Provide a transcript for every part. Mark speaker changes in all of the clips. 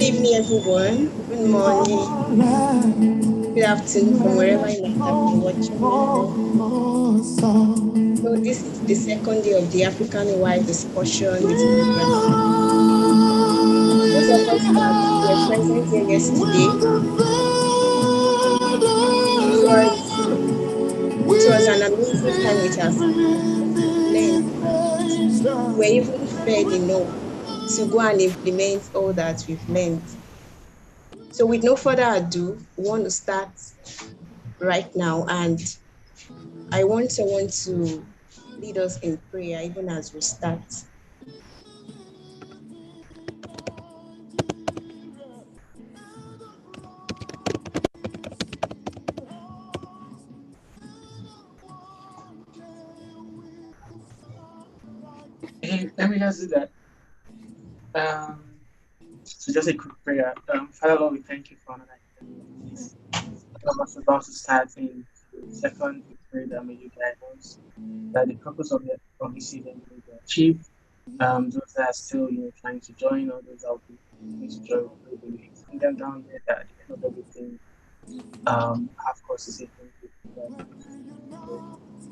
Speaker 1: evening, everyone. Good morning. Good afternoon from wherever you might have been watching me from. So this is the second day of the African-wide discussion with program. Most of us that were present here yesterday, it was an amazing time with us. We're even fed enough to go and implement all that we've learned. So with no further ado, we want to start right now, and I want someone to lead us in prayer even as we start.
Speaker 2: Hey, let me just do that. So just a quick prayer. Father Lord, we thank you for another this. We're about to start in second. We pray that may you guide us, that the purpose of this event will be achieved. Those that are still trying to join, or those that will be trying to join, we pray that you bring them down there. That at the end of everything, have cause to say thank you.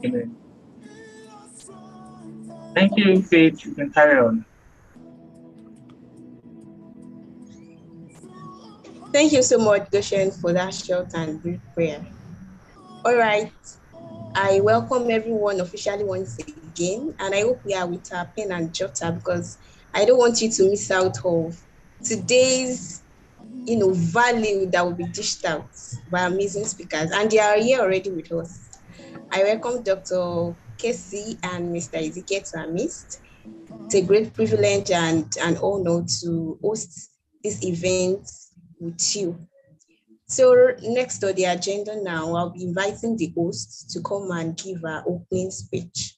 Speaker 2: Amen. Thank you, Faith. You can carry on.
Speaker 1: Thank you so much, Goshen, for that short and brief prayer. All right. I welcome everyone officially once again, and I hope we are with our pen and jotter because I don't want you to miss out of today's value that will be dished out by amazing speakers, and they are here already with us. I welcome Dr. Casey and Mr. Ezekiel to our midst. It's a great privilege and an honor to host this event with you. So next on the agenda now, I'll be inviting the host to come and give our opening speech.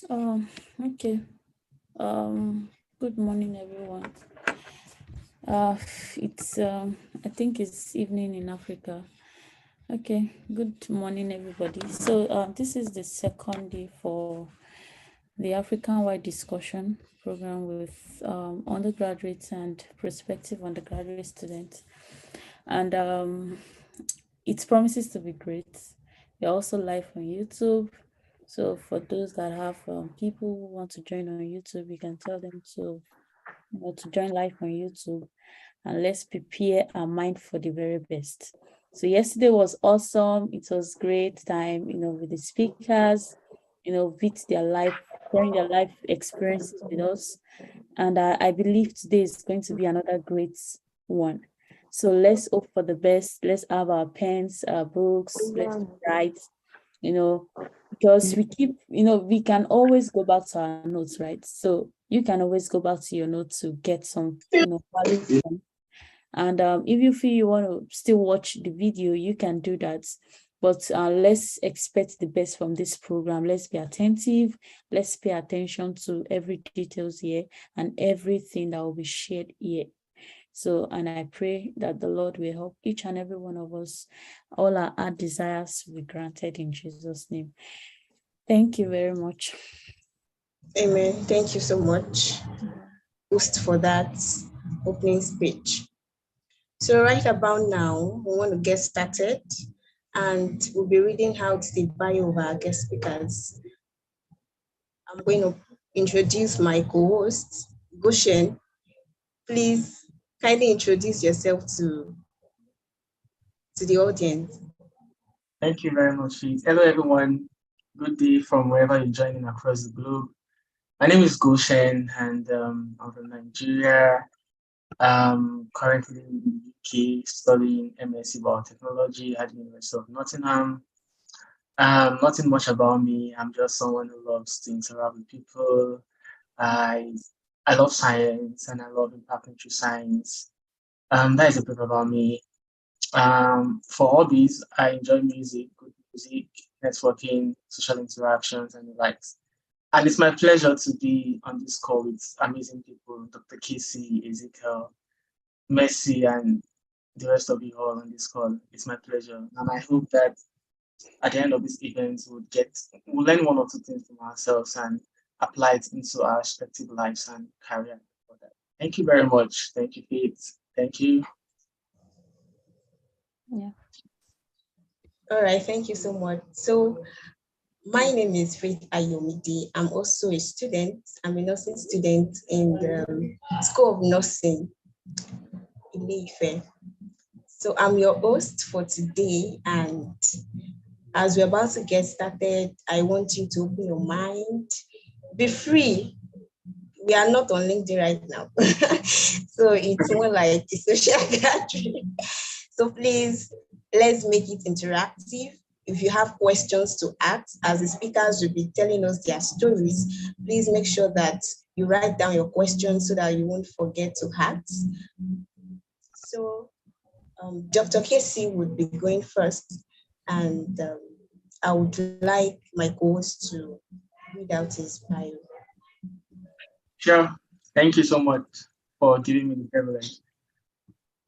Speaker 3: Okay. Good morning, everyone. It's I think it's evening in Africa. Okay. Good morning, everybody. So this is the second day for the African-wide discussion program with undergraduates and prospective undergraduate students, and it promises to be great. We're also live on YouTube. So for those that have people who want to join on YouTube, you can tell them to join live on YouTube, and let's prepare our mind for the very best. So yesterday was awesome. It was great time, with the speakers, with their life, sharing their life experiences with us. And I believe today is going to be another great one. So let's hope for the best. Let's have our pens, our books, let's write, because we keep, we can always go back to our notes, right? So you can always go back to your notes to get some, value from. And if you feel you want to still watch the video, you can do that. But let's expect the best from this program. Let's be attentive. Let's pay attention to every details here and everything that will be shared here. So, and I pray that the Lord will help each and every one of us. All our desires will be granted in Jesus' name. Thank you very much.
Speaker 1: Amen. Thank you so much, host, for that opening speech. So right about now, we want to get started, and we'll be reading out the bio of our guest speakers. I'm going to introduce my co-host, Goshen. Please kindly introduce yourself to the audience.
Speaker 2: Thank you very much, Faith. Hello, everyone. Good day from wherever you're joining across the globe. My name is Goshen, and I'm from Nigeria. Currently in the UK studying MSc Biotechnology at the University of Nottingham. Nothing much about me. I'm just someone who loves to interact with people. I love science and I love impacting through science. That is a bit about me. For hobbies, I enjoy music, good music, networking, social interactions, and the likes. And it's my pleasure to be on this call with amazing people, Dr. Casey, Ezekiel, Messi, and the rest of you all on this call. It's my pleasure. And I hope that at the end of this event, we'll learn one or two things from ourselves and apply it into our respective lives and career. Thank you very much. Thank you, Faith. Thank you.
Speaker 3: Yeah.
Speaker 1: All right, thank you so much. So my name is Faith Ayomide. I'm also a student. I'm a nursing student in the School of Nursing in Ife. So I'm your host for today, and as we're about to get started, I want you to open your mind. Be free. We are not on LinkedIn right now. So it's more like a social gathering. So please, let's make it interactive. If you have questions to ask, as the speakers will be telling us their stories, please make sure that you write down your questions so that you won't forget to ask. So Dr. Casey would be going first, and I would like my co-host to read out his bio.
Speaker 2: Sure. Thank you so much for giving me the privilege.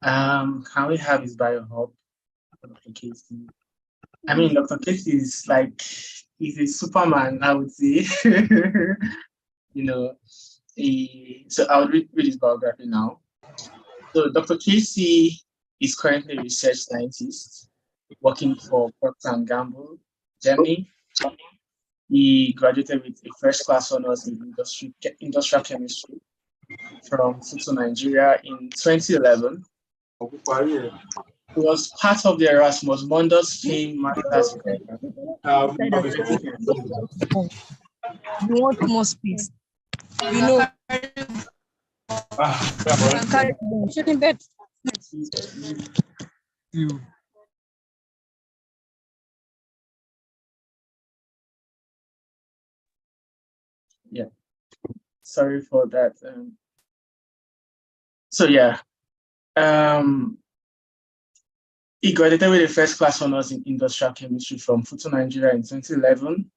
Speaker 2: Can we have his bio up, Dr. Casey? I mean, Dr. Casey is like, he's a Superman, I would say. You know, so I'll read his biography now. So Dr. Casey is currently a research scientist working for Procter& Gamble, Germany. He graduated with a first class honors in industrial chemistry from Futo, Nigeria in 2011. He was part of the Erasmus Mundus Fame Masters program in 2013.
Speaker 4: You want more space. You know, you can carry them. Shooting bed. You.
Speaker 2: Yeah, sorry for that. So yeah, he graduated with a first class honors in industrial chemistry from Futo, Nigeria in 2011.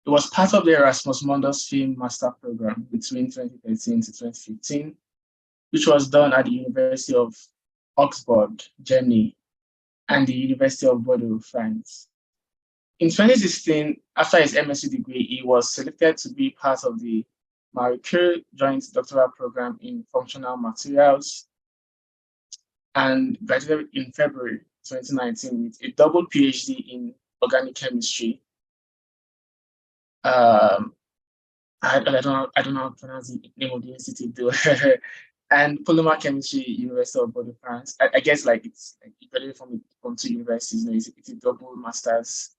Speaker 2: It was part of the Erasmus Mundus Film Master Program between 2013 to 2015, which was done at the University of Augsburg, Germany, and the University of Bordeaux, France. In 2016, after his MSc degree, he was selected to be part of the Marie Curie Joint Doctoral Program in Functional Materials and graduated in February 2019 with a double PhD in organic chemistry. I don't know how to pronounce the name of the institute though. And polymer chemistry, University of Bordeaux, France. I guess like it's like graduated from two universities. It's a double master's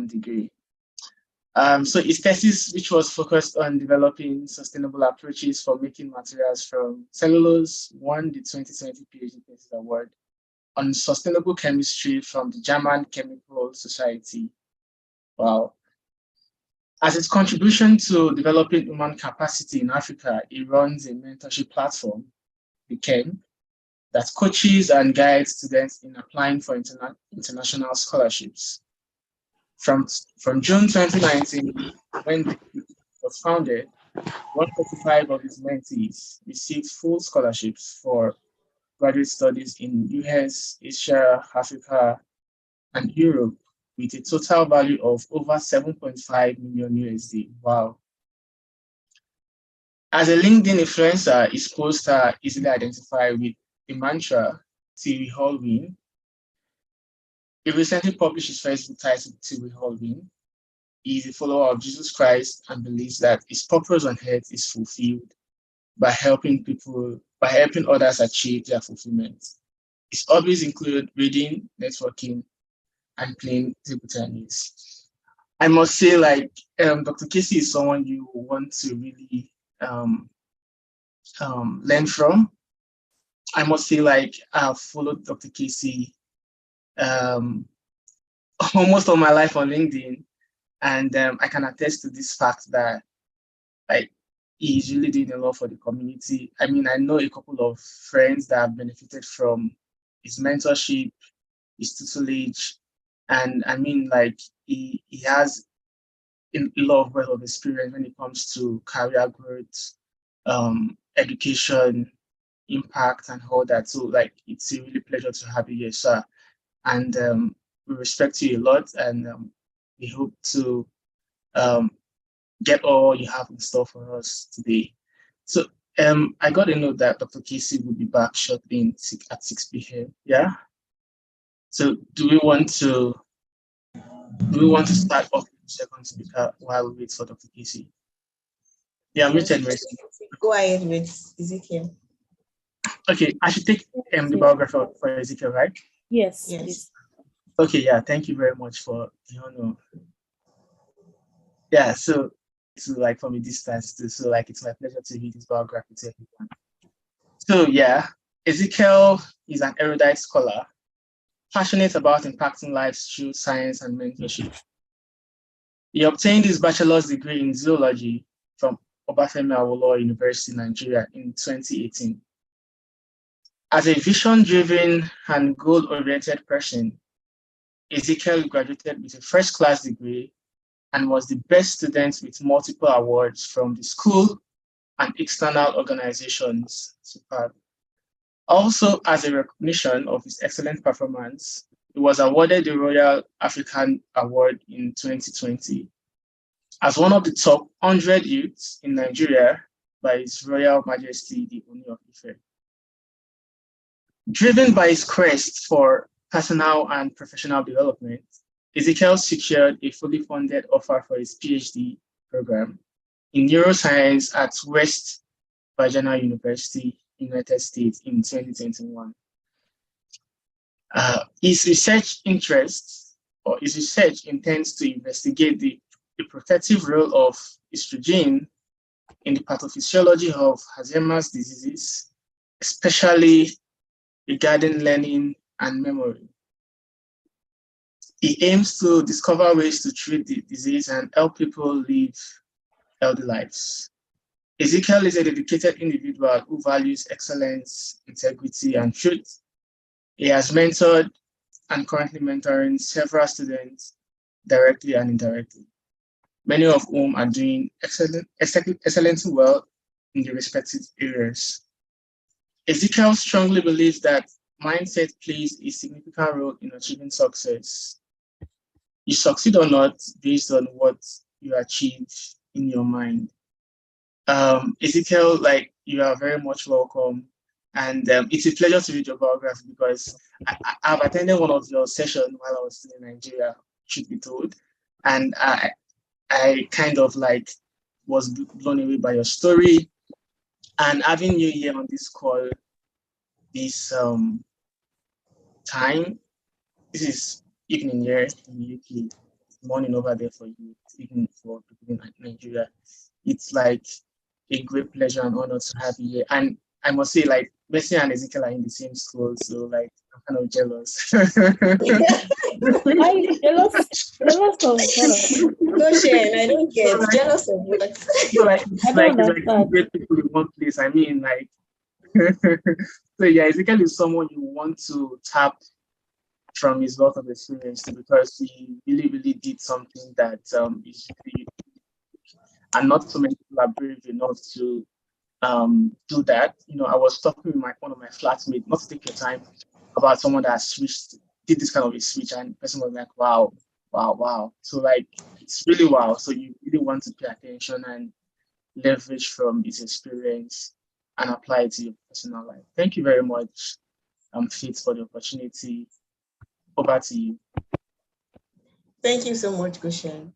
Speaker 2: degree. So his thesis, which was focused on developing sustainable approaches for making materials from cellulose, won the 2020 PhD thesis award on sustainable chemistry from the German Chemical Society. Wow. As its contribution to developing human capacity in Africa, it runs a mentorship platform, the CHEM, that coaches and guides students in applying for international scholarships. From June 2019, when it was founded, 135 of its mentees received full scholarships for graduate studies in US, Asia, Africa, and Europe, with a total value of over 7.5 million USD. Wow. As a LinkedIn influencer, his posts are easily identified with the mantra, "Till we all win." He recently published his first book titled "Till we all win." He is a follower of Jesus Christ and believes that his purpose on earth is fulfilled by helping others achieve their fulfillment. His hobbies include reading, networking, and playing table tennis. I must say, like, Dr. Casey is someone you want to really learn from. I must say, like, I've followed Dr. Casey almost all my life on LinkedIn, and I can attest to this fact that, like, he's really doing a lot for the community. I mean, I know a couple of friends that have benefited from his mentorship, his tutelage, and I mean, like, he has a lot of wealth of experience when it comes to career growth, education, impact, and all that. So, like, it's a really pleasure to have you here, sir. And we respect you a lot, and we hope to get all you have in store for us today. So, I got a note that Dr. Casey will be back shortly at 6 p.m. Yeah. So do we want to start off with the second speaker while we wait for Dr. Casey? Yeah,
Speaker 1: Yes,
Speaker 2: muted, Mercy.
Speaker 1: go ahead with Ezekiel.
Speaker 2: Okay, I should take the biography for Ezekiel, right?
Speaker 3: Yes,
Speaker 1: Yes.
Speaker 3: please.
Speaker 2: Okay, yeah, thank you very much for the honor. Yeah, so like from a distance too, so like it's my pleasure to read his biography to everyone. So yeah, Ezekiel is an erudite scholar, passionate about impacting lives through science and mentorship. He obtained his bachelor's degree in zoology from Obafemi Awolowo University, Nigeria in 2018. As a vision-driven and goal-oriented person, Ezekiel graduated with a first-class degree and was the best student with multiple awards from the school and external organizations. Superb. Also, as a recognition of his excellent performance, he was awarded the Royal African Award in 2020 as one of the top 100 youths in Nigeria by His Royal Majesty the Oni of Ife. Driven by his quest for personal and professional development, Ezekiel secured a fully funded offer for his PhD program in neuroscience at West Virginia University, United States in 2021. His research intends to investigate the protective role of estrogen in the pathophysiology of Alzheimer's diseases, especially regarding learning and memory. He aims to discover ways to treat the disease and help people live healthy lives. Ezekiel is a dedicated individual who values excellence, integrity, and truth. He has mentored and currently mentoring several students directly and indirectly, many of whom are doing excellently well in their respective areas. Ezekiel strongly believes that mindset plays a significant role in achieving success. You succeed or not based on what you achieve in your mind. Ezekiel, like, you are very much welcome. And it's a pleasure to read your biography because I've attended one of your sessions while I was still in Nigeria, truth be told. And I kind of like was blown away by your story. And having you here on this call, this time, this is evening here in the UK, morning over there for you, evening for people in Nigeria. It's like a great pleasure and honor to have you here. And I must say, like, Messi and Ezekiel are in the same school, so like I'm kind of jealous.
Speaker 3: Why are you jealous? Jealous of what?
Speaker 1: Goshen, I don't get jealous of what.
Speaker 2: So like it's
Speaker 3: I
Speaker 2: like
Speaker 3: don't
Speaker 2: it's like two
Speaker 3: understand.
Speaker 2: great people in one place. I mean, like so yeah, Ezekiel is someone you want to tap from his wealth of experience because he really, really did something that is really, and not so many people are brave enough to do that. You know, I was talking with one of my flatmates, not to take your time, about someone that did this kind of a switch, and the person was like, wow, wow, wow. So like it's really wow. So you really want to pay attention and leverage from his experience and apply it to your personal life. Thank you very much, Fitz, for the opportunity. Over to you.
Speaker 1: Thank you so much, Goshen.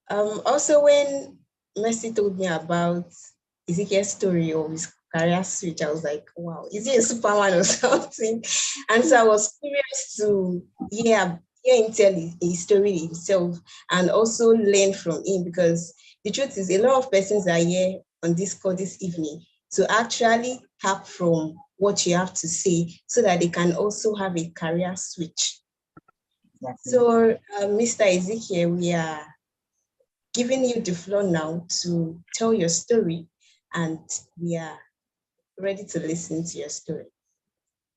Speaker 1: Also, when Mercy told me about Ezekiel's story of his career switch, I was like, wow, is he a Superman or something? And so I was curious to hear him tell his story himself and also learn from him, because the truth is a lot of persons are here on this call this evening to actually tap from what you have to say so that they can also have a career switch.
Speaker 2: Exactly.
Speaker 1: So, Mr. Ezekiel, we are giving you the floor now to tell your story, and we are ready to listen to your story.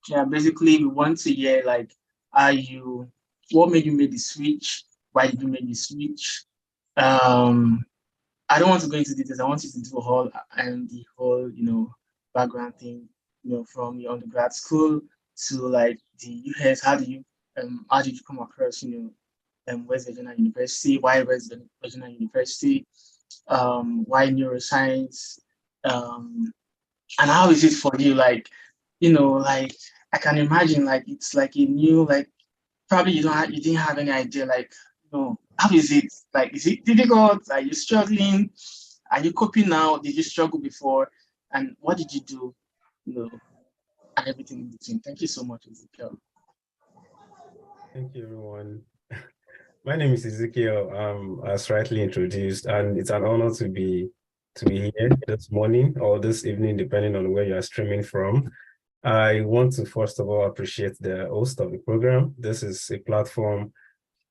Speaker 2: Yeah, basically we want to hear like, what made you make the switch? Why did you make the switch? I don't want to go into details. I want you to do the whole, background thing, from your undergrad school to like the US. How did you come across, West Virginia University? Why West Virginia University? Why neuroscience? And how is it for you? Like, like I can imagine like it's like a new like probably you didn't have any idea like how is it? Like is it difficult? Are you struggling? Are you coping now? Did you struggle before? And what did you do? And everything in between. Thank you so much, Ezekiel.
Speaker 5: Thank you, everyone. My name is Ezekiel, as rightly introduced, and it's an honor to be here this morning or this evening, depending on where you are streaming from. I want to first of all appreciate the host of the program. This is a platform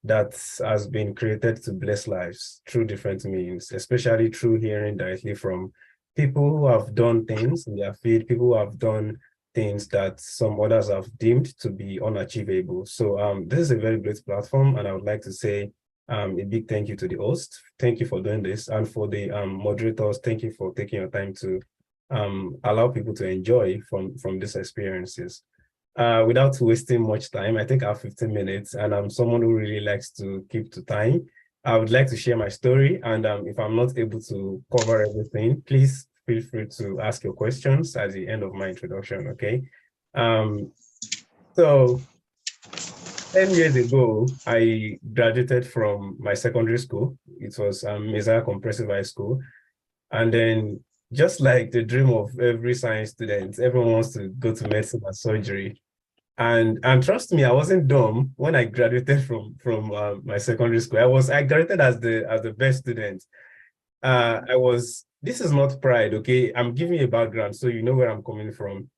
Speaker 5: that has been created to bless lives through different means, especially through hearing directly from people who have done things in their field, people who have done things that some others have deemed to be unachievable. So this is a very great platform, and I would like to say a big thank you to the host. Thank you for doing this, and for the moderators, thank you for taking your time to allow people to enjoy from these experiences. Without wasting much time, I think I have 15 minutes, and I'm someone who really likes to keep to time. I would like to share my story, and if I'm not able to cover everything, please feel free to ask your questions at the end of my introduction, okay? So 10 years ago, I graduated from my secondary school. It was Messiah Comprehensive High School. And then just like the dream of every science student, everyone wants to go to medicine and surgery. And trust me, I wasn't dumb when I graduated from my secondary school. I graduated as the best student. This is not pride, okay? I'm giving you a background so you know where I'm coming from.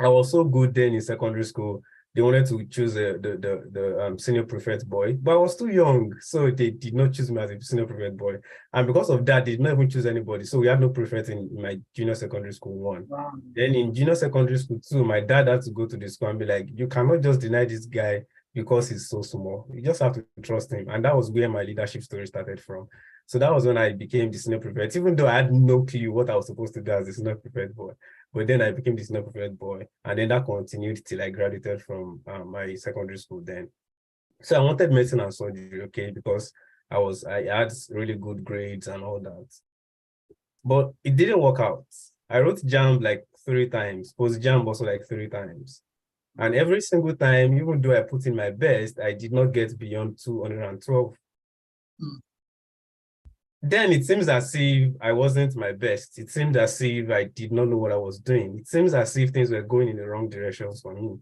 Speaker 5: I was so good then in secondary school. They wanted to choose the senior prefect boy, but I was too young, so they did not choose me as a senior prefect boy. And because of that, they did not even choose anybody. So we had no prefect in my junior secondary school one.
Speaker 2: Wow.
Speaker 5: Then in junior secondary school two, my dad had to go to the school and be like, you cannot just deny this guy because he's so small. You just have to trust him. And that was where my leadership story started from. So that was when I became the senior prefect, even though I had no clue what I was supposed to do as the senior prefect boy. But then I became the senior prefect boy. And then that continued till I graduated from my secondary school then. So I wanted medicine and surgery, okay, because I had really good grades and all that. But it didn't work out. I wrote JAMB like 3 times, post JAMB also like 3 times. And every single time, even though I put in my best, I did not get beyond 212. Then it seems as if I wasn't my best. It seemed as if I did not know what I was doing. It seems as if things were going in the wrong directions for me.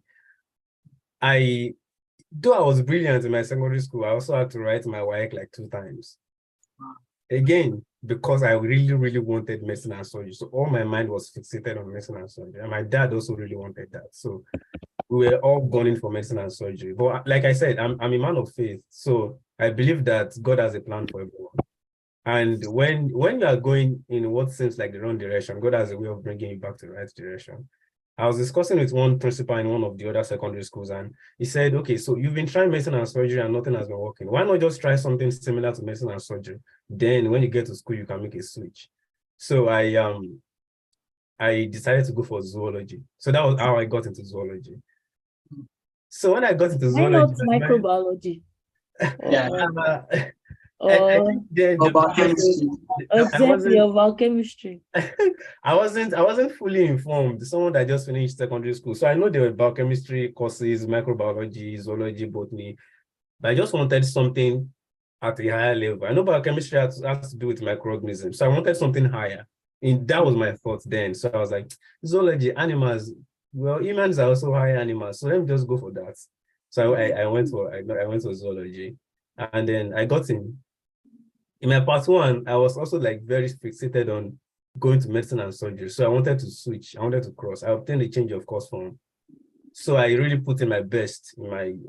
Speaker 5: Though I was brilliant in my secondary school, I also had to write my WAEC like 2 times. Again, because I really, really wanted medicine and surgery. So all my mind was fixated on medicine and surgery. And my dad also really wanted that. So we were all gunning for medicine and surgery. But like I said, I'm a man of faith. So I believe that God has a plan for everyone. And when you are going in what seems like the wrong direction, God has a way of bringing you back to the right direction. I was discussing with one principal in one of the other secondary schools, and he said, okay, so you've been trying medicine and surgery and nothing has been working. Why not just try something similar to medicine and surgery? Then when you get to school, you can make a switch. So I decided to go for zoology. So that was how I got into zoology. So when I got into
Speaker 3: Why not
Speaker 5: zoology,
Speaker 3: microbiology?
Speaker 2: Yeah.
Speaker 5: I think
Speaker 2: About chemistry.
Speaker 3: Exactly, or biochemistry.
Speaker 5: I wasn't fully informed. Someone that just finished secondary school. So I know there were biochemistry courses, microbiology, zoology, botany, but I just wanted something at a higher level. I know biochemistry has to do with microorganisms. So I wanted something higher. And that was my thought then. So I was like, zoology, animals, well, humans are also higher animals. So let me just go for that. So I went for zoology. And then I got in my part 1, I was also like very fixated on going to medicine and surgery. So I wanted to switch. I wanted to cross. I obtained a change of course form. So I really put in my best in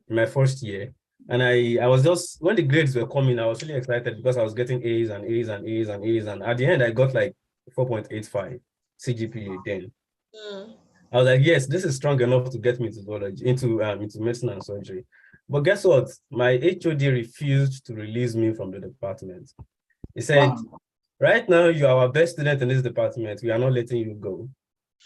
Speaker 5: my first year. And I was just, when the grades were coming, I was really excited because I was getting A's and A's and A's and A's. And at the end, I got like 4.85 CGPA then. I was like, yes, this is strong enough to get me into zoology, into medicine and surgery. But guess what? My HOD refused to release me from the department. He said, wow, right now, you are our best student in this department. We are not letting you go.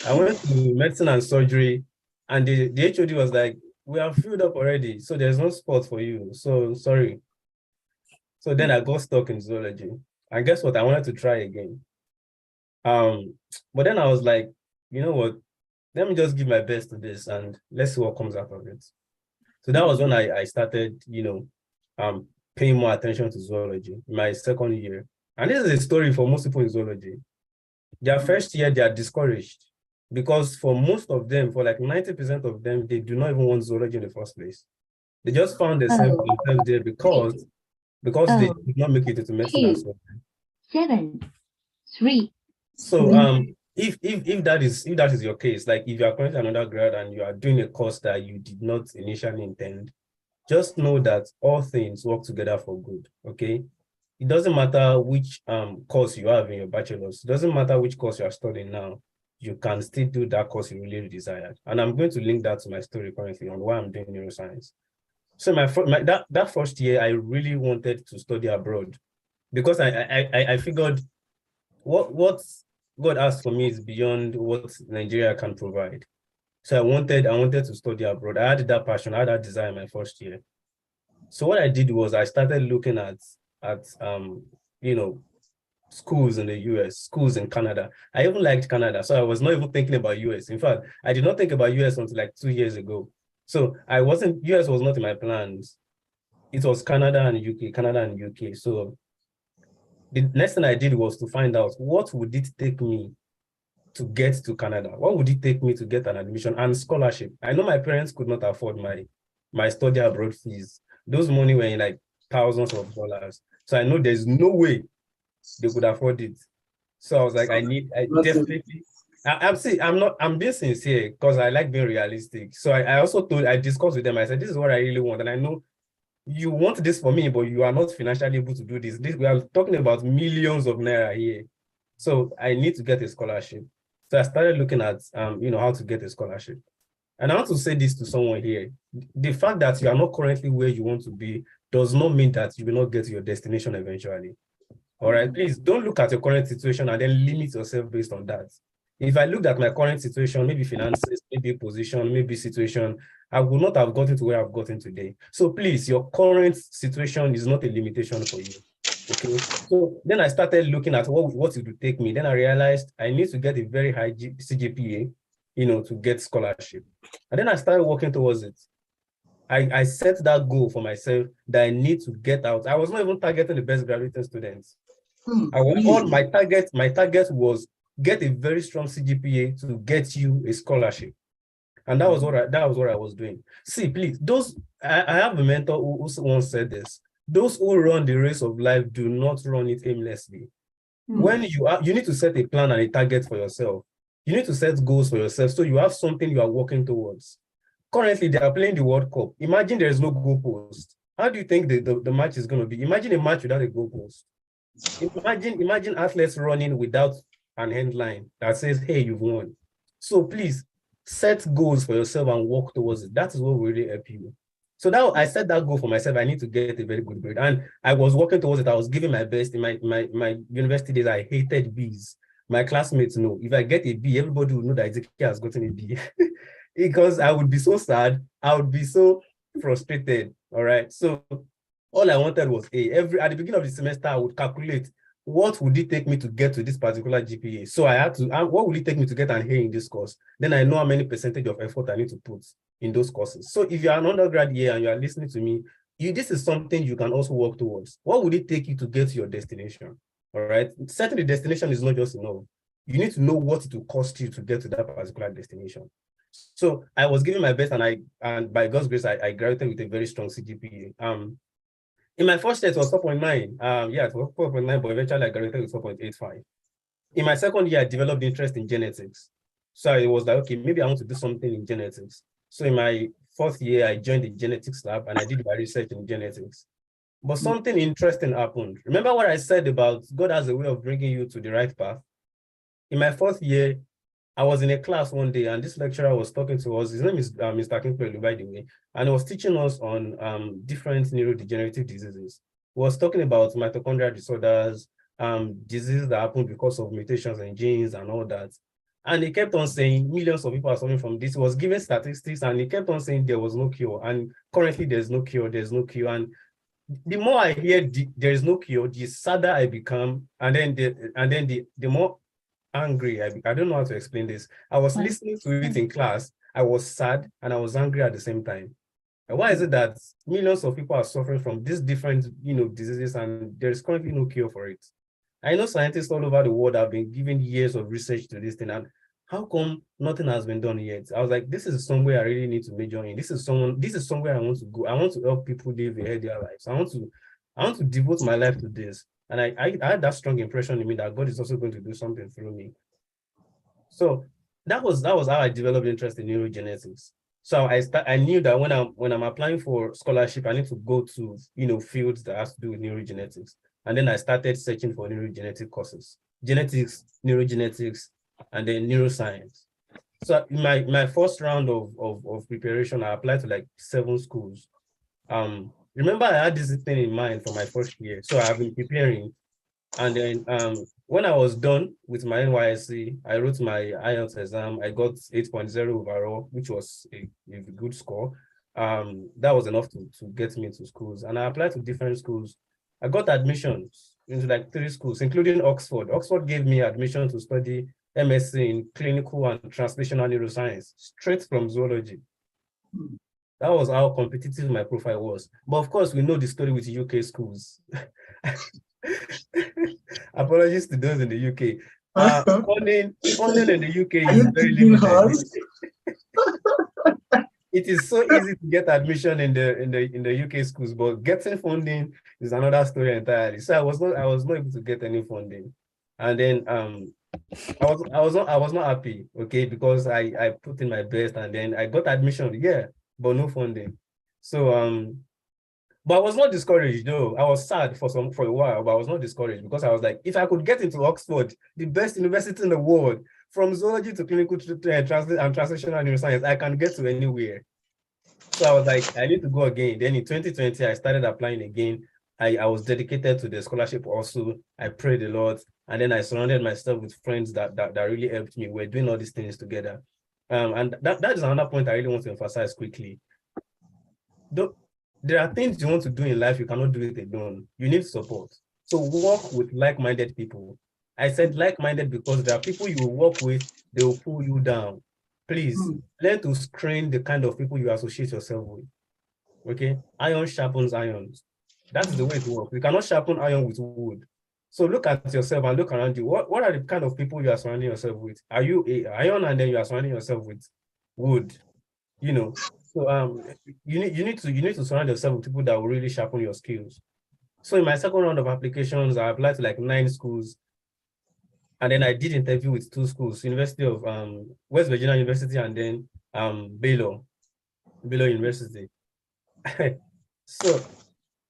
Speaker 5: I went to medicine and surgery, and the HOD was like, we are filled up already, so there's no spot for you. So sorry. So then I got stuck in zoology. And guess what? I wanted to try again. But then I was like, you know what? Let me just give my best to this and let's see what comes out of it. So that was when I started, paying more attention to zoology in my second year. And this is a story for most people in zoology. Their first year, they are discouraged because for most of them, for like 90% of them, they do not even want zoology in the first place. They just found themselves there because they did not make it into medicine and so on.
Speaker 6: 7, 3.
Speaker 5: So if that is your case, like if you are currently an undergrad and you are doing a course that you did not initially intend, just know that all things work together for good. Okay. It doesn't matter which course you have in your bachelor's. It doesn't matter which course you are studying now. You can still do that course you really desired. And I'm going to link that to my story currently on why I'm doing neuroscience. So that first year, I really wanted to study abroad because I figured what God asked for me is beyond what Nigeria can provide. So I wanted to study abroad. I had that passion, I had that desire in my first year. So what I did was I started looking at schools in the US, schools in Canada. I even liked Canada, so I was not even thinking about US. In fact, I did not think about US until like 2 years ago. So US was not in my plans. It was Canada and UK. So the next thing I did was to find out what would it take me to get to Canada? What would it take me to get an admission and scholarship? I know my parents could not afford my study abroad fees. Those money were in like thousands of dollars. So I know there's no way they could afford it. So I was like, I'm being sincere because I like being realistic. So I discussed with them. I said, this is what I really want. And I know you want this for me, but you are not financially able to do this. We are talking about millions of naira here. So I need to get a scholarship. So I started looking at, how to get a scholarship. And I want to say this to someone here. The fact that you are not currently where you want to be does not mean that you will not get to your destination eventually. All right, please don't look at your current situation and then limit yourself based on that. If I looked at my current situation, maybe finances, maybe position, maybe situation, I would not have gotten to where I've gotten today. So please, your current situation is not a limitation for you. Okay. So then I started looking at what it would take me. Then I realized I need to get a very high CGPA, to get scholarship. And then I started working towards it. I set that goal for myself that I need to get out. I was not even targeting the best graduating students. My target was get a very strong CGPA to get you a scholarship. And that was what I was doing. See, please, I have a mentor who once said this. Those who run the race of life do not run it aimlessly. When you need to set a plan and a target for yourself. You need to set goals for yourself so you have something you are working towards. Currently, they are playing the World Cup. Imagine there is no goalpost. How do you think the match is going to be? Imagine a match without a goalpost. Imagine athletes running without an headline that says, hey, you've won. So please set goals for yourself and work towards it. That is what will really help you. So now I set that goal for myself. I need to get a very good grade. And I was working towards it. I was giving my best. In my university days, I hated Bs. My classmates know. If I get a B, everybody will know that Ezekiel has gotten a B. Because I would be so sad. I would be so frustrated. All right. So all I wanted was at the beginning of the semester, I would calculate what would it take me to get to this particular GPA. So I had to, what would it take me to get an A in this course? Then I know how many percentage of effort I need to put in those courses. So if you're an undergrad here and you are listening to me, this is something you can also work towards. What would it take you to get to your destination? All right. Setting the destination is not just enough. You need to know what it will cost you to get to that particular destination. So I was giving my best, and by God's grace, I graduated with a very strong CGPA. In my first year, it was 4.9. It was 4.9, but eventually I graduated with 4.85. In my second year, I developed interest in genetics. So it was like, okay, maybe I want to do something in genetics. So in my fourth year, I joined the genetics lab and I did my research in genetics. But something interesting happened. Remember what I said about God has a way of bringing you to the right path? In my fourth year, I was in a class one day and this lecturer was talking to us. His name is Mr. Kimpelu, by the way, and he was teaching us on different neurodegenerative diseases. He was talking about mitochondrial disorders, diseases that happen because of mutations in genes and all that. And he kept on saying millions of people are suffering from this. He was giving statistics and he kept on saying there was no cure. And currently there's no cure, And the more I hear there is no cure, the sadder I become. And then the more angry. I don't know how to explain this. I was listening to it in class. I was sad and I was angry at the same time. And why is it that millions of people are suffering from these different, diseases, and there is currently no cure for it? I know scientists all over the world have been given years of research to this thing, and how come nothing has been done yet? I was like, this is somewhere I really need to major in. This is somewhere I want to go. I want to help people live a healthier lives. I want to devote my life to this. And I had that strong impression in me that God is also going to do something through me. So that was how I developed interest in neurogenetics. So I knew that when I'm applying for scholarship, I need to go to fields that has to do with neurogenetics. And then I started searching for neurogenetic courses, genetics, neurogenetics, and then neuroscience. So in my first round of preparation, I applied to like 7 schools. Remember, I had this thing in mind for my first year. So I've been preparing. And then when I was done with my NYSC, I wrote my IELTS exam. I got 8.0 overall, which was a good score. That was enough to get me into schools. And I applied to different schools. I got admissions into like 3 schools, including Oxford. Oxford gave me admission to study MSc in clinical and translational neuroscience, straight from zoology. That was how competitive my profile was. But of course, we know the story with UK schools. Apologies to those in the UK. Funding in the UK is very limited. It is so easy to get admission in the UK schools, but getting funding is another story entirely. So I was not able to get any funding, and then I was not happy, okay, because I put in my best, and then I got admission, yeah, but no funding. So but I was not discouraged though. I was sad for a while, but I was not discouraged because I was like, if I could get into Oxford, the best university in the world, from zoology to clinical translational neuroscience, I can get to anywhere. So I was like, I need to go again. Then in 2020, I started applying again. I was dedicated to the scholarship also. I prayed a lot. And then I surrounded myself with friends that really helped me. We're doing all these things together. And that is another point I really want to emphasize quickly. There are things you want to do in life, you cannot do it alone. You need support. So work with like-minded people. I said like-minded because there are people you will work with, they will pull you down. Please learn to screen the kind of people you associate yourself with. Okay? Iron sharpens iron. That is the way it works. You cannot sharpen iron with wood. So look at yourself and look around you. What are the kind of people you are surrounding yourself with? Are you iron and then you are surrounding yourself with wood? So you need to surround yourself with people that will really sharpen your skills. So in my second round of applications, I applied to like 9 schools. And then I did interview with 2 schools, University of West Virginia University and then Baylor University. So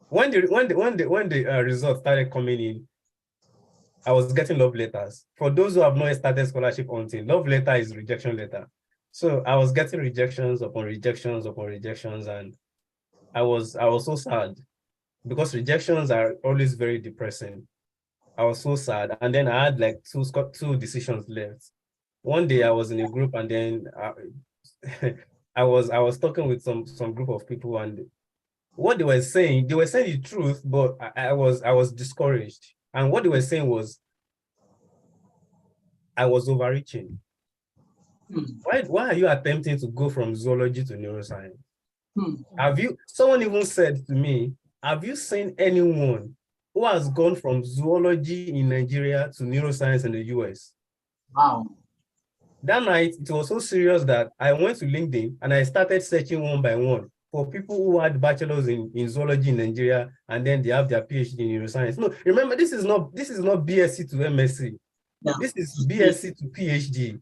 Speaker 5: when the results started coming in, I was getting love letters. For those who have not started scholarship hunting, love letter is rejection letter. So I was getting rejections upon rejections upon rejections, and I was so sad because rejections are always very depressing. I was so sad, and then I had like 2 decisions left. One day I was in a group, and then I was talking with some group of people, and what they were saying the truth, but I was discouraged. And what they were saying was I was overreaching. Why are you attempting to go from zoology to neuroscience? Someone even said to me, have you seen anyone who has gone from zoology in Nigeria to neuroscience in the US?
Speaker 2: Wow.
Speaker 5: That night, it was so serious that I went to LinkedIn and I started searching one by one for people who had bachelors in zoology in Nigeria, and then they have their PhD in neuroscience. No, remember, this is not BSc to MSc. No. This is BSc to PhD.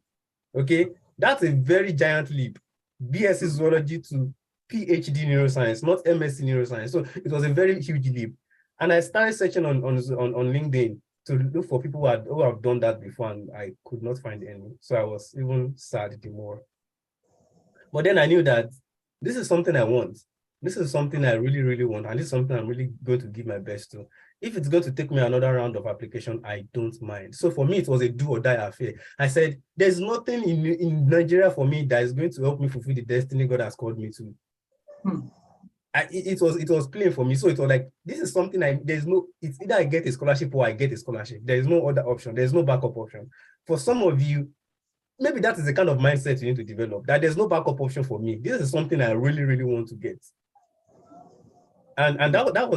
Speaker 5: Okay, that's a very giant leap. BSc zoology to PhD neuroscience, not MSc neuroscience. So it was a very huge leap. And I started searching on LinkedIn to look for people who have done that before, and I could not find any. So I was even sad the more. But then I knew that this is something I want. This is something I really, really want. And this is something I'm really going to give my best to. If it's going to take me another round of application, I don't mind. So for me, it was a do or die affair. I said, there's nothing in Nigeria for me that is going to help me fulfill the destiny God has called me to. It was plain for me. So it was like, this is something it's either I get a scholarship or I get a scholarship. There is no other option. There's no backup option. For some of you, maybe that is the kind of mindset you need to develop, that there's no backup option for me. This is something I really, really want to get. And that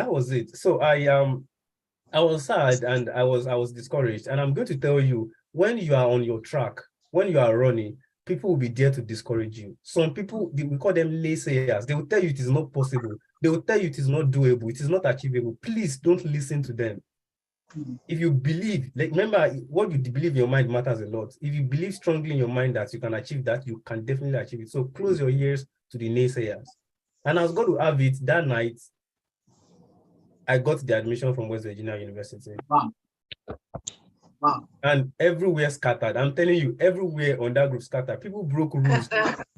Speaker 5: was it. So I was sad and I was discouraged. And I'm going to tell you, when you are on your track, when you are running, people will be there to discourage you. Some people, we call them naysayers. They will tell you it is not possible. They will tell you it is not doable. It is not achievable. Please don't listen to them. If you believe, like, remember, what you believe in your mind matters a lot. If you believe strongly in your mind that you can achieve that, you can definitely achieve it. So close your ears to the naysayers. And I was going to have it that night. I got the admission from West Virginia University.
Speaker 2: Wow. Wow.
Speaker 5: And everywhere scattered. I'm telling you, everywhere on that group scattered. People broke rules.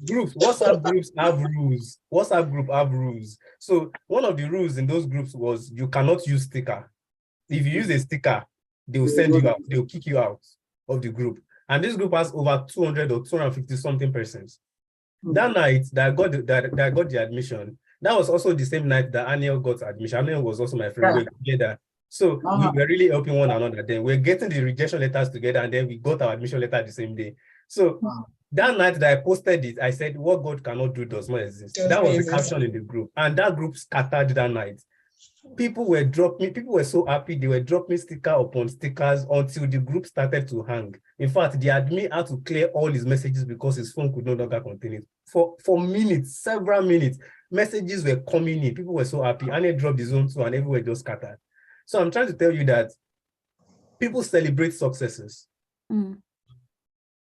Speaker 5: Groups, WhatsApp groups have rules. WhatsApp group have rules. So one of the rules in those groups was you cannot use sticker. If you use a sticker, they will send you out. They will kick you out of the group. And this group has over 200 or 250 something persons. That night that I got the admission, that was also the same night that Aniel got admission. Aniel was also my friend. We were together. So we were really helping one another. Then we're getting the rejection letters together, and then we got our admission letter the same day. So that night that I posted it, I said, what God cannot do does not exist. That was the caption in the group. And that group scattered that night. People were so happy, they were dropping sticker upon stickers until the group started to hang. In fact, the admin had to clear all his messages because his phone could no longer contain it. For minutes, several minutes, messages were coming in. People were so happy, and they dropped his own too, and everywhere just scattered. So I'm trying to tell you that people celebrate successes.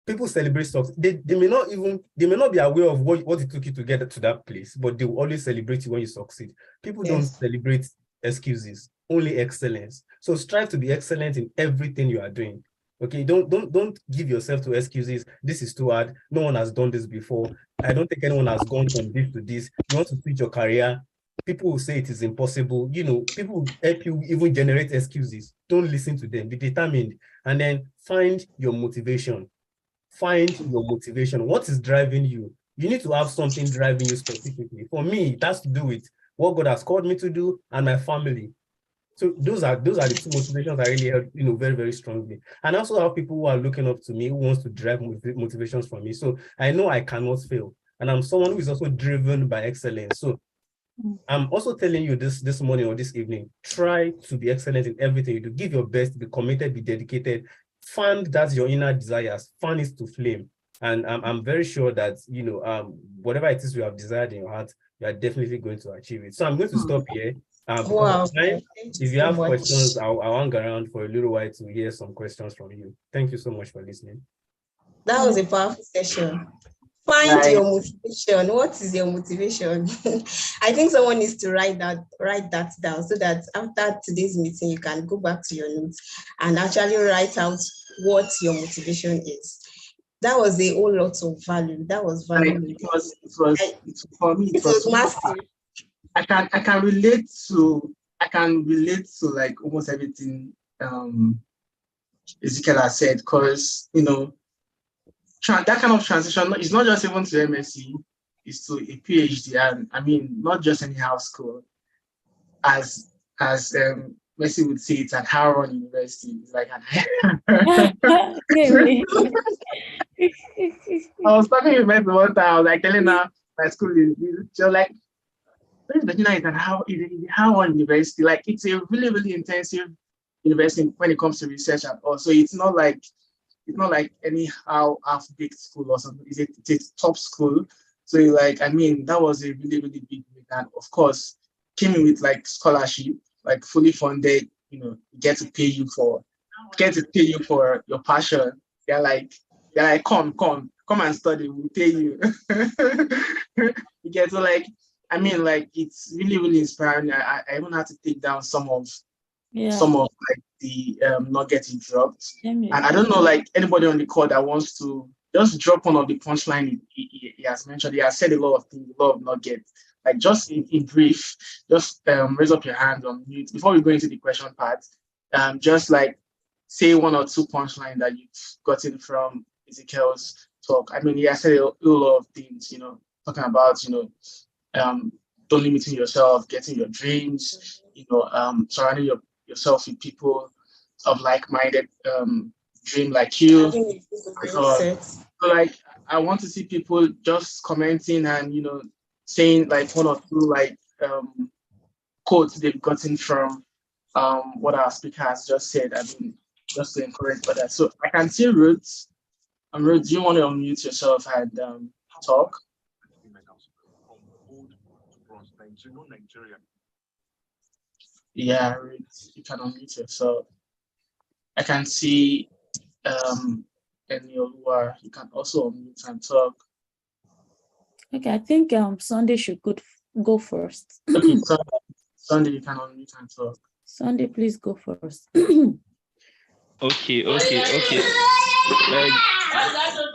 Speaker 5: People celebrate success. They may not be aware of what it took you to get to that place, but they will always celebrate you when you succeed. People don't celebrate excuses, only excellence. So strive to be excellent in everything you are doing. Okay, don't give yourself to excuses. This is too hard. No one has done this before. I don't think anyone has gone from this to this. You want to switch your career. People will say it is impossible. People will help you even generate excuses. Don't listen to them. Be determined, and then find your motivation. Find your motivation. What is driving you? You need to have something driving you specifically. For me, it has to do with what God has called me to do and my family. So those are the two motivations I really help, very, very strongly. And I also have people who are looking up to me, who wants to drive motivations from me. So I know I cannot fail. And I'm someone who is also driven by excellence. So I'm also telling you this morning or this evening, try to be excellent in everything you do. Give your best, be committed, be dedicated. Fan that's your inner desires, fan it to flame. And I'm very sure that, whatever it is you have desired in your heart, you are definitely going to achieve it. So I'm going to stop here. Because of time, if you have questions, I'll hang around for a little while to hear some questions from you. Thank you so much for listening.
Speaker 1: That was a powerful session. Find your motivation. What is your motivation? I think someone needs to write that down so that after today's meeting, you can go back to your notes and actually write out what your motivation is. That was a whole lot of value. That was value.
Speaker 2: For me, it was massive. I can relate to like almost everything Ezekiel has said, because that kind of transition is not just even to MSc, it's to a PhD, and I mean not just anyhow school. As Messi would say, it's at Harvard University. It's like I was talking with Messi one time. I was like telling her my school is. She was like, Virginia is at Harvard University. Like, it's a really, really intensive university when it comes to research and all. So it's not like any half-baked school or something. It's a top school. So that was a really, really big thing. And of course, came in with like scholarship, like fully funded, get to pay you for your passion. They're like, come and study, we'll pay you. You get to it's really, really inspiring. I even had to take down some of like the not getting dropped. And I don't know, like anybody on the call that wants to just drop one of the punchline he has mentioned. He has said a lot of things, a lot of not get. Like, just in brief, just raise up your hand on mute before we go into the question part. Just like say one or two punchline that you've gotten from Ezekiel's talk. I mean, he has said a lot of things, talking about, don't limiting yourself, getting your dreams, surrounding yourself with people of like-minded dream like you.
Speaker 1: Having a good
Speaker 2: Because
Speaker 1: mindset.
Speaker 2: so like I want to see people just commenting and saying like one or two like quotes they've gotten from what our speaker has just said. I mean, just to encourage others. So I can see Ruth. Ruth, do you want to unmute yourself and talk? Yeah, Ruth, you can unmute yourself. I can see Eniolua, you can also unmute and talk.
Speaker 3: Okay, I think Sunday should go first.
Speaker 2: Okay, Sunday, you can unmute and talk.
Speaker 3: Sunday, please go first.
Speaker 7: Okay.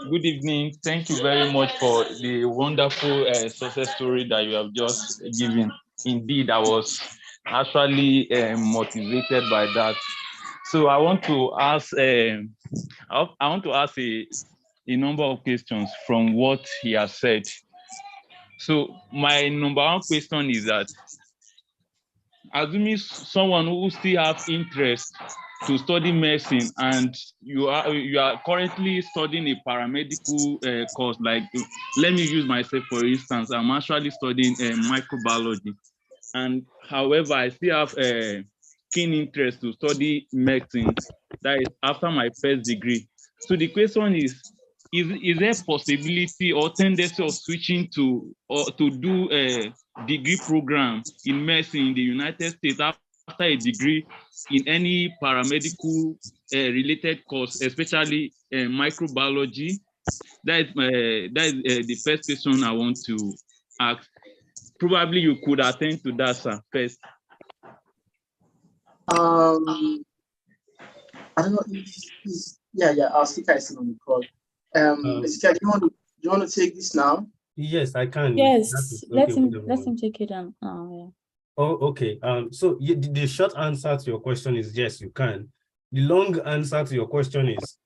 Speaker 7: Good evening. Thank you very much for the wonderful success story that you have just given. Indeed, I was actually motivated by that. So I want to ask. I want to ask a number of questions from what he has said. So my number one question is that, assuming someone who still have interest to study medicine and you are currently studying a paramedical course, like let me use myself for instance, I'm actually studying microbiology, and however I still have a keen interest to study medicine, that is after my first degree. So the question is there possibility or tendency of switching to do a degree program in medicine in the United States after a degree in any paramedical related course, especially microbiology? That is the first question I want to ask. Probably you could attend to that, sir, first.
Speaker 2: I don't know. Yeah. Our speaker is on the call. Jessica, do you want to take this now?
Speaker 5: Yes, I can.
Speaker 3: Yes,
Speaker 5: Okay,
Speaker 3: let him take it on. Yeah.
Speaker 5: Oh, okay. So the short answer to your question is yes, you can. The long answer to your question is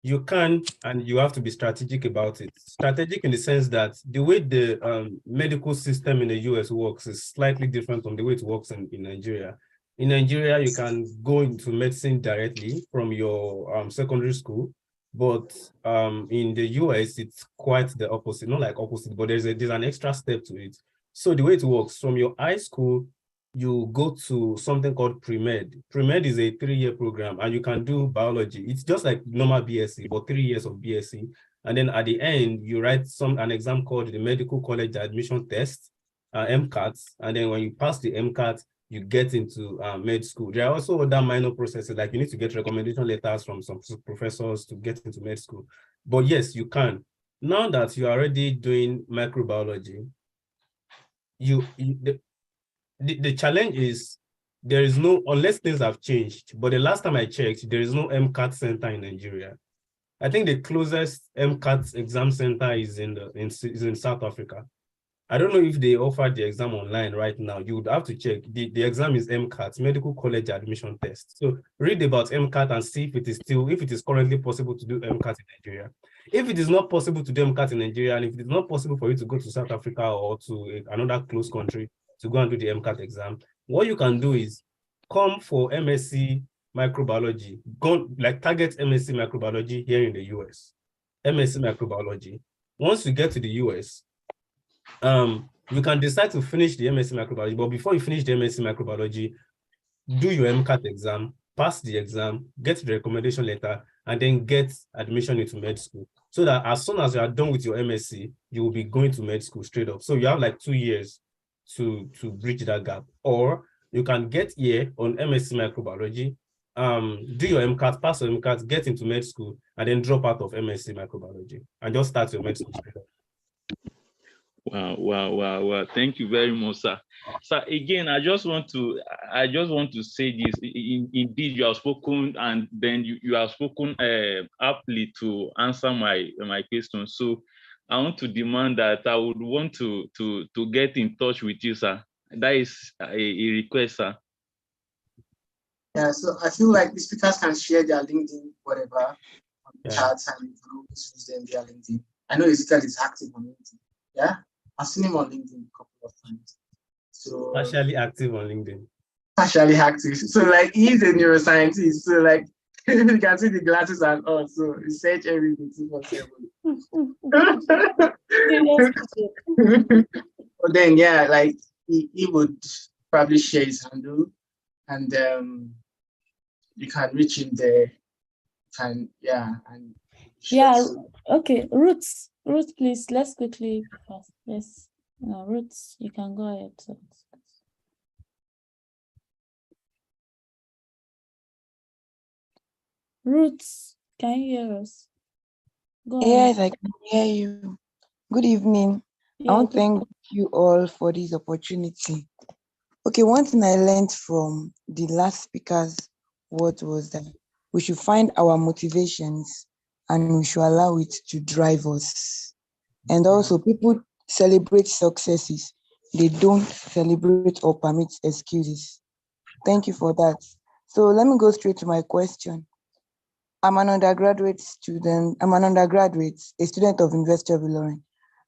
Speaker 5: you can, and you have to be strategic about it. Strategic in the sense that the way the medical system in the US works is slightly different from the way it works in Nigeria. In Nigeria, you can go into medicine directly from your secondary school, but in the US, it's quite the opposite. Not like opposite, but there's an extra step to it. So the way it works, from your high school, you go to something called pre-med. Pre-med is a 3-year program, and you can do biology. It's just like normal BSc, but 3 years of BSc. And then at the end, you write an exam called the Medical College Admission Test, MCAT. And then when you pass the MCAT, you get into med school. There are also other minor processes, like you need to get recommendation letters from some professors to get into med school. But yes, you can. Now that you're already doing microbiology, the challenge is there is no, unless things have changed, but the last time I checked, there is no MCAT center in Nigeria. I think the closest MCAT exam center is in South Africa. I don't know if they offer the exam online right now. You would have to check. The exam is MCAT, Medical College Admission Test. So read about MCAT and see if it is currently possible to do MCAT in Nigeria. If it is not possible to do MCAT in Nigeria, and if it is not possible for you to go to South Africa or to another close country to go and do the MCAT exam, what you can do is come for MSc microbiology, target MSc microbiology here in the US, MSc microbiology. Once you get to the US, you can decide to finish the MSc microbiology, but before you finish the MSc microbiology, do your MCAT exam, pass the exam, get the recommendation letter, and then get admission into med school. So that as soon as you are done with your MSc, you will be going to med school straight up. So you have like 2 years to bridge that gap. Or you can get here on MSc microbiology, do your MCAT, pass your MCAT, get into med school, and then drop out of MSc microbiology and just start your med school straight up.
Speaker 7: Wow. Thank you very much, sir. So again, I just want to say this. Indeed, you have spoken, and then you have spoken aptly to answer my question. So I want to demand that I would want to get in touch with you, sir. That is a request, sir.
Speaker 2: Yeah, so I feel like the speakers can share their LinkedIn, whatever, chats, and you can always use them via LinkedIn. I know Ezekiel is active on LinkedIn. Yeah, I've seen him on LinkedIn a couple of times. So
Speaker 5: partially active on LinkedIn.
Speaker 2: Partially active. So like he's a neuroscientist. So like You can see the glasses and all, so you search everything 247. But then, yeah, like he would probably share his handle, and you can reach him there. And
Speaker 3: Yeah, okay. Roots, please. Let's quickly pass. Yes, Roots, you can go ahead. Roots, can you hear us? Go
Speaker 4: Yes,
Speaker 3: ahead.
Speaker 4: I can hear you. Good evening. I
Speaker 3: Yeah,
Speaker 4: want to thank you all for this opportunity. Okay, one thing I learned from the last speaker's word was that we should find our motivations and we should allow it to drive us. And also, people celebrate successes. They don't celebrate or permit excuses. Thank you for that. So let me go straight to my question. I'm an undergraduate, a student of University of Ilorin.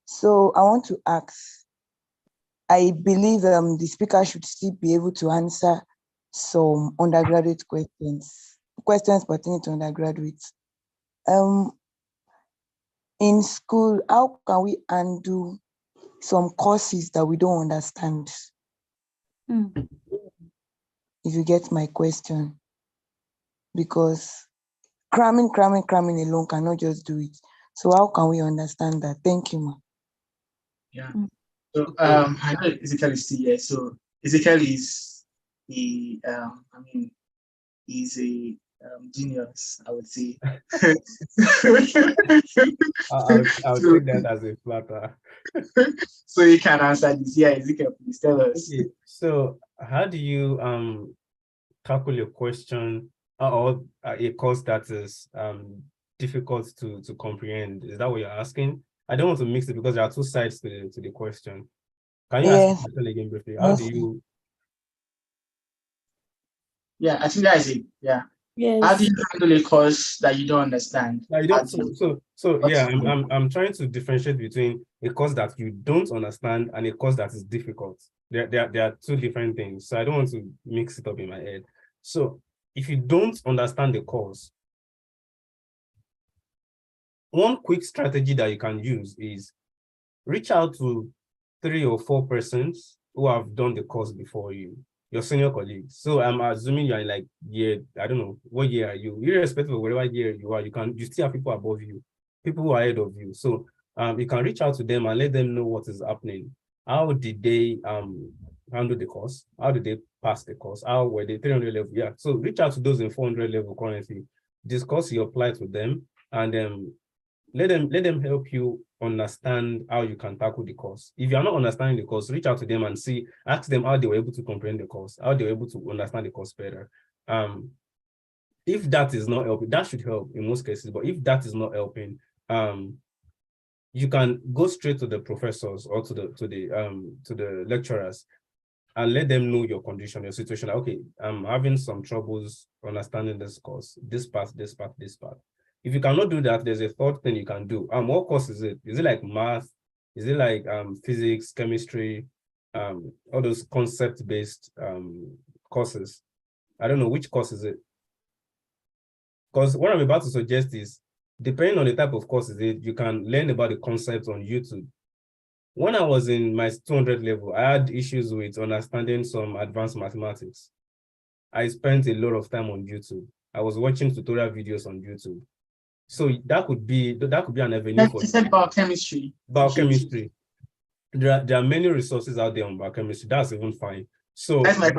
Speaker 4: So I want to ask, I believe the speaker should still be able to answer some undergraduate questions pertaining to undergraduates. In school, how can we undo some courses that we don't understand? If you get my question, because cramming alone cannot just do it. So how can we understand that? Thank you, ma'am.
Speaker 2: Yeah. So I know Ezekiel is still here. So Ezekiel is he's a genius, I would say.
Speaker 5: I'll take that as a flatter.
Speaker 2: So you can answer this. Yeah, Ezekiel, please tell us.
Speaker 5: Okay, so how do you tackle your question or a course that is difficult to comprehend? Is that what you're asking? I don't want to mix it because there are two sides to the question. Can you ask the question again briefly? How do you?
Speaker 2: Yeah, I think that is it. Yeah.
Speaker 3: Yes.
Speaker 2: How do you handle a course that you don't understand?
Speaker 5: No, you don't. Yeah, I'm trying to differentiate between a course that you don't understand and a course that is difficult. There are two different things. So I don't want to mix it up in my head. So if you don't understand the course, one quick strategy that you can use is reach out to 3 or 4 persons who have done the course before you, your senior colleagues. So I'm assuming you're in like year, I don't know, what year are you? Irrespective of whatever year you are, you still have people above you, people who are ahead of you. So you can reach out to them and let them know what is happening. How did they handle the course? How did they pass the course? How were they 300 level? Yeah. So reach out to those in 400 level currently. Discuss your plight with them and let them help you understand how you can tackle the course. If you're not understanding the course, reach out to them and ask them how they were able to comprehend the course, how they were able to understand the course better. If that is not helping, that should help in most cases, but if that is not helping, you can go straight to the professors or to the lecturers and let them know your condition, your situation. Like, okay, I'm having some troubles understanding this course, this part. If you cannot do that, there's a third thing you can do. What course is it? Is it like math? Is it like physics, chemistry, all those concept-based courses? I don't know which course is it. Because what I'm about to suggest is, depending on the type of course you can learn about the concepts on YouTube. When I was in my 200 level, I had issues with understanding some advanced mathematics. I spent a lot of time on YouTube. I was watching tutorial videos on YouTube. So that could be an avenue for.
Speaker 2: You said biochemistry.
Speaker 5: Biochemistry. There are many resources out there on biochemistry. That's even fine. So
Speaker 2: that's my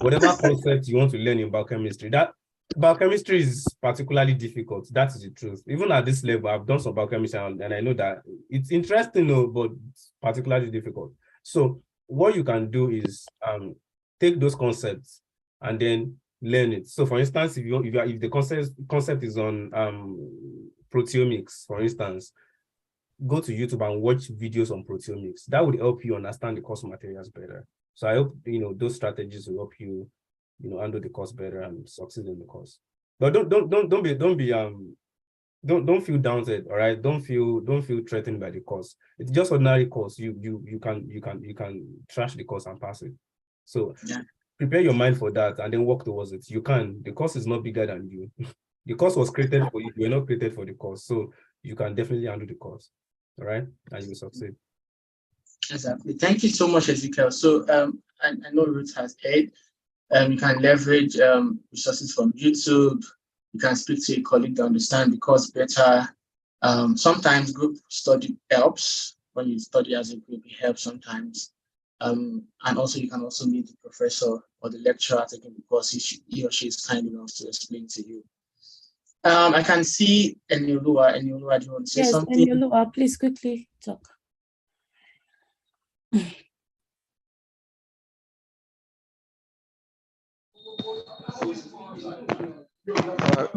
Speaker 5: whatever concept you want to learn in biochemistry, that biochemistry is particularly difficult. That is the truth. Even at this level, I've done some biochemistry and I know that it's interesting, but it's particularly difficult. So what you can do is take those concepts and then learn it. So for instance, if the concept is on proteomics, for instance, go to YouTube and watch videos on proteomics. That would help you understand the course materials better. So I hope those strategies will help you, handle the course better and succeed in the course. But don't feel daunted, all right? Don't feel threatened by the course. It's just ordinary course. You can trash the course and pass it. So prepare your mind for that and then work towards it. You can. The course is not bigger than you. The course was created for you. You're not created for the course. So you can definitely handle the course. All right. And you will succeed.
Speaker 2: Exactly. Thank you so much, Ezekiel. So I know Ruth has heard. You can leverage resources from YouTube. You can speak to a colleague to understand the course better. Sometimes group study helps. When you study as a group, it helps sometimes. And also you can also meet the professor or the lecturer taking the course. He or she is kind enough to explain to you. I can see Eniolua. Eniolua, do you want to say something?
Speaker 3: Yes, Eniolua, please quickly talk.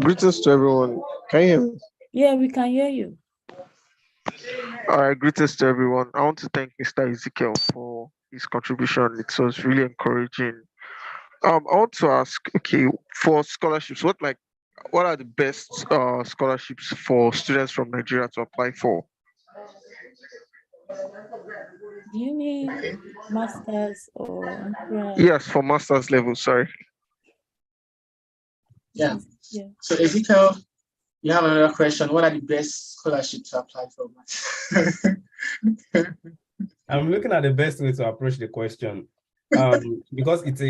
Speaker 8: Greetings to everyone. Can you hear me?
Speaker 3: Yeah, we can hear you.
Speaker 8: All right, greetings to everyone. I want to thank Mr. Ezekiel for his contribution. It was really encouraging. I want to ask, okay, for scholarships, what are the best scholarships for students from Nigeria to apply for?
Speaker 3: Do you mean masters or undergrad?
Speaker 8: Yes, for master's level, sorry.
Speaker 2: Yeah.
Speaker 3: Yeah.
Speaker 2: So Ezekiel, you have another question. What are the best scholarships to apply for?
Speaker 5: I'm looking at the best way to approach the question. Because it's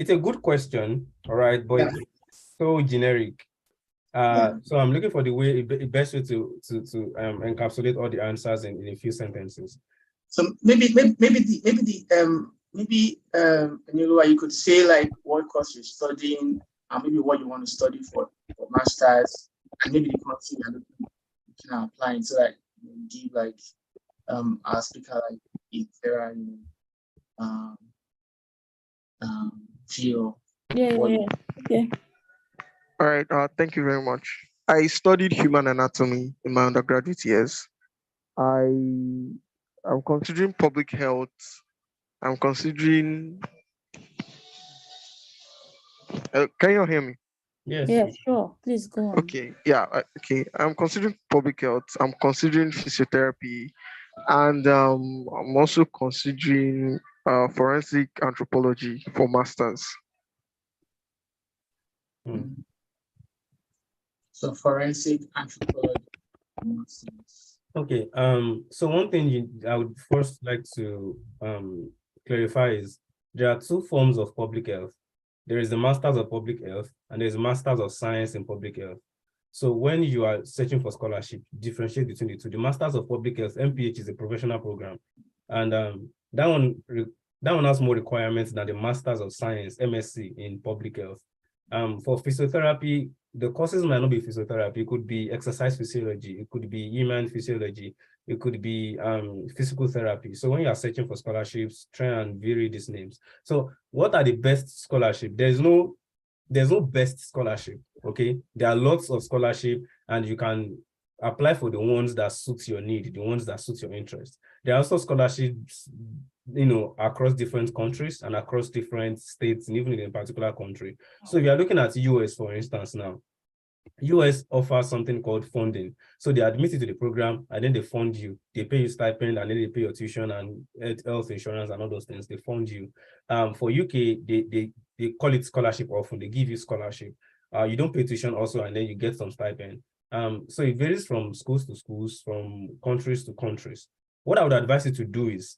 Speaker 5: a good question, all right, but it's so generic. So I'm looking for the best way to encapsulate all the answers in a few sentences.
Speaker 2: So maybe you could say like what course you're studying and maybe what you want to study for masters and maybe the country you're looking at applying, so that you know, give like our speaker like if there are feel.
Speaker 3: Yeah. Okay.
Speaker 8: All right, thank you very much. I studied human anatomy in my undergraduate years. I'm considering public health. I'm considering. Can you hear me?
Speaker 5: Yes.
Speaker 3: Yeah, sure. Please go on.
Speaker 8: Okay. Yeah. Okay. I'm considering public health. I'm considering physiotherapy, and I'm also considering forensic anthropology for masters.
Speaker 2: So forensic anthropology.
Speaker 5: Okay. So one thing I would first like to clarify is there are two forms of public health. There is the Masters of Public Health and there's a Masters of Science in Public Health. So when you are searching for scholarship, differentiate between the two. The Masters of Public Health, MPH, is a professional program, and that one has more requirements than the Masters of Science, MSc, in Public Health. For physiotherapy, the courses might not be physiotherapy. It could be exercise physiology. It could be human physiology. It could be physical therapy. So when you are searching for scholarships, try and vary these names. So what are the best scholarships? There's no best scholarship, okay? There are lots of scholarship and you can apply for the ones that suit your need, the ones that suit your interest. There are also scholarships, across different countries and across different states, and even in a particular country. So if you're looking at US, for instance, now, US offers something called funding. So they admit you to the program and then they fund you. They pay you stipend and then they pay your tuition and health insurance and all those things. They fund you. For UK, they call it scholarship often. They give you scholarship. You don't pay tuition also and then you get some stipend. So it varies from schools to schools, from countries to countries. What I would advise you to do is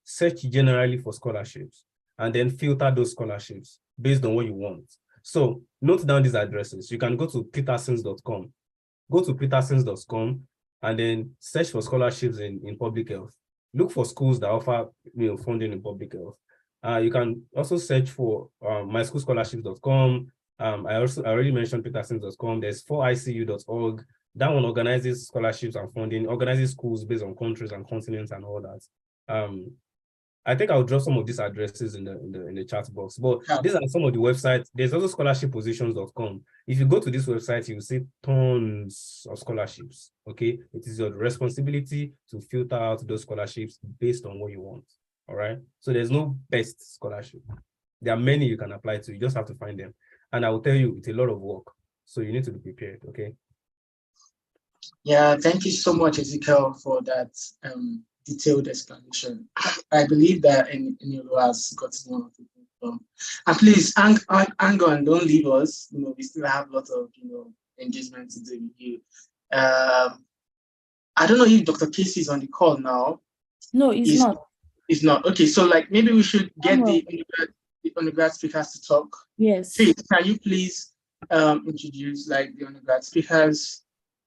Speaker 5: search generally for scholarships and then filter those scholarships based on what you want. So note down these addresses. You can go to petersons.com. Go to petersons.com and then search for scholarships in public health. Look for schools that offer funding in public health. You can also search for myschoolscholarships.com. I already mentioned petersons.com. There's 4icu.org. That one organizes scholarships and funding, organizes schools based on countries and continents and all that. I think I'll drop some of these addresses in the chat box, but these are some of the websites. There's also scholarshippositions.com. If you go to this website, you'll see tons of scholarships, okay? It is your responsibility to filter out those scholarships based on what you want, all right? So there's no best scholarship. There are many you can apply to, you just have to find them. And I will tell you, it's a lot of work, so you need to be prepared, okay?
Speaker 2: Yeah, thank you so much, Ezekiel, for that detailed explanation. I believe that Eniolua has gotten one of the And please hang on, don't leave us. We still have lots of engagement to do with you. I don't know if Dr. Casey is on the call now.
Speaker 3: No, he's not.
Speaker 2: He's not. Okay, so maybe we should get
Speaker 3: Samuel.
Speaker 2: the undergrad speakers to talk.
Speaker 3: Yes.
Speaker 2: Faith, can you please introduce the undergrad speakers?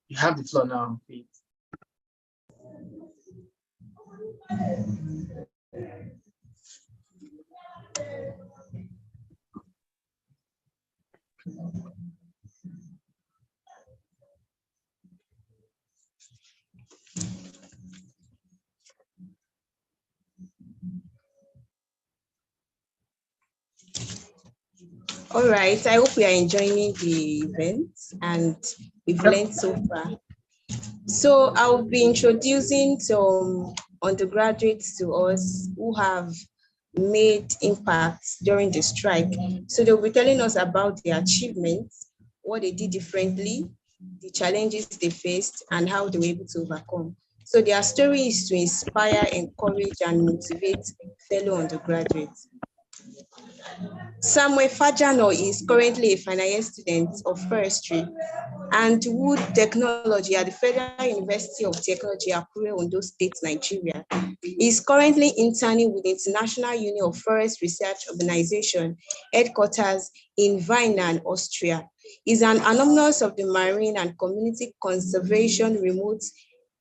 Speaker 2: You have the floor now, Faith.
Speaker 1: All right, I hope we are enjoying the event and we've learned so far. So I'll be introducing some undergraduates to us who have made impacts during the strike. So they'll be telling us about their achievements, what they did differently, the challenges they faced, and how they were able to overcome. So their story is to inspire, encourage, and motivate fellow undergraduates. Samuel Fajano is currently a final year student of forestry and wood technology at the Federal University of Technology, Akure, Ondo State, Nigeria. He is currently interning with the International Union of Forest Research Organization, headquarters in Wiener, Austria. He is an alumnus of the Marine and Community Conservation Remote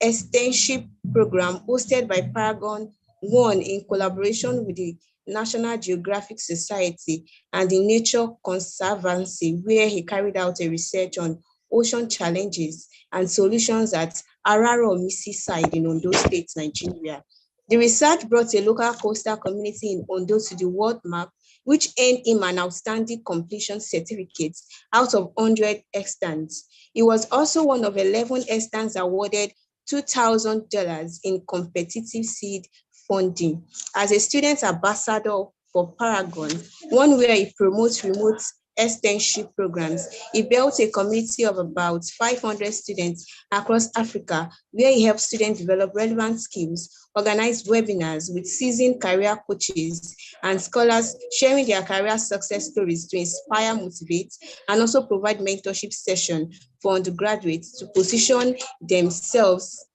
Speaker 1: Externship Program hosted by Paragon 1 in collaboration with the National Geographic Society and the Nature Conservancy, where he carried out a research on ocean challenges and solutions at Araro Misi site in Ondo State, Nigeria. The research brought a local coastal community in Ondo to the world map, which earned him an outstanding completion certificate out of 100 extants. He was also one of 11 extants awarded $2,000 in competitive seed funding. As a student ambassador for Paragon, one where he promotes remote externship programs, he built a community of about 500 students across Africa, where he helps students develop relevant skills, organize webinars with seasoned career coaches and scholars sharing their career success stories to inspire, motivate, and also provide mentorship sessions for undergraduates to position themselves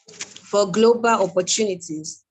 Speaker 1: for global opportunities.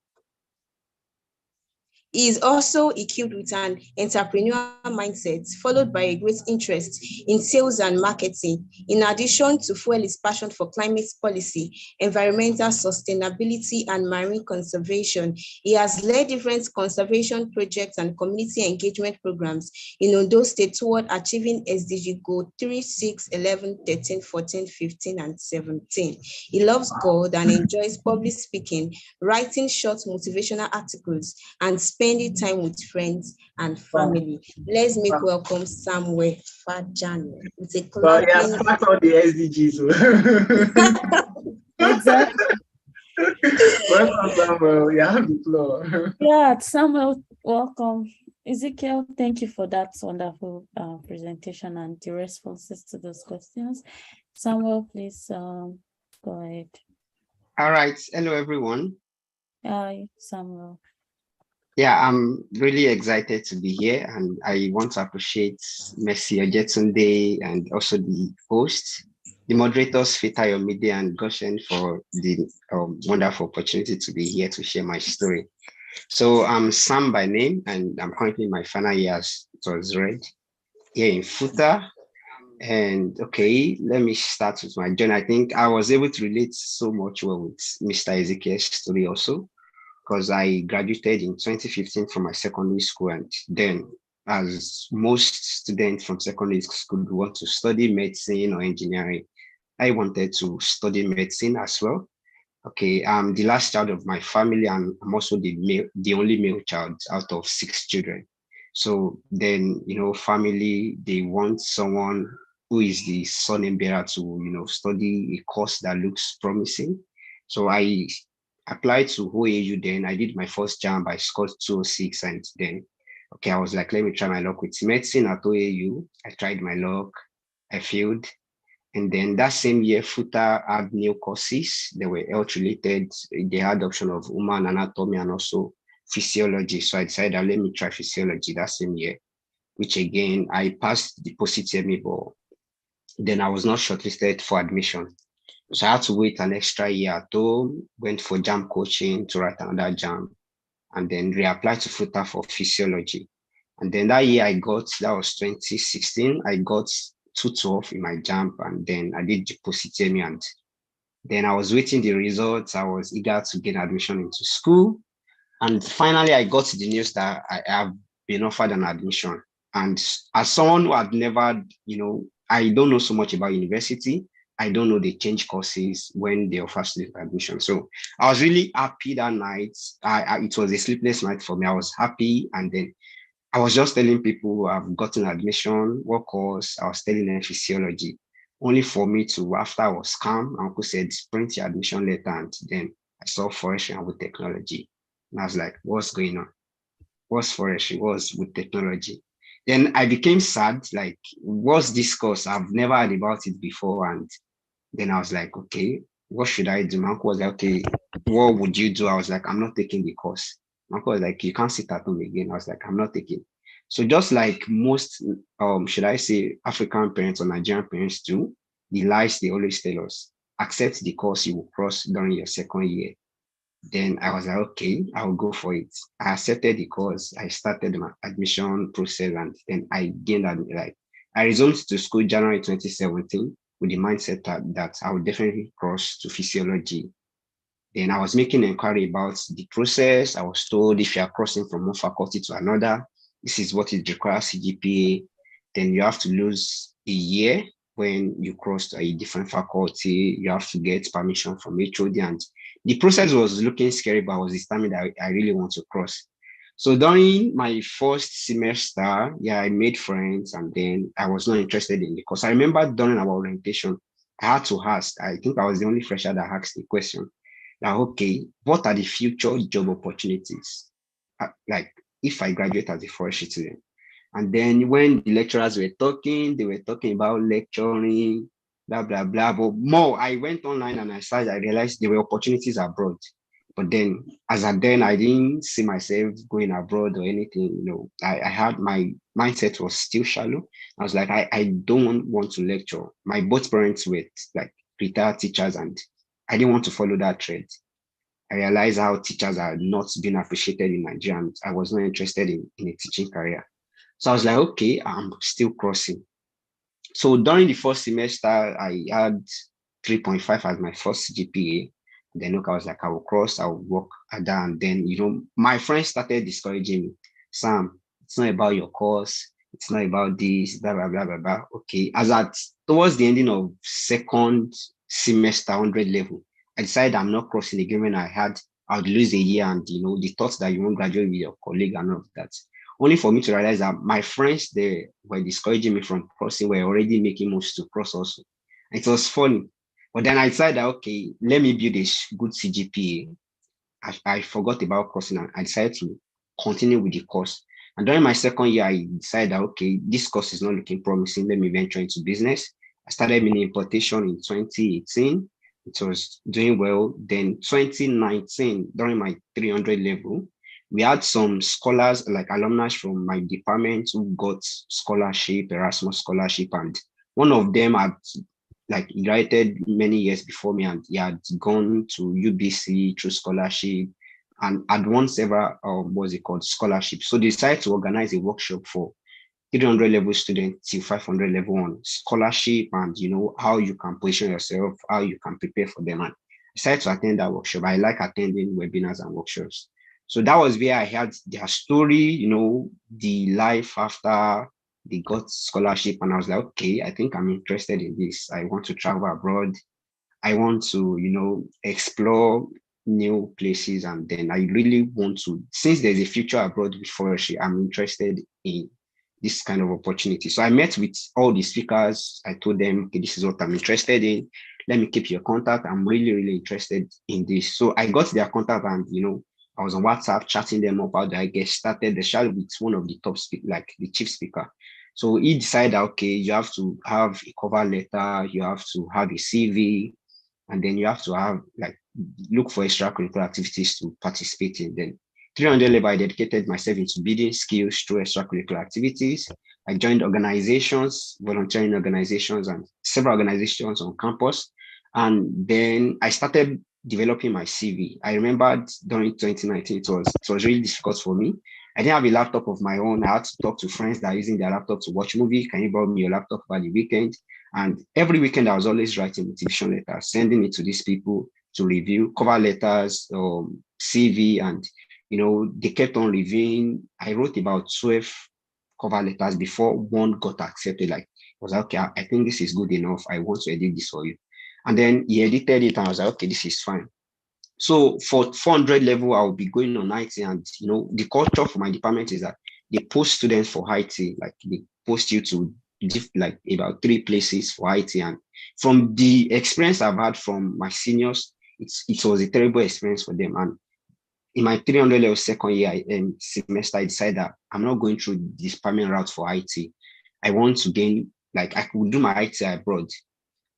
Speaker 1: He is also equipped with an entrepreneurial mindset, followed by a great interest in sales and marketing. In addition to fuel his passion for climate policy, environmental sustainability, and marine conservation, he has led different conservation projects and community engagement programs in Ondo State toward achieving SDG Goal 3, 6, 11, 13, 14, 15, and 17. He loves God and enjoys public speaking, writing short motivational articles, and spending time with friends and family. Let's make welcome Samuel Fajano with a
Speaker 2: clapping. Yeah, part of the SDGs.
Speaker 3: Exactly.
Speaker 2: Welcome, Samuel. You have the floor.
Speaker 3: Yeah, Samuel, welcome. Ezekiel, thank you for that wonderful presentation and the responses to those questions. Samuel, please go ahead.
Speaker 9: All right. Hello, everyone.
Speaker 3: Hi, Samuel.
Speaker 9: Yeah, I'm really excited to be here, and I want to appreciate Mercy Ojetunde and also the host, the moderators, Fitayo Media and Goshen, for the wonderful opportunity to be here to share my story. So I'm Sam by name, and I'm currently in my final year, as it was read, here in FUTA. And okay, let me start with my journey. I think I was able to relate so much well with Mr. Ezekiel's story also, because I graduated in 2015 from my secondary school. And then, as most students from secondary school want to study medicine or engineering, I wanted to study medicine as well. Okay, I'm the last child of my family, and I'm also the only male child out of 6 children. So then, family, they want someone who is the son and bearer to, study a course that looks promising. So I applied to OAU then. I did my first JAMB, I scored 206, and then, okay, I was like, let me try my luck with medicine at OAU. I tried my luck, I failed. And then that same year, FUTA had new courses. They were health related. They had option of human anatomy and also physiology. So I decided let me try physiology that same year, which again, I passed the post-UTME, but then I was not shortlisted for admission. So I had to wait an extra year at home, went for JAM coaching to write another JAM, and then reapplied to FUTA for physiology. And then that year that was 2016, I got 212 in my JAM, and then I did the post-UTME, and then I was waiting the results. I was eager to get admission into school. And finally, I got the news that I have been offered an admission. And as someone who had never, I don't know so much about university. I don't know they change courses when they offer student admission. So I was really happy that night. It was a sleepless night for me. I was happy. And then I was just telling people I've gotten admission, what course? I was telling them physiology. Only for me to, after I was calm, Uncle said, print your admission letter. And then I saw forestry and with technology. And I was like, what's going on? What's forestry? What's with technology? Then I became sad, like, what's this course? I've never heard about it before. And then I was like, okay, what should I do? My uncle was like, okay, what would you do? I was like, I'm not taking the course. My uncle was like, you can't sit at home again. I was like, I'm not taking. So just like most, should I say, African parents or Nigerian parents do, the lies they always tell us, accept the course you will cross during your second year. Then I was like, okay, I'll go for it. I accepted the course. I started my admission process, and then I gained I resumed to school January 2017 with the mindset that I would definitely cross to physiology. Then I was making inquiry about the process. I was told if you are crossing from one faculty to another, this is what it requires CGPA. Then you have to lose a year when you cross to a different faculty. You have to get permission from HOD, and the process was looking scary, but I was determined that I really want to cross. So during my first semester, I made friends, and then I was not interested in the course. I remember during our orientation, I had to ask, I think I was the only fresher that asked the question, now, okay, what are the future job opportunities? Like if I graduate as a forestry student. And then when the lecturers were talking, they were talking about lecturing, blah, blah, blah. But more, I went online and I realized there were opportunities abroad. But then, as at then, I didn't see myself going abroad or anything. I had my mindset was still shallow. I was like, I don't want to lecture. My both parents were like retired teachers, and I didn't want to follow that trend. I realized how teachers are not being appreciated in Nigeria, and I was not interested in a teaching career. So I was like, okay, I'm still crossing. So during the first semester, I had 3.5 as my first GPA. Then look, I was like, I will cross, I will work at that. And then, my friends started discouraging me. Sam, it's not about your course. It's not about this, blah, blah, blah, blah, blah. Okay. Towards the ending of second semester, 100 level, I decided I'm not crossing again when I would lose a year, and, the thoughts that you won't graduate with your colleague and all of that. Only for me to realize that my friends, they were discouraging me from crossing, were already making moves to cross also. And it was funny. But then I decided, okay, let me build a good CGPA. I forgot about crossing, and I decided to continue with the course. And during my second year, I decided, okay, this course is not looking promising. Let me venture into business. I started mini importation in 2018. It was doing well. Then 2019, during my 300 level, we had some scholars, like alumni from my department, who got scholarship, Erasmus scholarship, and one of them had graduated many years before me, and he had gone to UBC through scholarship and had won several scholarship. So they decided to organize a workshop for 300 level students till 500 level on scholarship, and how you can position yourself, how you can prepare for them. And I decided to attend that workshop. I like attending webinars and workshops. So that was where I heard their story, the life after they got scholarship. And I was like, okay, I think I'm interested in this. I want to travel abroad. I want to, explore new places. And then I really want to, since there's a future abroad with forestry, I'm interested in this kind of opportunity. So I met with all the speakers. I told them, okay, this is what I'm interested in. Let me keep your contact. I'm really, really interested in this. So I got their contact, and, I was on WhatsApp chatting them up how do I get started. The chat with one of the top like the chief speaker. So he decided, okay, you have to have a cover letter, you have to have a CV, and then you have to have look for extracurricular activities to participate in. Then 300 level, I dedicated myself into building skills through extracurricular activities. I joined organizations, volunteering organizations, and several organizations on campus. And then I started developing my CV. I remembered during 2019, it was really difficult for me. I didn't have a laptop of my own. I had to talk to friends that are using their laptop to watch movie. Can you borrow me your laptop over the weekend? And every weekend, I was always writing motivation letters, sending it to these people to review, cover letters, CV, and they kept on reviewing. I wrote about 12 cover letters before one got accepted. Like, I was like, okay, I think this is good enough. I want to edit this for you. And then he edited it, and I was like, okay, this is fine. So for 400 level, I'll be going on IT, and the culture for my department is that they post students for IT, like they post you to like about 3 places for IT. And from the experience I've had from my seniors, it was a terrible experience for them. And in my 300 level second year semester, I decided that I'm not going through this department route for IT. I want to gain, like I could do my IT abroad.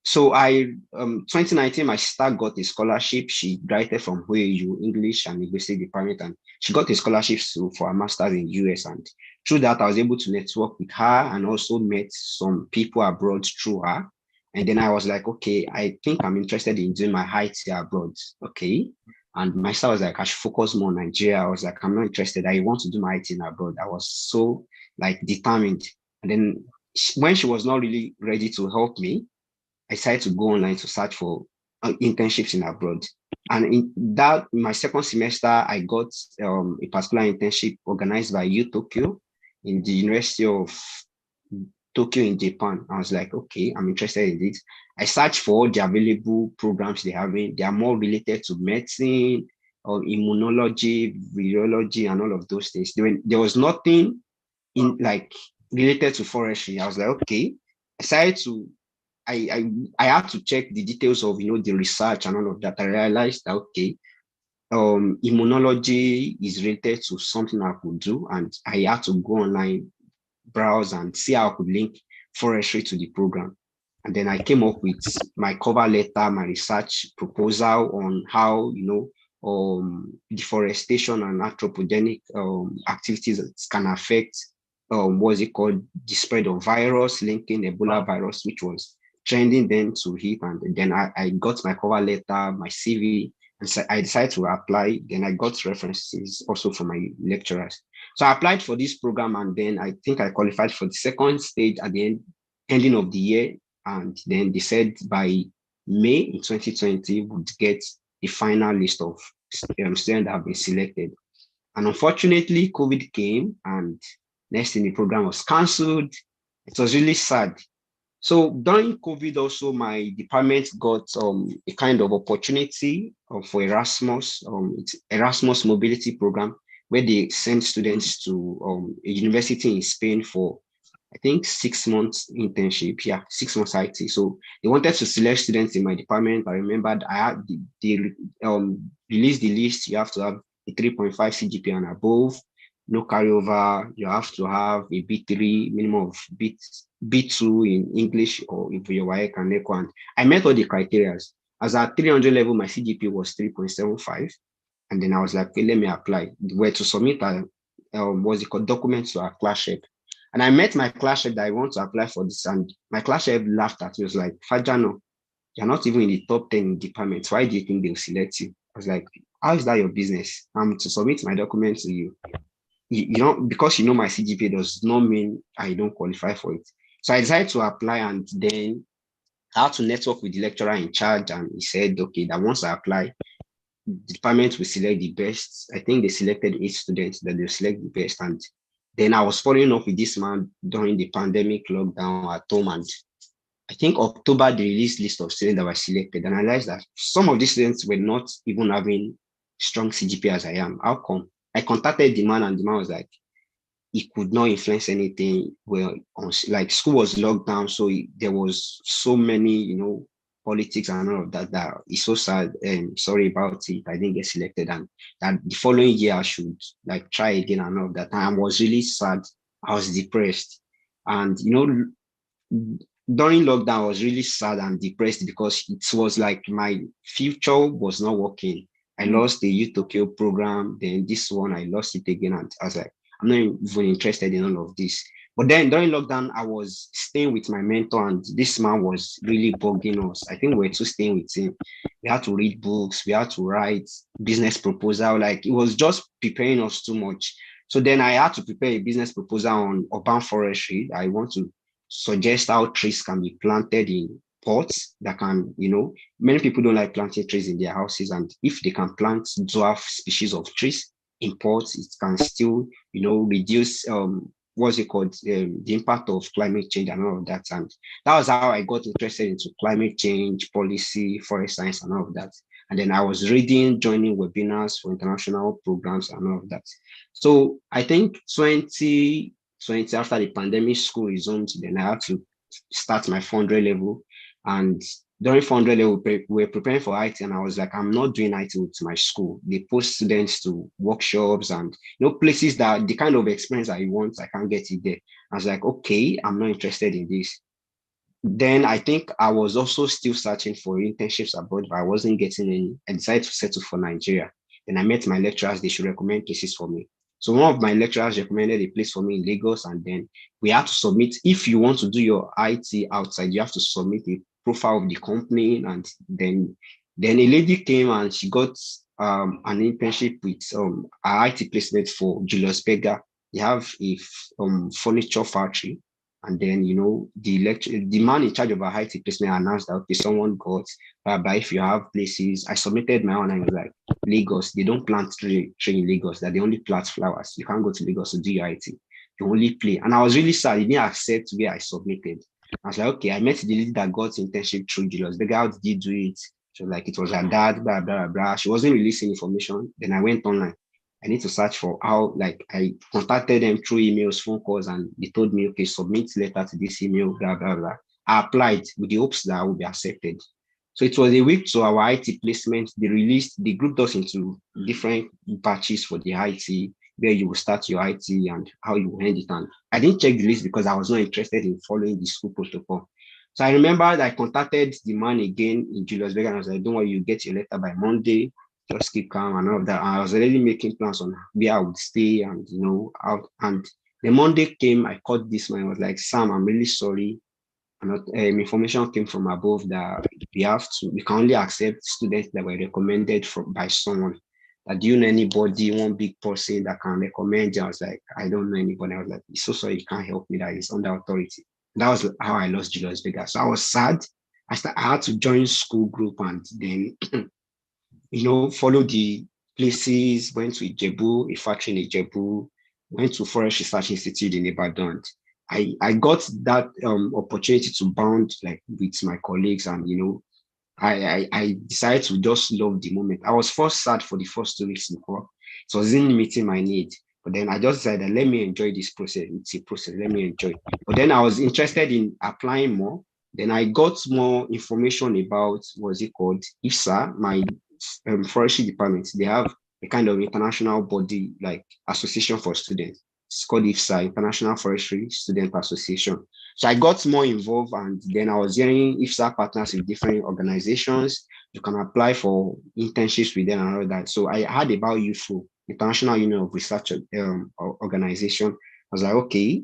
Speaker 9: So 2019, my sister got a scholarship. She graduated from OAU English and Linguistics department, and she got a scholarship for a master's in US. And through that, I was able to network with her and also met some people abroad through her. And then I was like, okay, I think I'm interested in doing my IT abroad. Okay. And my sister was like, I should focus more on Nigeria. I was like, I'm not interested. I want to do my IT abroad. I was so like determined. And then when she was not really ready to help me, I decided to go online to search for internships in abroad. And in my second semester, I got a particular internship organized by U Tokyo in the University of Tokyo in Japan. I was like, okay, I'm interested in this. I searched for all the available programs they have. They are more related to medicine or immunology, virology, and all of those things. There was nothing in like related to forestry. I was like, okay. I decided to I had to check the details of the research and all of that. I realized that okay, immunology is related to something I could do, and I had to go online, browse, and see how I could link forestry to the program. And then I came up with my cover letter, my research proposal on how deforestation and anthropogenic activities can affect what's it called, the spread of virus, linking Ebola virus, which was trending then to hit. And then I got my cover letter, my CV, and so I decided to apply. Then I got references also from my lecturers. So I applied for this program, and then I think I qualified for the second stage at the ending of the year. And then they said by May in 2020 would get the final list of students that have been selected. And unfortunately, COVID came, and next thing the program was cancelled. It was really sad. So during COVID also, my department got a kind of opportunity for Erasmus. It's Erasmus Mobility Program, where they send students to a university in Spain for, I think, 6 months internship. Yeah, 6 months IT. So they wanted to select students in my department. I remembered I had they released the list. You have to have a 3.5 CGPA and above. No carryover. You have to have a B3, minimum of B2 in English or if you're WAEC and NECO. And I met all the criteria. As at 300 level, my CGPA was 3.75. And then I was like, okay, let me apply. Where to submit what's it called, documents to our class rep. And I met my class rep that I want to apply for this. And my class rep laughed at me. He was like, Fajano, you're not even in the top 10 departments. Why do you think they'll select you? I was like, how is that your business? I'm to submit my documents to you. You know, because my CGPA does not mean I don't qualify for it. So I decided to apply, and then I had to network with the lecturer in charge, and he said, okay, that once I apply, the department will select the best. I think they selected 8 students, that they'll select the best. And then I was following up with this man during the pandemic lockdown at home, and I think October, they released list of students that were selected, and I realized that some of these students were not even having strong CGPA as I am. How come? I contacted the man, and the man was like, he could not influence anything. Well, like school was locked down, so there was so many, politics and all of that. That is so sad. And sorry about it. I didn't get selected, and that the following year I should like try again and all of that. And I was really sad. I was depressed, and during lockdown, I was really sad and depressed because it was like my future was not working. I lost the Youth Tokyo program. Then this one, I lost it again. And I was like, I'm not even interested in all of this. But then during lockdown, I was staying with my mentor, and this man was really bugging us. I think we were two staying with him. We had to read books, we had to write business proposal. Like, it was just preparing us too much. So then I had to prepare a business proposal on urban forestry. I want to suggest how trees can be planted in pots that can, many people don't like planting trees in their houses. And if they can plant dwarf species of trees in pots, it can still, reduce what's it called, the impact of climate change and all of that. And that was how I got interested into climate change, policy, forest science, and all of that. And then I was reading, joining webinars for international programs and all of that. So I think 2020, after the pandemic, school resumed, then I had to start my 400 level. And during 400 level, we were preparing for IT, and I was like, I'm not doing IT with my school. They post students to workshops and places that the kind of experience I want, I can't get it there. I was like, okay, I'm not interested in this. Then I think I was also still searching for internships abroad, but I wasn't getting any. I decided to settle for Nigeria. Then I met my lecturers, they should recommend places for me. So one of my lecturers recommended a place for me in Lagos, and then we had to submit. If you want to do your IT outside, you have to submit a profile of the company. And then a lady came and she got an internship with an IT placement for Julius Berger. They have a furniture factory. And then, the man in charge of our IT placement announced that, okay, someone got, but if you have places, I submitted my own, and I was like, Lagos, they don't plant tree in Lagos, that they only plant flowers. You can't go to Lagos to do your IT. You only play. And I was really sad. He didn't accept where I submitted. I was like, okay, I met the lady that got internship through Julius Berger. How did you do it? She was like, it was her dad, blah, blah, blah. She wasn't releasing information. Then I went online. I need to search for how, like, I contacted them through emails, phone calls, and they told me, okay, submit letter to this email, blah, blah, blah. I applied with the hopes that I would be accepted. So it was a week to our IT placement. They grouped us into different batches for the IT, where you will start your IT and how you will end it. And I didn't check the list because I was not interested in following the school protocol. So I remember that I contacted the man again in Julius Berger, and I was like, don't worry, you get your letter by Monday. Just keep calm and all of that. I was already making plans on where I would stay and, out. And the Monday came, I called this man. I was like, Sam, I'm really sorry. And information came from above that we can only accept students that were recommended by someone. That, do you know anybody, one big person that can recommend you? I was like, I don't know anybody. I was like, so sorry, you can't help me. That is under authority. That was how I lost Julius Berger. So I was sad. I had to join school group, and then follow the places, went to Ijebu, a factory in Ijebu, went to Forest Research Institute in Ibadan. I got that opportunity to bond like with my colleagues, and I decided to just love the moment. I was first sad for the first 2 weeks before it wasn't meeting my need, but then I just decided, let me enjoy this process. It's a process, let me enjoy. But then I was interested in applying more. Then I got more information about what's it called, IFSA, my forestry department. They have a kind of international body, like association for students. It's called IFSA, International Forestry Student Association. So I got more involved, and then I was hearing IFSA partners with different organizations. You can apply for internships with them and all that. So I heard about UFO, International Union of Research Organization. I was like, okay,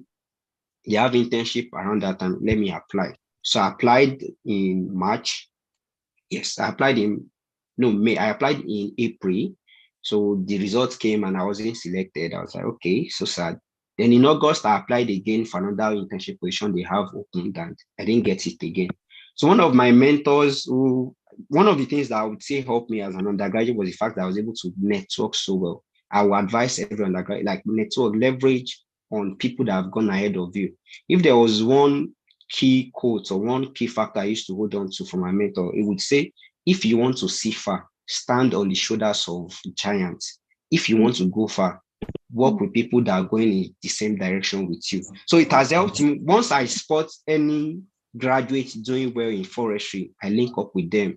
Speaker 9: you have internship around that time, let me apply. So I applied in March. Yes, I applied in May. I applied in April. So the results came and I wasn't selected. I was like, okay, so sad. Then in August, I applied again for another internship position they have opened, and I didn't get it again. So one of my mentors, one of the things that I would say helped me as an undergraduate was the fact that I was able to network so well. I would advise every undergraduate, like, network, leverage on people that have gone ahead of you. If there was one key quote or one key factor I used to hold on to from my mentor, it would say, if you want to see far, stand on the shoulders of giants. If you want to go far, work with people that are going in the same direction with you. So it has helped me. Once I spot any graduate doing well in forestry, I link up with them.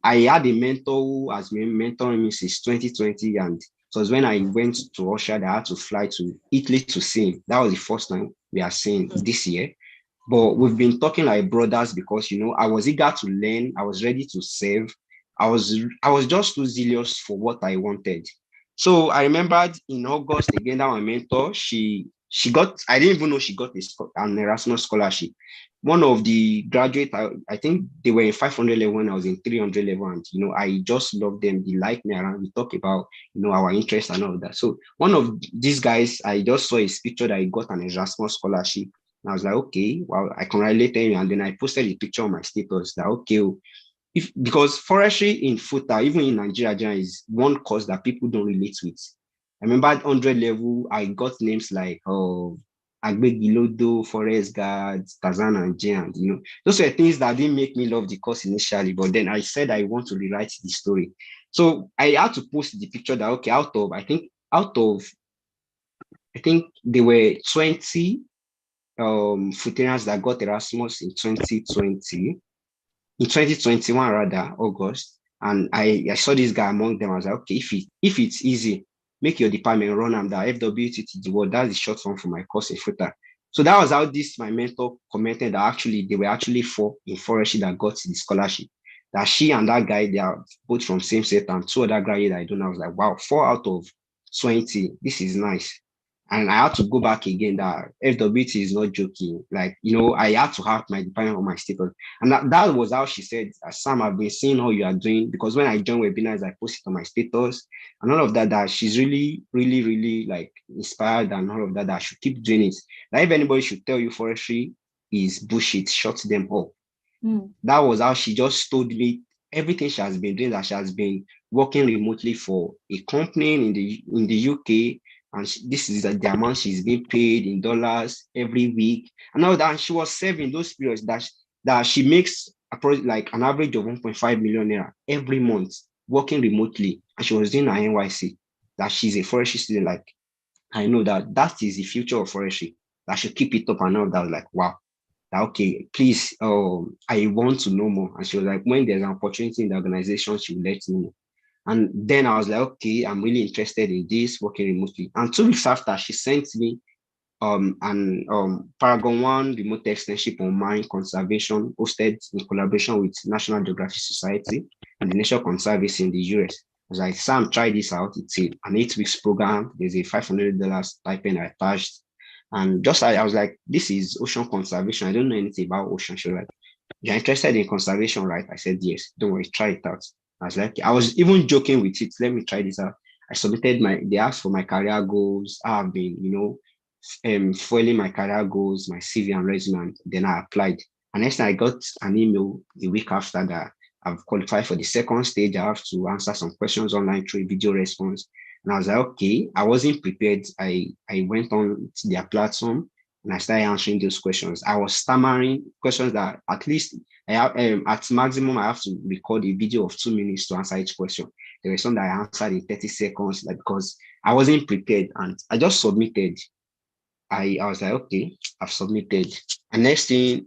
Speaker 9: I had a mentor who has been mentoring me since 2020, and it was when I went to Russia that I had to fly to Italy to see him. That was the first time we are seeing this year. But we've been talking like brothers because, I was eager to learn. I was ready to serve. I was just too zealous for what I wanted. So I remembered in August again that my mentor, she got, I didn't even know she got an Erasmus scholarship. One of the graduates, I think they were in 500 level when I was in 300 level, and I just love them. They like me around. We talk about our interests and all of that. So one of these guys, I just saw his picture that he got an Erasmus scholarship. And I was like, okay, well, I can relate to him. And then I posted the picture on my status that okay, because forestry in FUTA, even in Nigeria, is one course that people don't relate with. I remember at 100 level, I got names like Agbegilodo, Forest Guards, Tazan and Giant. Those were things that didn't make me love the course initially, but then I said I want to rewrite the story. So I had to post the picture that okay, out of I think there were 20 Futarians that got Erasmus in 2020. In 2021 rather, August, and I saw this guy among them. I was like, okay, if it's easy, make your department run them that FWTT, the word, that's the short form for my course in FUTA. So that was how my mentor commented that actually there were actually 4 in forestry that got the scholarship. That she and that guy, they are both from same set, and 2 other graduates I don't know. I was like, wow, 4 out of 20. This is nice. And I had to go back again that FWT is not joking. Like, I had to have my department on my status. And that was how she said, Sam, I've been seeing how you are doing. Because when I join webinars, I post it on my status and all of that, that she's really, really, really like inspired and all of that, that I should keep doing it. That if anybody should tell you forestry is bullshit, shut them up. That was how she just told me everything she has been doing, that she has been working remotely for a company in the UK. And this is the amount she's being paid in dollars every week. And all that, and she was serving those periods that she makes like an average of 1.5 million naira every month working remotely. And she was doing her NYC. That she's a forestry student. Like, I know that is the future of forestry. That I should keep it up and all that. I was like, wow. That, okay, please, I want to know more. And she was like, when there's an opportunity in the organization, she will let me know. And then I was like, okay, I'm really interested in this, working remotely. And 2 weeks after, she sent me an Paragon 1 remote externship on mine conservation hosted in collaboration with National Geographic Society and the Nature Conservancy in the US. I was like, Sam, try this out. It's an 8 weeks program. There's a $500 stipend attached. And just I was like, this is ocean conservation. I don't know anything about ocean. She was like, you're interested in conservation, right? I said, yes. Don't worry, try it out. I was like, I was even joking with it. Let me try this out. I submitted they asked for my career goals. I've been, foiling my career goals, my CV and resume, and then I applied. And next time I got an email a week after that I've qualified for the second stage. I have to answer some questions online through video response. And I was like, okay, I wasn't prepared. I went on to their platform and I started answering those questions. I was stammering questions that at least I have, at maximum, I have to record a video of 2 minutes to answer each question. There were some that I answered in 30 seconds, like, because I wasn't prepared and I just submitted. I was like, okay, I've submitted. And next thing,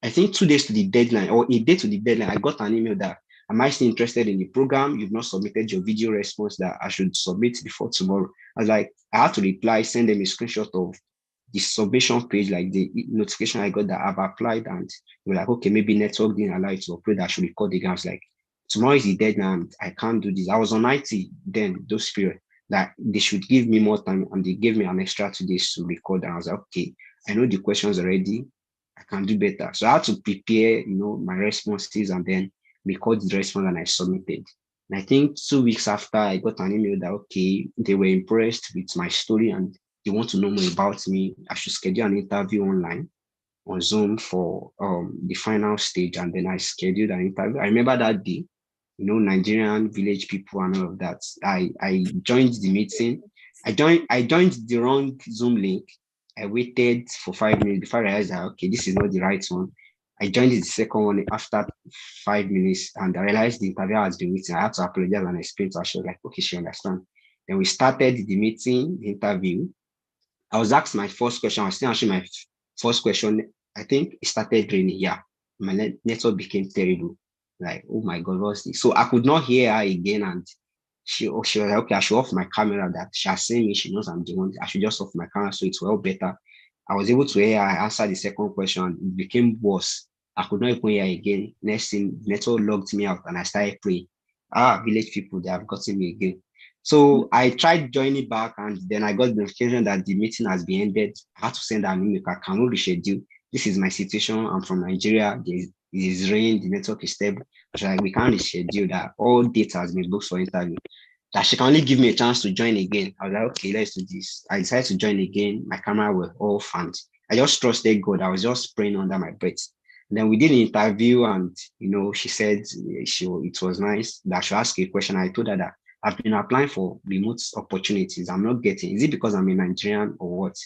Speaker 9: I think 2 days to the deadline or a day to the deadline, I got an email that, am I still interested in the program? You've not submitted your video response that I should submit before tomorrow. I was like, I had to reply, send them a screenshot of the submission page, like the notification I got that I've applied, and they were like, okay, maybe network didn't allow you to upload. I should record again. I was like, tomorrow is the deadline. I can't do this. I was on IT then, those period, that they should give me more time, and they gave me an extra 2 days to record. And I was like, okay, I know the questions already. I can do better. So I had to prepare, my responses and then record the response and I submitted. And I think 2 weeks after, I got an email that, okay, they were impressed with my story and they want to know more about me. I should schedule an interview online on Zoom for the final stage. And then I scheduled an interview. I remember that day, Nigerian village people and all of that. I joined the meeting. I joined the wrong Zoom link. I waited for 5 minutes before I realized that, okay, this is not the right one. I joined the second one after 5 minutes and I realized the interview has been waiting. I had to apologize and explain to her. She was like, okay, she understands. Then we started the meeting, the interview. I was asked my first question. I was still answering my first question. I think it started raining. Yeah, my network became terrible. Like, oh my God, what's this? So I could not hear her again. And she was like, okay, I should off my camera. That she has seen me. She knows I'm the one. I should just off my camera so it's well better. I was able to hear her. I answered the second question. And it became worse. I could not open here again. Next thing, network logged me out and I started praying. Village people, they have gotten me again. So I tried joining back and then I got the notification that the meeting has been ended. I had to send an email. I cannot reschedule. This is my situation. I'm from Nigeria. It is rain. The network is stable. I was like, we can't reschedule that. All data has been booked for interview. That she can only give me a chance to join again. I was like, okay, let's do this. I decided to join again. My camera was off and I just trusted God. I was just praying under my breath. And then we did an interview and, she said it was nice that she asked a question. I told her that I've been applying for remote opportunities. I'm not getting. Is it because I'm a Nigerian or what?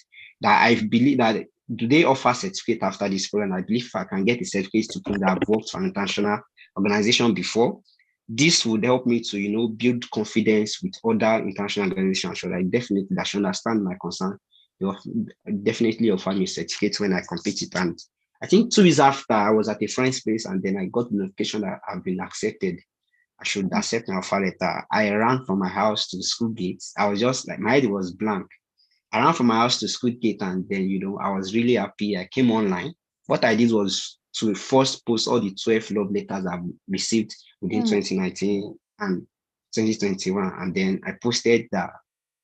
Speaker 9: That I believe that do they offer certificate after this program? I believe if I can get a certificate to prove that I've worked for an international organization before, this would help me to, build confidence with other international organizations. So definitely that should understand my concern. They definitely offer me a certificate when I competed. And I think 2 weeks after, I was at a friend's place and then I got the notification that I've been accepted. I should accept my offer letter. I ran from my house to the school gate. I was just like, my head was blank. I ran from my house to school gate and then, I was really happy. I came online. What I did was to first post all the 12 love letters I've received within 2019 and 2021. And then I posted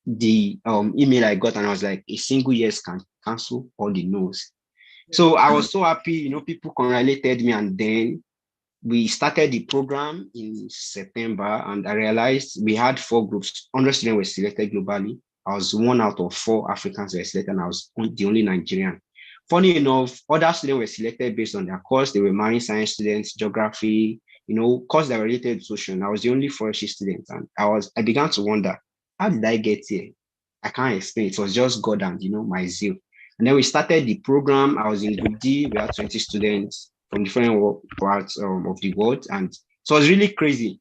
Speaker 9: the email I got and I was like, a single yes can cancel all the no's. So I was so happy, people congratulated me and then we started the program in September and I realized we had 4 groups. 100 students were selected globally. I was 1 out of 4 Africans were selected and I was the only Nigerian. Funny enough, other students were selected based on their course. They were marine science students, geography, course that were related to social. And I was the only forestry student. And I began to wonder, how did I get here? I can't explain. It was just God and, my zeal. And then we started the program. I was in Group D. We had 20 students from different parts of the world. And so it was really crazy.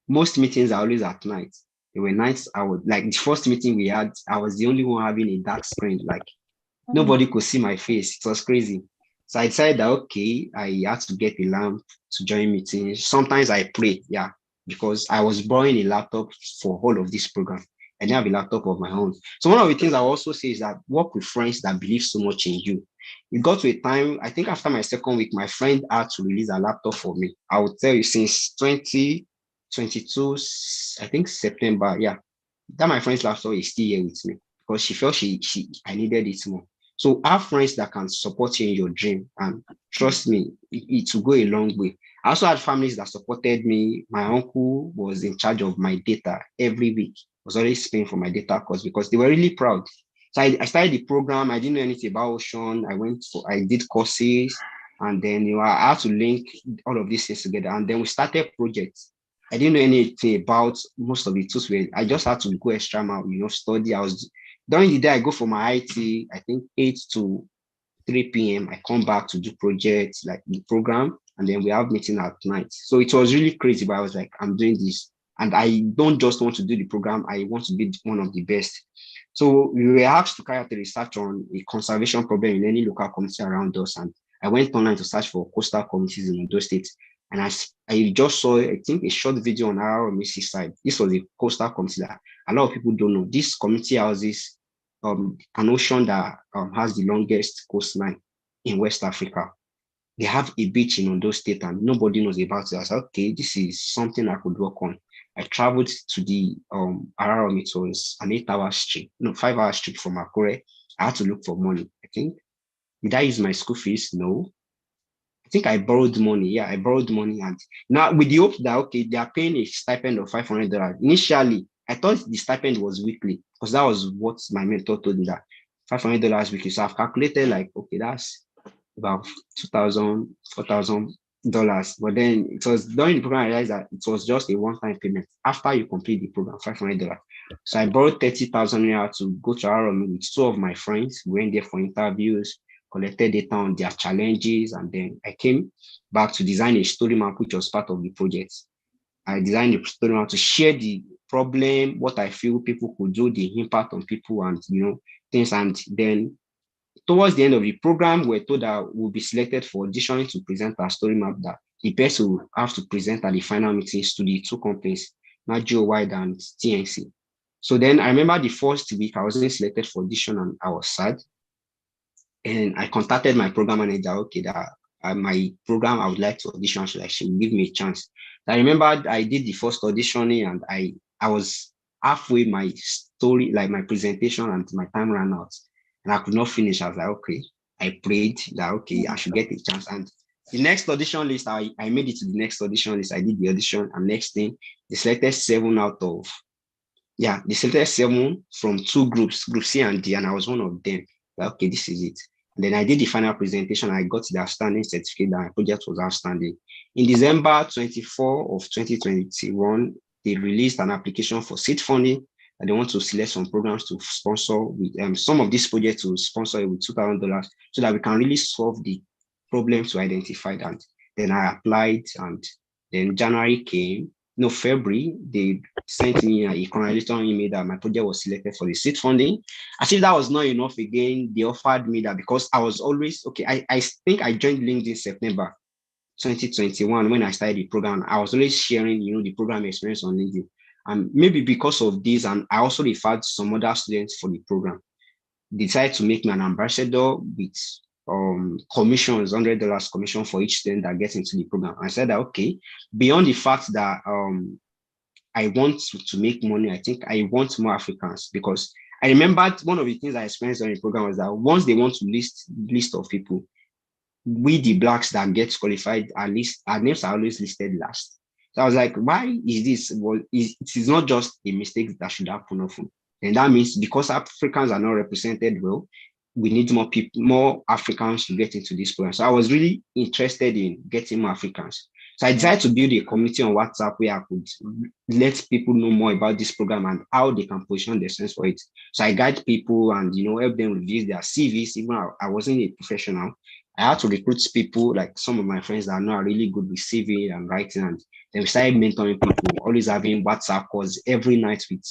Speaker 9: Most meetings are always at night. There were nights like the first meeting we had, I was the only one having a dark screen. Like nobody could see my face. It was crazy. So I decided that, okay, I had to get a lamp to join meetings. Sometimes I pray, because I was borrowing a laptop for all of this program. I didn't have a laptop of my own. So one of the things I also say is that work with friends that believe so much in you. It got to a time, I think after my second week, my friend had to release a laptop for me. I would tell you since 2022, I think September, that my friend's laptop is still here with me because she felt I needed it more. So have friends that can support you in your dream and trust me, it will go a long way. I also had families that supported me. My uncle was in charge of my data every week. Was always paying for my data course because they were really proud. So I started the program. I didn't know anything about Ocean. I did courses and then I had to link all of these things together. And then we started projects. I didn't know anything about most of the tools. I just had to go extra mile, study. During the day, I go for my IT, I think 8 to 3 p.m. I come back to do projects like the program, and then we have meeting at night. So it was really crazy, but I was like, I'm doing this. And I don't just want to do the program, I want to be one of the best. So we were asked to carry out a research on a conservation problem in any local community around us. And I went online to search for coastal communities in those states. And I just saw, I think, a short video on our Missy side. This was a coastal community that a lot of people don't know. This community houses an ocean that has the longest coastline in West Africa. They have a beach in Ondo State and nobody knows about it. I said, okay, this is something I could work on. I traveled to the Araram. It was an 8-hour trip, no, 5-hour trip from Akure. I had to look for money. I think, did I use my school fees? No. I think I borrowed money. Yeah, I borrowed money. And now with the hope that, okay, they are paying a stipend of $500. Initially, I thought the stipend was weekly because that was what my mentor told me, that $500 weekly. So I've calculated like, okay, that's about $2,000, $4,000. But then it was during the program, I realized that it was just a one-time payment after you complete the program, $500. So I borrowed 30,000 naira to go to Aromi with 2 of my friends. We went there for interviews, collected data on their challenges, and then I came back to design a story map, which was part of the project. I designed a story map to share the problem, what I feel people could do, the impact on people, and things. And then towards the end of the program, we're told that we'll be selected for auditioning to present our story map, that the person will have to present at the final meetings to the 2 companies, Nagio Wide and TNC. So then I remember the first week I wasn't selected for audition and I was sad. And I contacted my program manager, okay, that my program I would like to audition. She would give me a chance. I remember I did the first auditioning and I was halfway my story, like my presentation, and my time ran out and I could not finish. I was like, okay, I prayed that, okay, I should get a chance. And the next audition list, I made it to the next audition list. I did the audition, and next thing, they selected 7 they selected 7 from 2 groups, group C and D, and I was one of them. Like, okay, this is it. And then I did the final presentation. I got the outstanding certificate that my project was outstanding. In December 24 of 2021, they released an application for seed funding, and they want to select some programs to sponsor with some of these projects to sponsor it with $2,000 so that we can really solve the problems we identified. And then I applied, and then January came. No, February, they sent me a congratulatory email that my project was selected for the seed funding. As if that was not enough again, they offered me that because I was always, okay, I think I joined LinkedIn September 2021 when I started the program. I was always sharing, the program experience on LinkedIn. And maybe because of this, and I also referred some other students for the program, decided to make me an ambassador with commissions, $100 commission for each student that gets into the program. I said that, okay, beyond the fact that I want to make money, I think I want more Africans, because I remembered one of the things I experienced during the program was that once they want to list of people, we the blacks that get qualified, at least our names are always listed last. So I was like, why is this? Well, it is not just a mistake that should happen often. And that means because Africans are not represented well, we need more people, more Africans to get into this program. So I was really interested in getting more Africans. So I decided to build a community on WhatsApp where I could let people know more about this program and how they can position themselves for it. So I guide people and help them review their CVs. Even I wasn't a professional, I had to recruit people like some of my friends that are not really good with CV and writing, and then we started mentoring people, always having WhatsApp calls every night with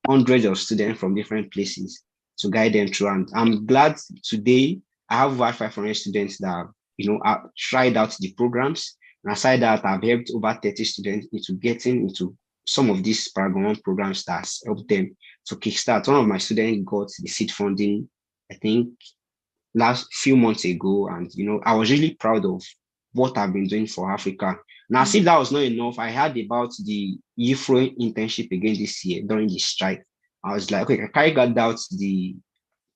Speaker 9: hundreds of students from different places to guide them through. And I'm glad today I have over 500 students that have tried out the programs. And aside that, I've helped over 30 students into getting into some of these Paragon 1 programs that's helped them to kickstart. One of my students got the seed funding, I think, last few months ago, and I was really proud of what I've been doing for Africa. Now, if that was not enough, I heard about the UFRO internship again this year during the strike. I was like, okay, I carried out the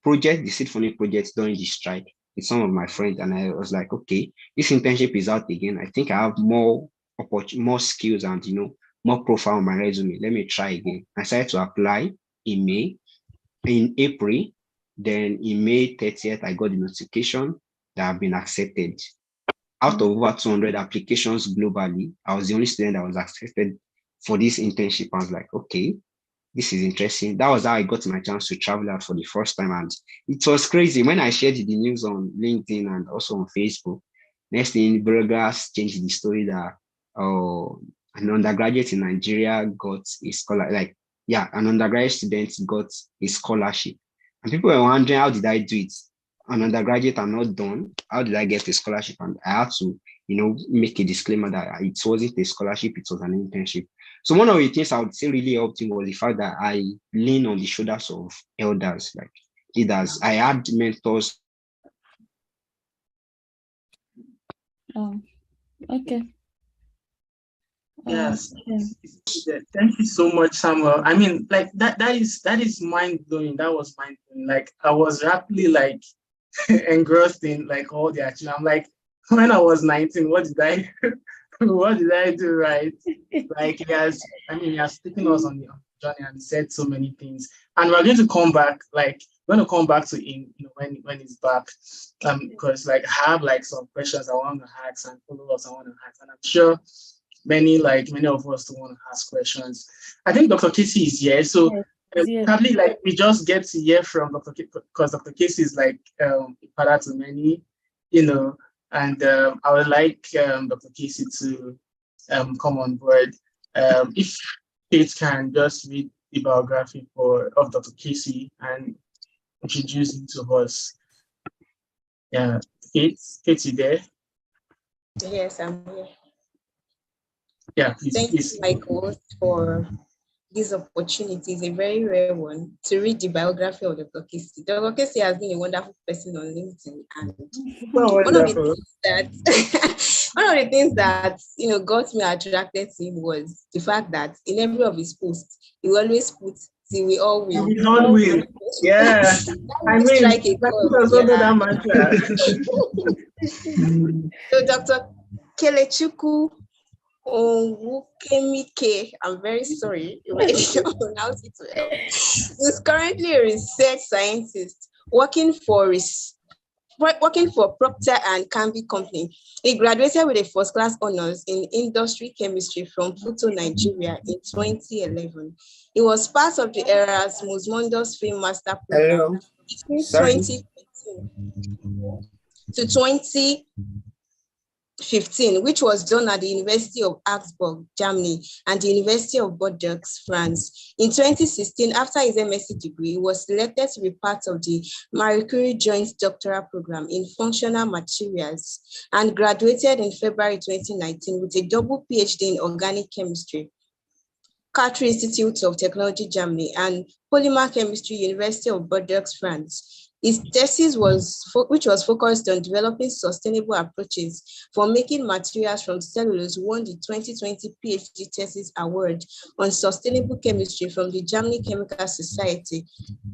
Speaker 9: project, the seed funding project during the strike with some of my friends, and I was like, okay, this internship is out again. I think I have more skills and more profile on my resume. Let me try again. I started to apply in April. Then in May 30th, I got the notification that I've been accepted. Out of over 200 applications globally, I was the only student that was accepted for this internship. I was like, okay, this is interesting. That was how I got my chance to travel out for the first time. And it was crazy when I shared the news on LinkedIn and also on Facebook. Next thing, Burgers changed the story that an undergraduate in Nigeria got a scholarship. An undergraduate student got a scholarship. And people were wondering, how did I do it? An undergraduate, I'm not done. How did I get a scholarship? And I had to, make a disclaimer that it wasn't a scholarship, it was an internship. So one of the things I would say really helped him was the fact that I lean on the shoulders of elders, like leaders. I had mentors.
Speaker 3: Okay.
Speaker 2: Yes. Thank you so much, Samuel. I mean, like that is mind blowing. That was mind blowing. Like I was rapidly like engrossed in like all the action. I'm like, when I was 19, what did I what did I do right? Like he has taken us on the journey and said so many things. And we're going to come back, to him, when he's back. Because like I have like some questions I want to ask and follow-ups I want to ask. And I'm sure many of us don't want to ask questions. I think Dr. Casey is here. So probably like we just get to hear from Dr. Casey because Dr. Casey is like a father to many, and I would like Dr. Casey to come on board. If Kate can just read the biography of Dr. Casey and introduce him to us. Yeah, Kate, you there?
Speaker 1: Yes, I'm here.
Speaker 2: Yeah, please.
Speaker 1: Thank you, Michael, for this opportunity is a very rare one to read the biography of Dr. Casey. Dr. Casey has been a wonderful person on LinkedIn, and one of the things that one of the things that got me attracted to him was the fact that in every of his posts he will always put "till we all win."
Speaker 2: We all win. Yeah. I mean,
Speaker 1: strike a
Speaker 2: does
Speaker 1: chord,
Speaker 2: not know
Speaker 1: yeah.
Speaker 2: that mantra.
Speaker 1: So Dr. Kelechukwu Onwukemike, I'm very sorry if I don't pronounce it well, is currently a research scientist working for Procter and Gamble Company. He graduated with a first class honors in industry chemistry from Futo, Nigeria in 2011. He was part of the Erasmus Mundus Film Master Program between 2015 to 2015, which was done at the University of Augsburg, Germany, and the University of Bordeaux, France. In 2016, after his MSc degree, he was selected to be part of the Marie Curie Joint Doctoral Program in Functional Materials and graduated in February 2019 with a double PhD in Organic Chemistry, Cartier Institute of Technology, Germany, and Polymer Chemistry, University of Bordeaux, France. His thesis which was focused on developing sustainable approaches for making materials from cellulose, won the 2020 PhD thesis award on sustainable chemistry from the German Chemical Society.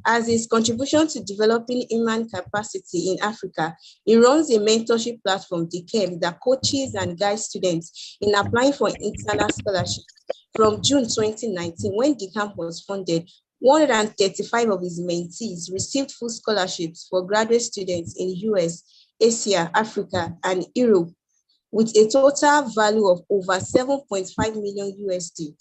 Speaker 1: As his contribution to developing human capacity in Africa, he runs a mentorship platform, DCAM, that coaches and guides students in applying for internal scholarships. From June 2019, when the camp was funded, 135 of his mentees received full scholarships for graduate students in US, Asia, Africa, and Europe, with a total value of over 7.5 million USD.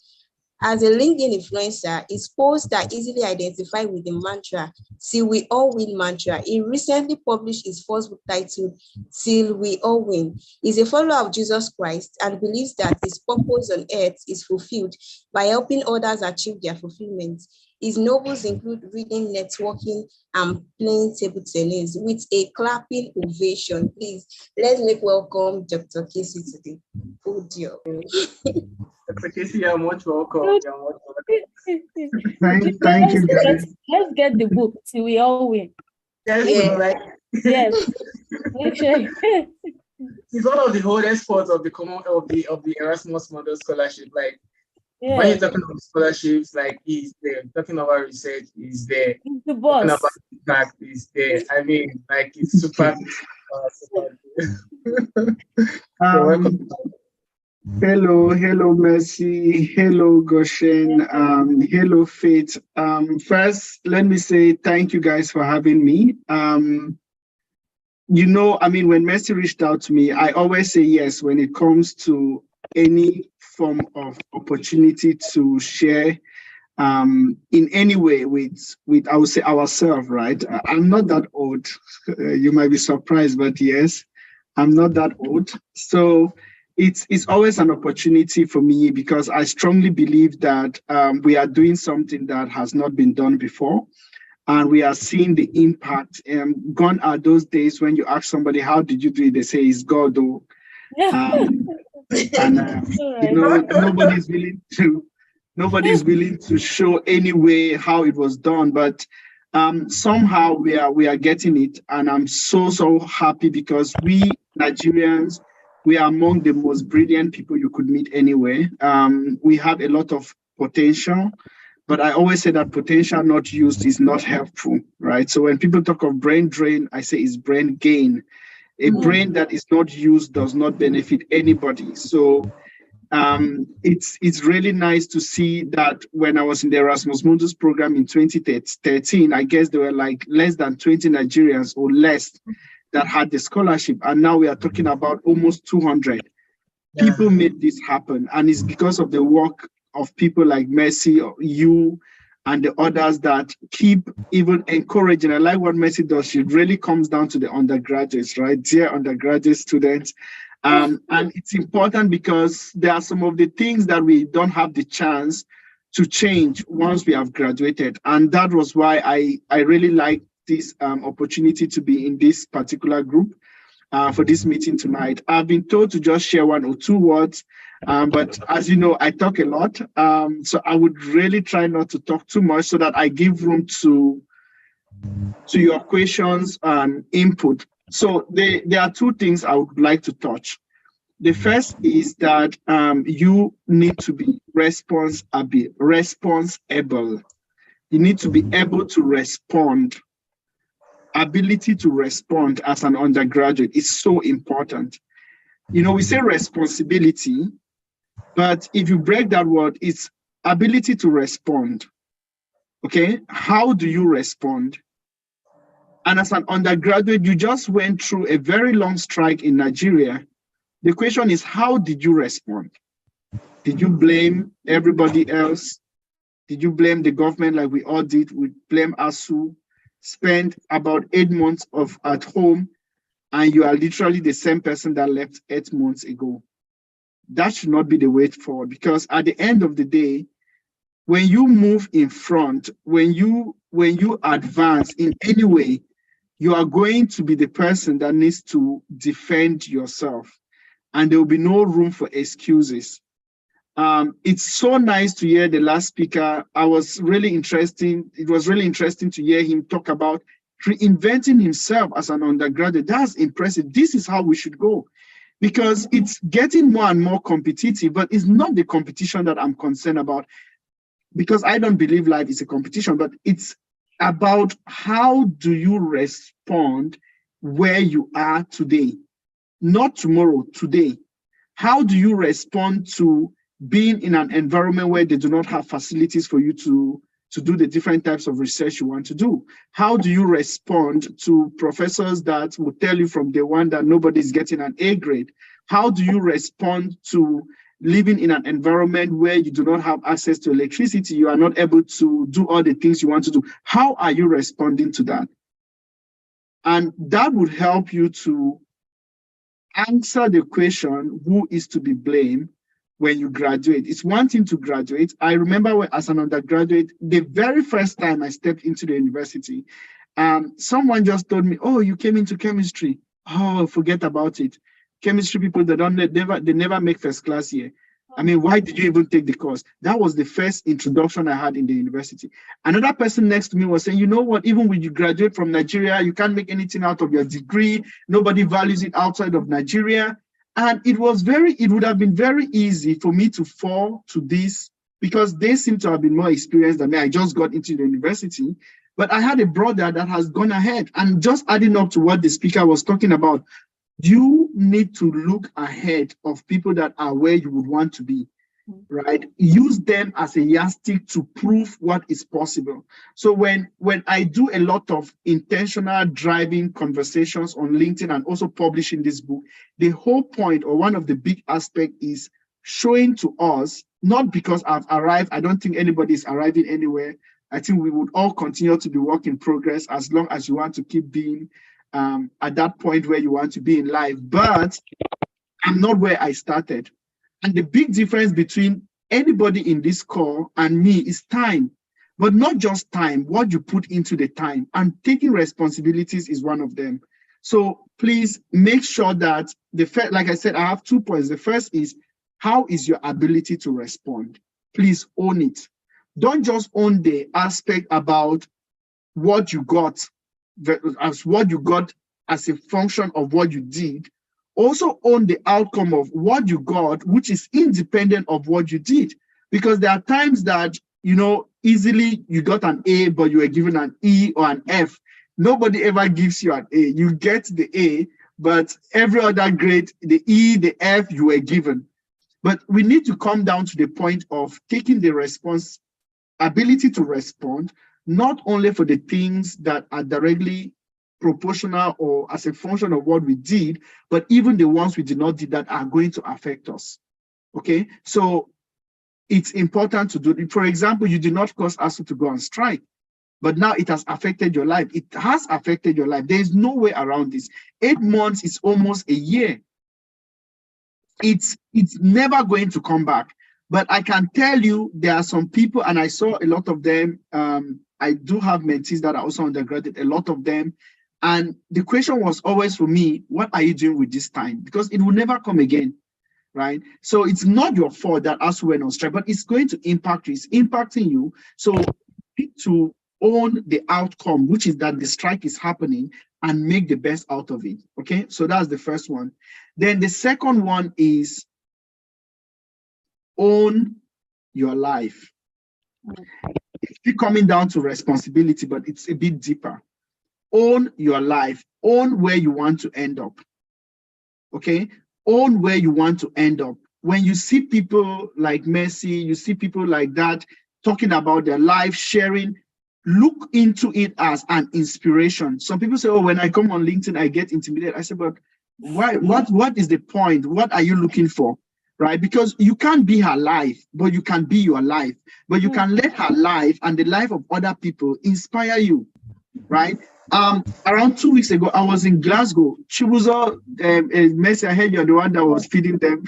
Speaker 1: As a LinkedIn influencer, his posts are easily identified with the mantra, "Till we all win" mantra. He recently published his first book titled, "Till We All Win." He's a follower of Jesus Christ and believes that his purpose on earth is fulfilled by helping others achieve their fulfillment. His novels include reading, networking, and playing table tennis. With a clapping ovation, please, let's make welcome Dr. Casey to the podium.
Speaker 2: Dr. Casey, you're much welcome. You're much welcome.
Speaker 8: Thank you, guys.
Speaker 3: Let's get the book till we all win.
Speaker 2: Yes,
Speaker 1: Yeah.
Speaker 2: like
Speaker 3: Yes. Make sure.
Speaker 2: he's one of the oldest sports of the Erasmus Mundus scholarship. Like when you're talking about scholarships, like he's there. Talking about research, he's there.
Speaker 3: He's the
Speaker 2: Talking
Speaker 3: boss.
Speaker 2: about impact, he's there. I mean, like it's super, super. You're welcome.
Speaker 10: Hello, Mercy. Hello, Goshen. Hello, Faith. First, let me say thank you guys for having me. When Mercy reached out to me, I always say yes when it comes to any form of opportunity to share in any way with I would say ourselves, right? I'm not that old. You might be surprised, but yes, I'm not that old. So it's always an opportunity for me because I strongly believe that we are doing something that has not been done before. And we are seeing the impact. Gone are those days when you ask somebody, how did you do it? They say, it's God. Nobody's willing to show any way how it was done. But somehow we are getting it. And I'm so happy because we Nigerians, we are among the most brilliant people you could meet anywhere. We have a lot of potential. But I always say that potential not used is not helpful, right? So when people talk of brain drain, I say it's brain gain. A brain that is not used does not benefit anybody. So it's really nice to see that when I was in the Erasmus Mundus program in 2013, I guess there were like less than 20 Nigerians or less that had the scholarship. And now we are talking about almost 200. Yeah. People made this happen. And it's because of the work of people like Mercy, you, and the others that keep even encouraging. I like what Mercy does. She really comes down to the undergraduates, right? Dear undergraduate students. And it's important because there are some of the things that we don't have the chance to change once we have graduated. And that was why I really like this opportunity to be in this particular group for this meeting tonight. I've been told to just share one or two words. But as you know, I talk a lot. So I would really try not to talk too much so that I give room to your questions and input. So there are two things I would like to touch. The first is that you need to be responsible. You need to be able to respond. Ability to respond as an undergraduate is so important. You know, we say responsibility, but if you break that word, it's ability to respond. Okay, how do you respond? And as an undergraduate, you just went through a very long strike in Nigeria. The question is, how did you respond? Did you blame everybody else? Did you blame the government like we all did? We blame ASU, spent about 8 months at home, and you are literally the same person that left 8 months ago. That should not be the way forward, because at the end of the day, when you move in front, when you advance in any way, you are going to be the person that needs to defend yourself, and there will be no room for excuses. It's so nice to hear the last speaker. It was really interesting to hear him talk about reinventing himself as an undergraduate. That's impressive. This is how we should go, because it's getting more and more competitive, but it's not the competition that I'm concerned about, because I don't believe life is a competition, but it's about how do you respond where you are today, not tomorrow, today. How do you respond to being in an environment where they do not have facilities for you to do the different types of research you want to do? How do you respond to professors that will tell you from day one that nobody is getting an A grade? How do you respond to living in an environment where you do not have access to electricity? You are not able to do all the things you want to do. How are you responding to that? And that would help you to answer the question, who is to be blamed when you graduate? It's one thing to graduate. I remember when, as an undergraduate, the very first time I stepped into the university, someone just told me, oh, you came into chemistry. Oh, forget about it. Chemistry people, they never make first class here. I mean, why did you even take the course? That was the first introduction I had in the university. Another person next to me was saying, you know what, even when you graduate from Nigeria, you can't make anything out of your degree. Nobody values it outside of Nigeria. And it would have been very easy for me to fall to this, because they seem to have been more experienced than me. I just got into the university, but I had a brother that has gone ahead. And just adding up to what the speaker was talking about, you need to look ahead of people that are where you would want to be, right? Use them as a yardstick to prove what is possible. So when I do a lot of intentional driving conversations on LinkedIn and also publishing this book, the whole point, or one of the big aspects, is showing to us, not because I've arrived, I don't think anybody is arriving anywhere. I think we would all continue to be work in progress as long as you want to keep being at that point where you want to be in life. But I'm not where I started. And the big difference between anybody in this call and me is time. But not just time, what you put into the time. And taking responsibilities is one of them. So please make sure that, like I said, I have 2 points. The first is, how is your ability to respond? Please own it. Don't just own the aspect about what you got, as what you got as a function of what you did. Also own the outcome of what you got, which is independent of what you did. Because there are times that, you know, easily you got an A, but you were given an E or an F. Nobody ever gives you an A. You get the A, but every other grade, the E, the F, you were given. But we need to come down to the point of taking the ability to respond, not only for the things that are directly proportional or as a function of what we did, but even the ones we did not do that are going to affect us. Okay, so it's important to do it. For example, you did not cause ASU to go on strike, but now it has affected your life. It has affected your life. There is no way around this. 8 months is almost a year. It's never going to come back. But I can tell you, there are some people, and I saw a lot of them. I do have mentees that are also undergraduate, a lot of them. And the question was always for me, what are you doing with this time? Because it will never come again. right? So it's not your fault that ASU went on strike, but it's going to impact you. It's impacting you. So you need to own the outcome, which is that the strike is happening, and make the best out of it. Okay, so that's the first one. Then the second one is own your life. It's still coming down to responsibility, but it's a bit deeper. Own your life. Own where you want to end up. Okay, own where you want to end up. When you see people like Mercy, you see people like that talking about their life, sharing, look into it as an inspiration. Some people say, oh, when I come on LinkedIn, I get intimidated. I say, but why? What is the point? What are you looking for? Right? Because you can't be her life, but you can be your life. But you can let her life and the life of other people inspire you. Right? Around 2 weeks ago, I was in Glasgow. Chibuzo, Mercy, I heard you're the one that was feeding them.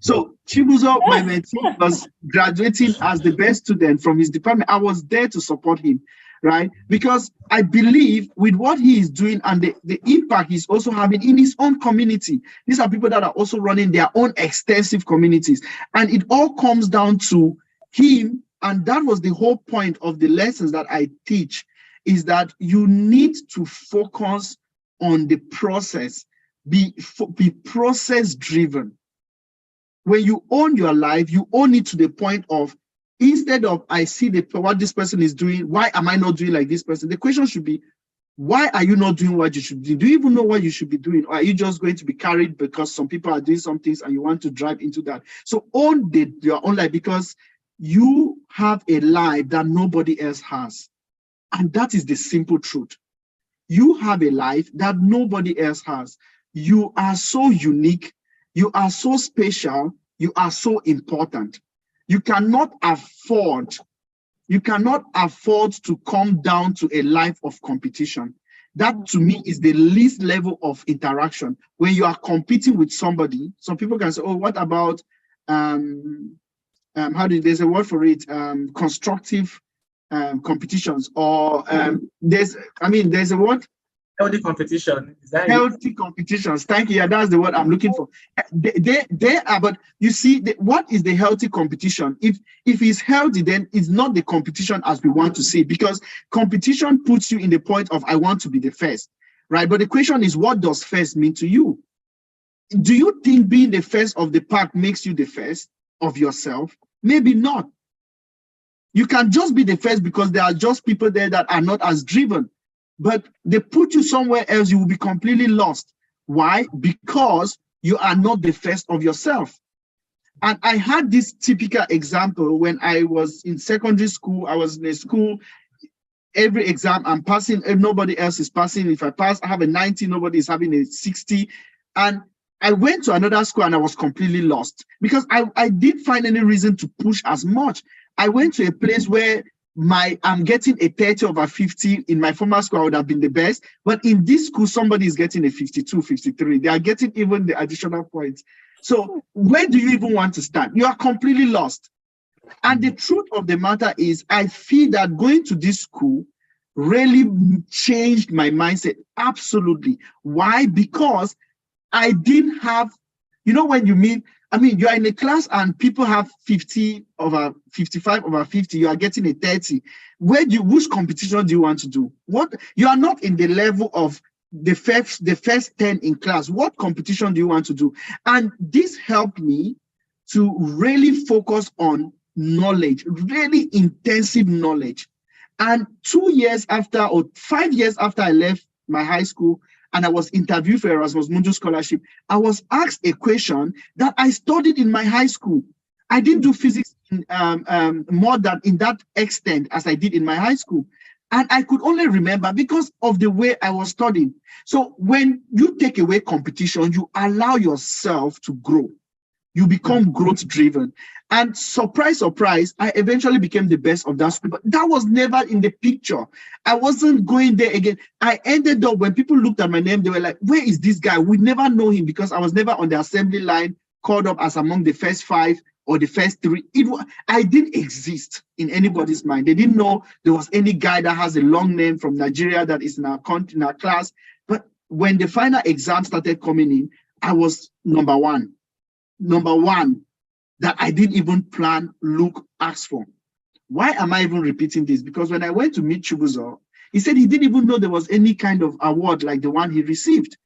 Speaker 10: So Chibuzo, my mentee, was graduating as the best student from his department. I was there to support him, right? Because I believe with what he is doing and the impact he's also having in his own community. These are people that are also running their own extensive communities. And it all comes down to him. And that was the whole point of the lessons that I teach, is that you need to focus on the process, be process driven. When you own your life, you own it to the point of, instead of I see what this person is doing, why am I not doing like this person? The question should be, why are you not doing what you should do? Do you even know what you should be doing? Or are you just going to be carried because some people are doing some things and you want to drive into that? So own your own life, because you have a life that nobody else has. And that is the simple truth. You have a life that nobody else has. You are so unique. You are so special. You are so important. You cannot afford to come down to a life of competition. That to me is the least level of interaction. When you are competing with somebody, some people can say, oh, what about, there's a word for it, constructive competitions, or there's a word,
Speaker 2: healthy competition.
Speaker 10: Healthy competitions. Thank you. Yeah, that's the word I'm looking for. They are, but you see, what is the healthy competition? If it's healthy, then it's not the competition as we want to see, because competition puts you in the point of I want to be the first, right? But the question is, what does first mean to you? Do you think being the first of the pack makes you the first of yourself? Maybe not. You can just be the first because there are just people there that are not as driven. But they put you somewhere else, you will be completely lost. Why? Because you are not the first of yourself. And I had this typical example when I was in secondary school. I was in a school, every exam I'm passing, if nobody else is passing. If I pass, I have a 90, nobody is having a 60. And I went to another school and I was completely lost because I didn't find any reason to push as much. I went to a place where I'm getting a 30/50. In my former school, I would have been the best. But in this school, somebody is getting a 52, 53. They are getting even the additional points. So where do you even want to start? You are completely lost. And the truth of the matter is, I feel that going to this school really changed my mindset. Absolutely. Why? Because I didn't have, when you are in a class and people have 50/55/50, you are getting a 30. Which competition do you want to do? You are not in the level of the first 10 in class. What competition do you want to do? And this helped me to really focus on knowledge, really intensive knowledge. And 2 years after, or 5 years after I left my high school, and I was interviewed for Erasmus Mundus scholarship, I was asked a question that I studied in my high school. I didn't do physics more than in that extent as I did in my high school. And I could only remember because of the way I was studying. So when you take away competition, you allow yourself to grow. You become growth driven. And surprise, surprise, I eventually became the best of that school. But that was never in the picture. I wasn't going there again. I ended up, when people looked at my name, they were like, where is this guy? We never know him, because I was never on the assembly line called up as among the first 5 or the first 3. I didn't exist in anybody's mind. They didn't know there was any guy that has a long name from Nigeria that is in our class. But when the final exam started coming in, I was number 1. number one, that I didn't even plan Luke asked for. Why am I even repeating this? Because when I went to meet Chubuzo, he said he didn't even know there was any kind of award like the one he received.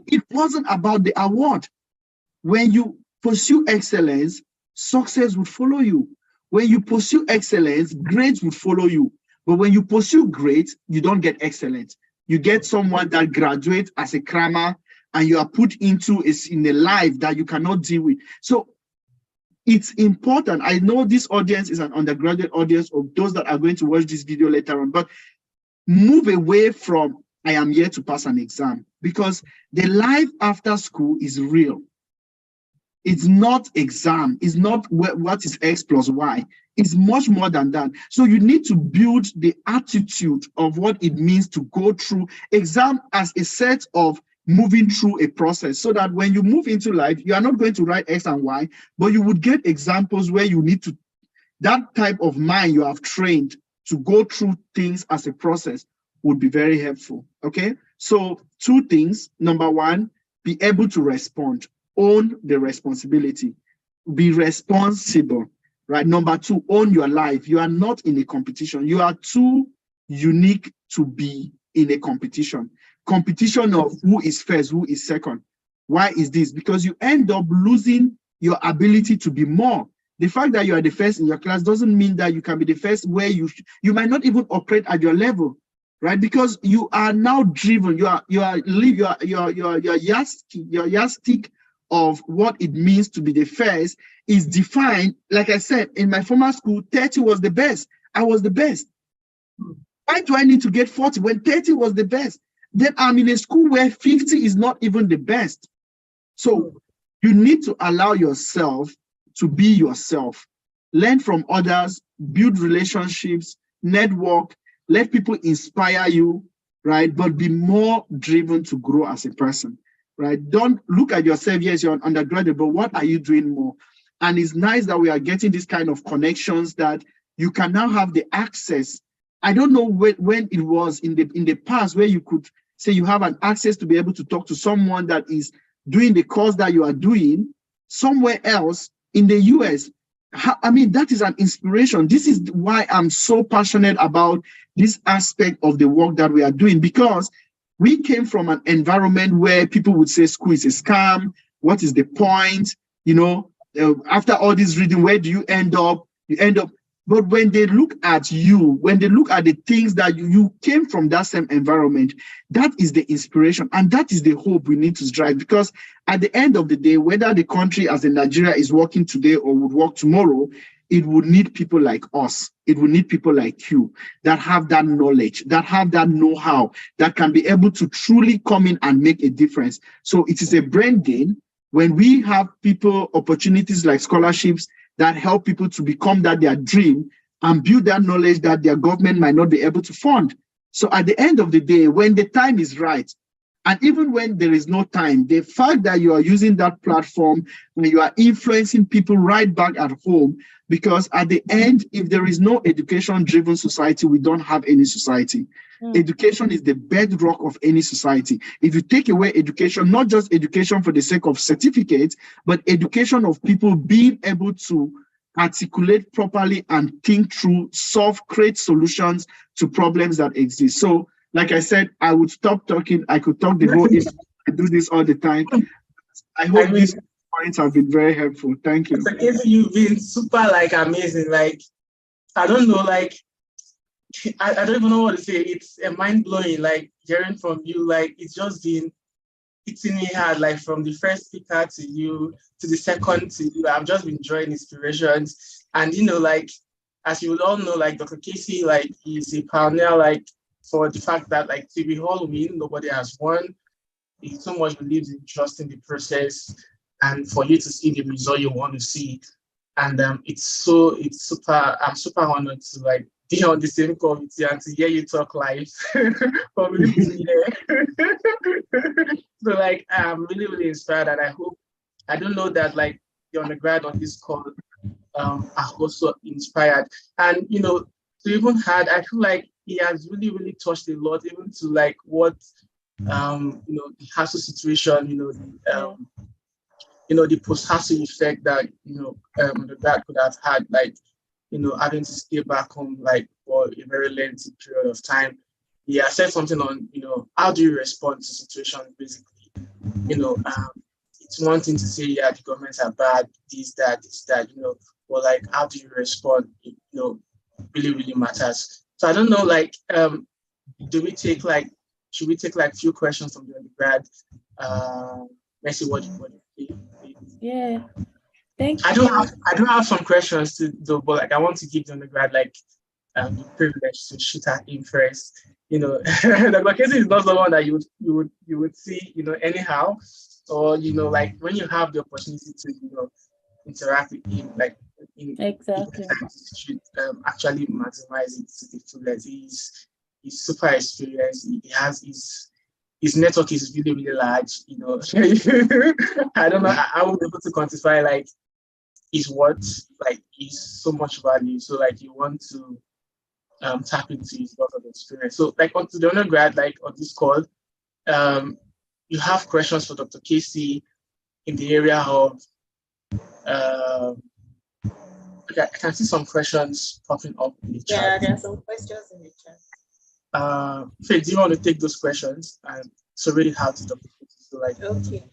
Speaker 10: It wasn't about the award. When you pursue excellence, success will follow you. When you pursue excellence, grades will follow you. But when you pursue grades, you don't get excellence. You get someone that graduates as a crammer and you are put into in a life that you cannot deal with. So it's important. I know this audience is an undergraduate audience of those that are going to watch this video later on, but move away from I am here to pass an exam, because the life after school is real. It's not exam. It's not what is X plus Y. It's much more than that. So you need to build the attitude of what it means to go through exam as a set of moving through a process, so that when you move into life, you are not going to write X and Y, but you would get examples where you need to, that type of mind you have trained to go through things as a process would be very helpful. Okay. So 2 things. Number 1, be able to respond, own the responsibility, be responsible, right? Number 2, own your life. You are not in a competition. You are too unique to be in a competition. Competition of who is first, who is second. Why is this? Because you end up losing your ability to be more. The fact that you are the first in your class doesn't mean that you can be the first where you might not even operate at your level, right? Because you are now driven. Your yardstick of what it means to be the first is defined. Like I said, in my former school, 30 was the best. I was the best. Why do I need to get 40 when 30 was the best? Then I'm in a school where 50 is not even the best. So you need to allow yourself to be yourself. Learn from others, build relationships, network, let people inspire you, right? But be more driven to grow as a person, right? Don't look at yourself, yes, you're an undergraduate, but what are you doing more? And it's nice that we are getting this kind of connections that you can now have the access. I don't know when it was in the past where you could say you have an access to be able to talk to someone that is doing the course that you are doing somewhere else in the US. I mean, that is an inspiration. This is why I'm so passionate about this aspect of the work that we are doing, because we came from an environment where people would say school is a scam. What is the point? You know, after all this reading, where do you end up? You end up. But when they look at you, when they look at the things that you came from that same environment, that is the inspiration. And that is the hope we need to drive. Because at the end of the day, whether the country as in Nigeria is working today or would work tomorrow, it would need people like us. It would need people like you that have that knowledge, that have that know-how, that can be able to truly come in and make a difference. So it is a brain gain when we have people, opportunities like scholarships, that help people to become that their dream and build that knowledge that their government might not be able to fund. So at the end of the day, when the time is right, and even when there is no time, the fact that you are using that platform, when you are influencing people right back at home, because at the end, if there is no education-driven society, we don't have any society. Education is the bedrock of any society. If you take away education, not just education for the sake of certificates, but education of people being able to articulate properly and think through, solve, create solutions to problems that exist. So, like I said, I would stop talking. I could talk the whole evening. I do this all the time. I hope these points have been very helpful. Thank you.
Speaker 2: So, Casey, you've been super amazing. I don't know, I don't even know what to say. It's mind blowing, hearing from you. It's just been hitting me hard, from the first speaker to you, to the second to you. I've just been drawing inspirations. And, as you would all know, Dr. Casey, he's a pioneer, for the fact that, till we all win, nobody has won. He so much believes in trusting the process and for you to see the result you want to see. And it's super, I'm super honored to be on the same call with you and to hear you talk live from lip to ear. So I'm really, really inspired, and I hope, I don't know that the undergrad on this call are also inspired. And to even had, I feel he has really, really touched a lot, even to what the hassle situation, the post-hassle effect that, that could have had, like, having to stay back home, like, for a very lengthy period of time. Yeah, I said something on, how do you respond to situations, basically. It's one thing to say, yeah, the governments are bad, this, that, but like, how do you respond? Really, really matters. So I don't know, like, should we take like few questions from the undergrad? Let's see what you think.
Speaker 3: Yeah. Thank
Speaker 2: I
Speaker 3: you.
Speaker 2: do have some questions to do, but like I want to give the undergrad like the privilege to shoot at him first. The case is not someone that you would see, anyhow, or like when you have the opportunity to, interact with him, like
Speaker 3: Exactly.
Speaker 2: you should actually maximize it to the fullest. He's super experienced. He has his network is really, really large. I don't know. I won't be able to quantify like his worth, like is so much value. So like you want to tap into his lot of experience. So like onto the undergrad, like on this call, you have questions for Dr. Casey in the area of okay, I can see some questions popping up in the chat.
Speaker 1: Yeah, there are some questions in the chat.
Speaker 2: Faye, do you want to take those questions? And so really hard to Dr. Casey. So like
Speaker 1: okay.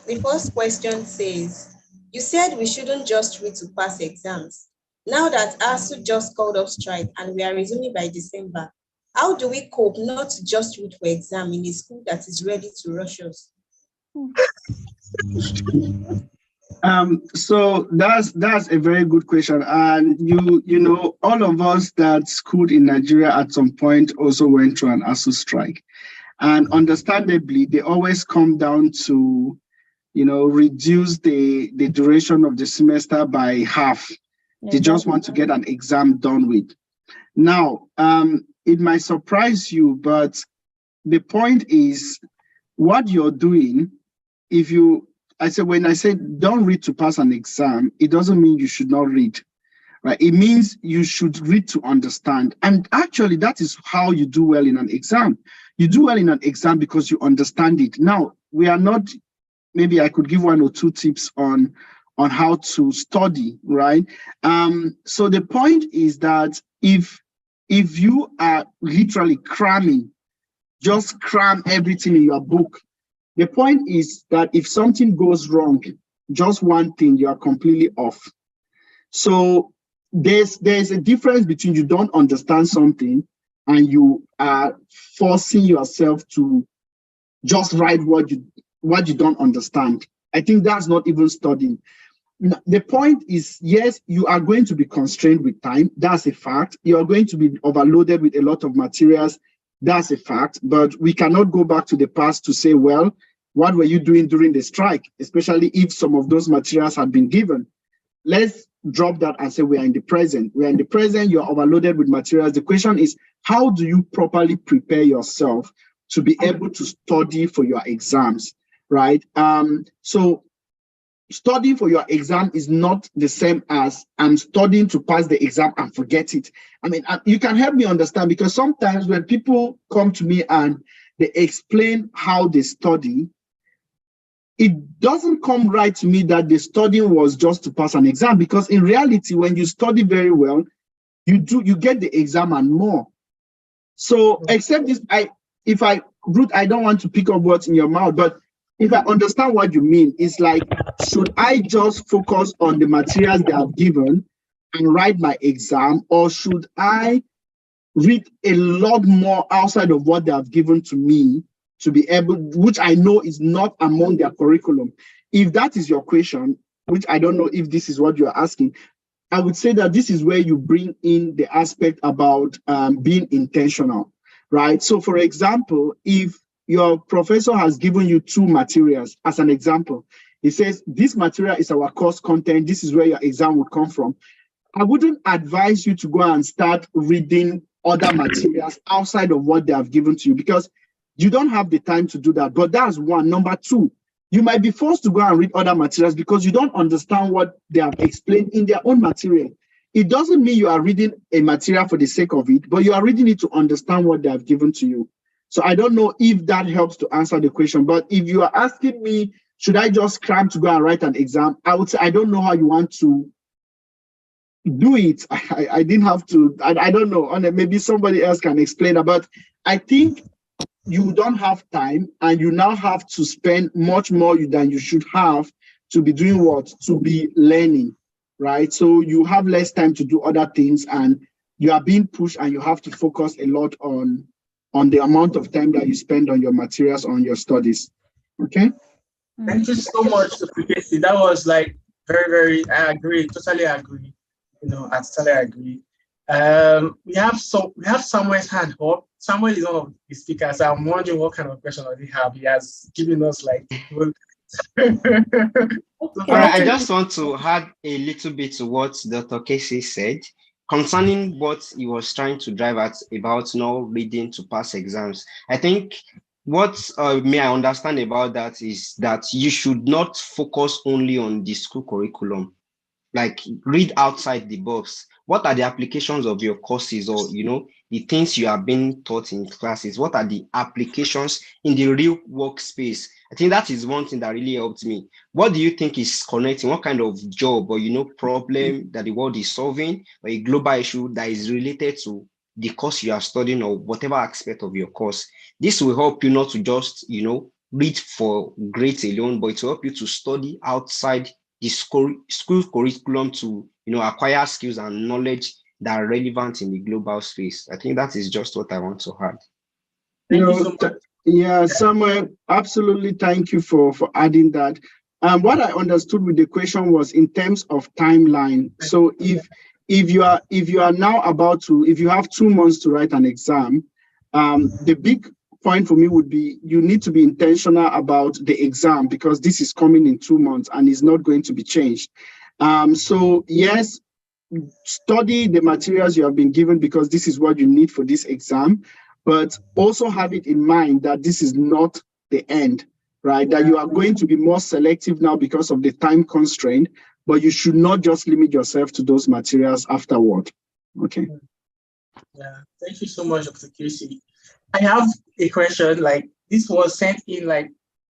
Speaker 1: The first question says, you said we shouldn't just read to pass exams. Now that ASU just called off strike and we are resuming by December, how do we cope not to just read for exam in a school that is ready to rush us?
Speaker 10: So that's a very good question. And all of us that schooled in Nigeria at some point also went through an ASU strike. And understandably, they always come down to, reduce the duration of the semester by half. They just want to get an exam done with. Now, it might surprise you, but the point is what you're doing, when I say don't read to pass an exam, it doesn't mean you should not read, right? It means you should read to understand. And actually, that is how you do well in an exam. You do well in an exam because you understand it. Now, we are not, maybe I could give 1 or 2 tips on how to study, right? So the point is that if you are literally cramming, just cram everything in your book, the point is that if something goes wrong, just one thing, you are completely off. So there's a difference between you don't understand something and you are forcing yourself to just write what you don't understand. I think that's not even studying. The point is, yes, you are going to be constrained with time. That's a fact. You are going to be overloaded with a lot of materials. That's a fact. But we cannot go back to the past to say, well, what were you doing during the strike, especially if some of those materials had been given? Let's drop that and say we are in the present. We are in the present. You're overloaded with materials. The question is, how do you properly prepare yourself to be able to study for your exams, right? So studying for your exam is not the same as I'm studying to pass the exam and forget it. I mean, you can help me understand, because sometimes when people come to me and they explain how they study, it doesn't come right to me that the studying was just to pass an exam, because in reality, when you study very well, you get the exam and more. So except this, Ruth, I don't want to pick up words in your mouth, but if I understand what you mean, it's like, should I just focus on the materials they have given and write my exam, or should I read a lot more outside of what they have given to me to be able, which I know is not among their curriculum? If that is your question, which I don't know if this is what you're asking, I would say that this is where you bring in the aspect about being intentional, right? So for example, if your professor has given you 2 materials as an example, he says, this material is our course content, this is where your exam would come from. I wouldn't advise you to go and start reading other materials outside of what they have given to you, because you don't have the time to do that. But that's one. Number 2, you might be forced to go and read other materials because you don't understand what they have explained in their own material. It doesn't mean you are reading a material for the sake of it, but you are reading it to understand what they have given to you. So I don't know if that helps to answer the question, but if you are asking me should I just cram to go and write an exam? I would say, I don't know how you want to do it. I didn't have to, I don't know. And maybe somebody else can explain that. But I think you don't have time, and you now have to spend much more than you should have to be doing what? To be learning, right? So you have less time to do other things, and you are being pushed, and you have to focus a lot on the amount of time that you spend on your materials, on your studies. Okay.
Speaker 2: Thank you so much, Dr. Casey. That was like very, very, I agree, totally agree. I totally agree. We have Samuel's hand up. Samuel is one of the speakers. I'm wondering what kind of question does he have. He has given us like
Speaker 9: All right, I just want to add a little bit to what Dr. Casey said concerning what he was trying to drive at about not reading to pass exams. I think what may I understand about that is that you should not focus only on the school curriculum. Like, read outside the box. What are the applications of your courses, or the things you are being taught in classes? What are the applications in the real workspace? I think that is one thing that really helped me. What do you think is connecting? What kind of job or problem that the world is solving, or a global issue that is related to the course you are studying, or whatever aspect of your course? This will help you not to just read for grades alone, but it will help you to study outside the school curriculum to acquire skills and knowledge that are relevant in the global space. I think that is just what I want to add.
Speaker 2: Thank you so much.
Speaker 10: Yeah, Samuel, absolutely. Thank you for adding that. What I understood with the question was in terms of timeline. So if you are now if you have 2 months to write an exam, the big point for me would be you need to be intentional about the exam, because this is coming in 2 months and is not going to be changed. So yes, study the materials you have been given, because this is what you need for this exam, but also have it in mind that this is not the end, right? That you are going to be more selective now because of the time constraint, but you should not just limit yourself to those materials afterward. Okay.
Speaker 2: Yeah, thank you so much, Dr. Casey. I have a question. Like, this was sent in like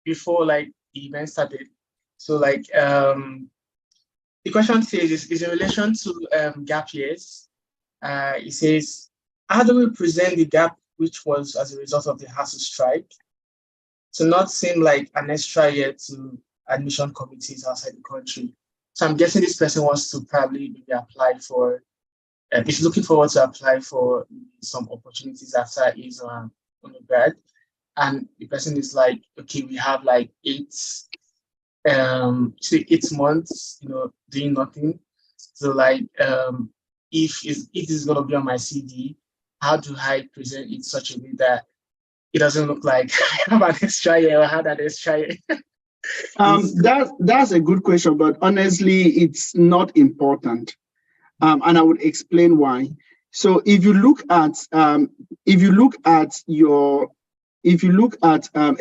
Speaker 2: before the event started. So the question says is in relation to gap years. It says, how do we present the gap which was as a result of the HASU strike to not seem like an extra year to admission committees outside the country? So I'm guessing this person wants to probably maybe apply for, is looking forward to apply for some opportunities after his undergrad. And the person is like, okay, we have like 8 months, doing nothing. So if this is gonna be on my CD, how do I present it in such a way that it doesn't look like I have an extra year or had an extra year?
Speaker 10: That's a good question, but honestly, it's not important. And I would explain why. So if you look at a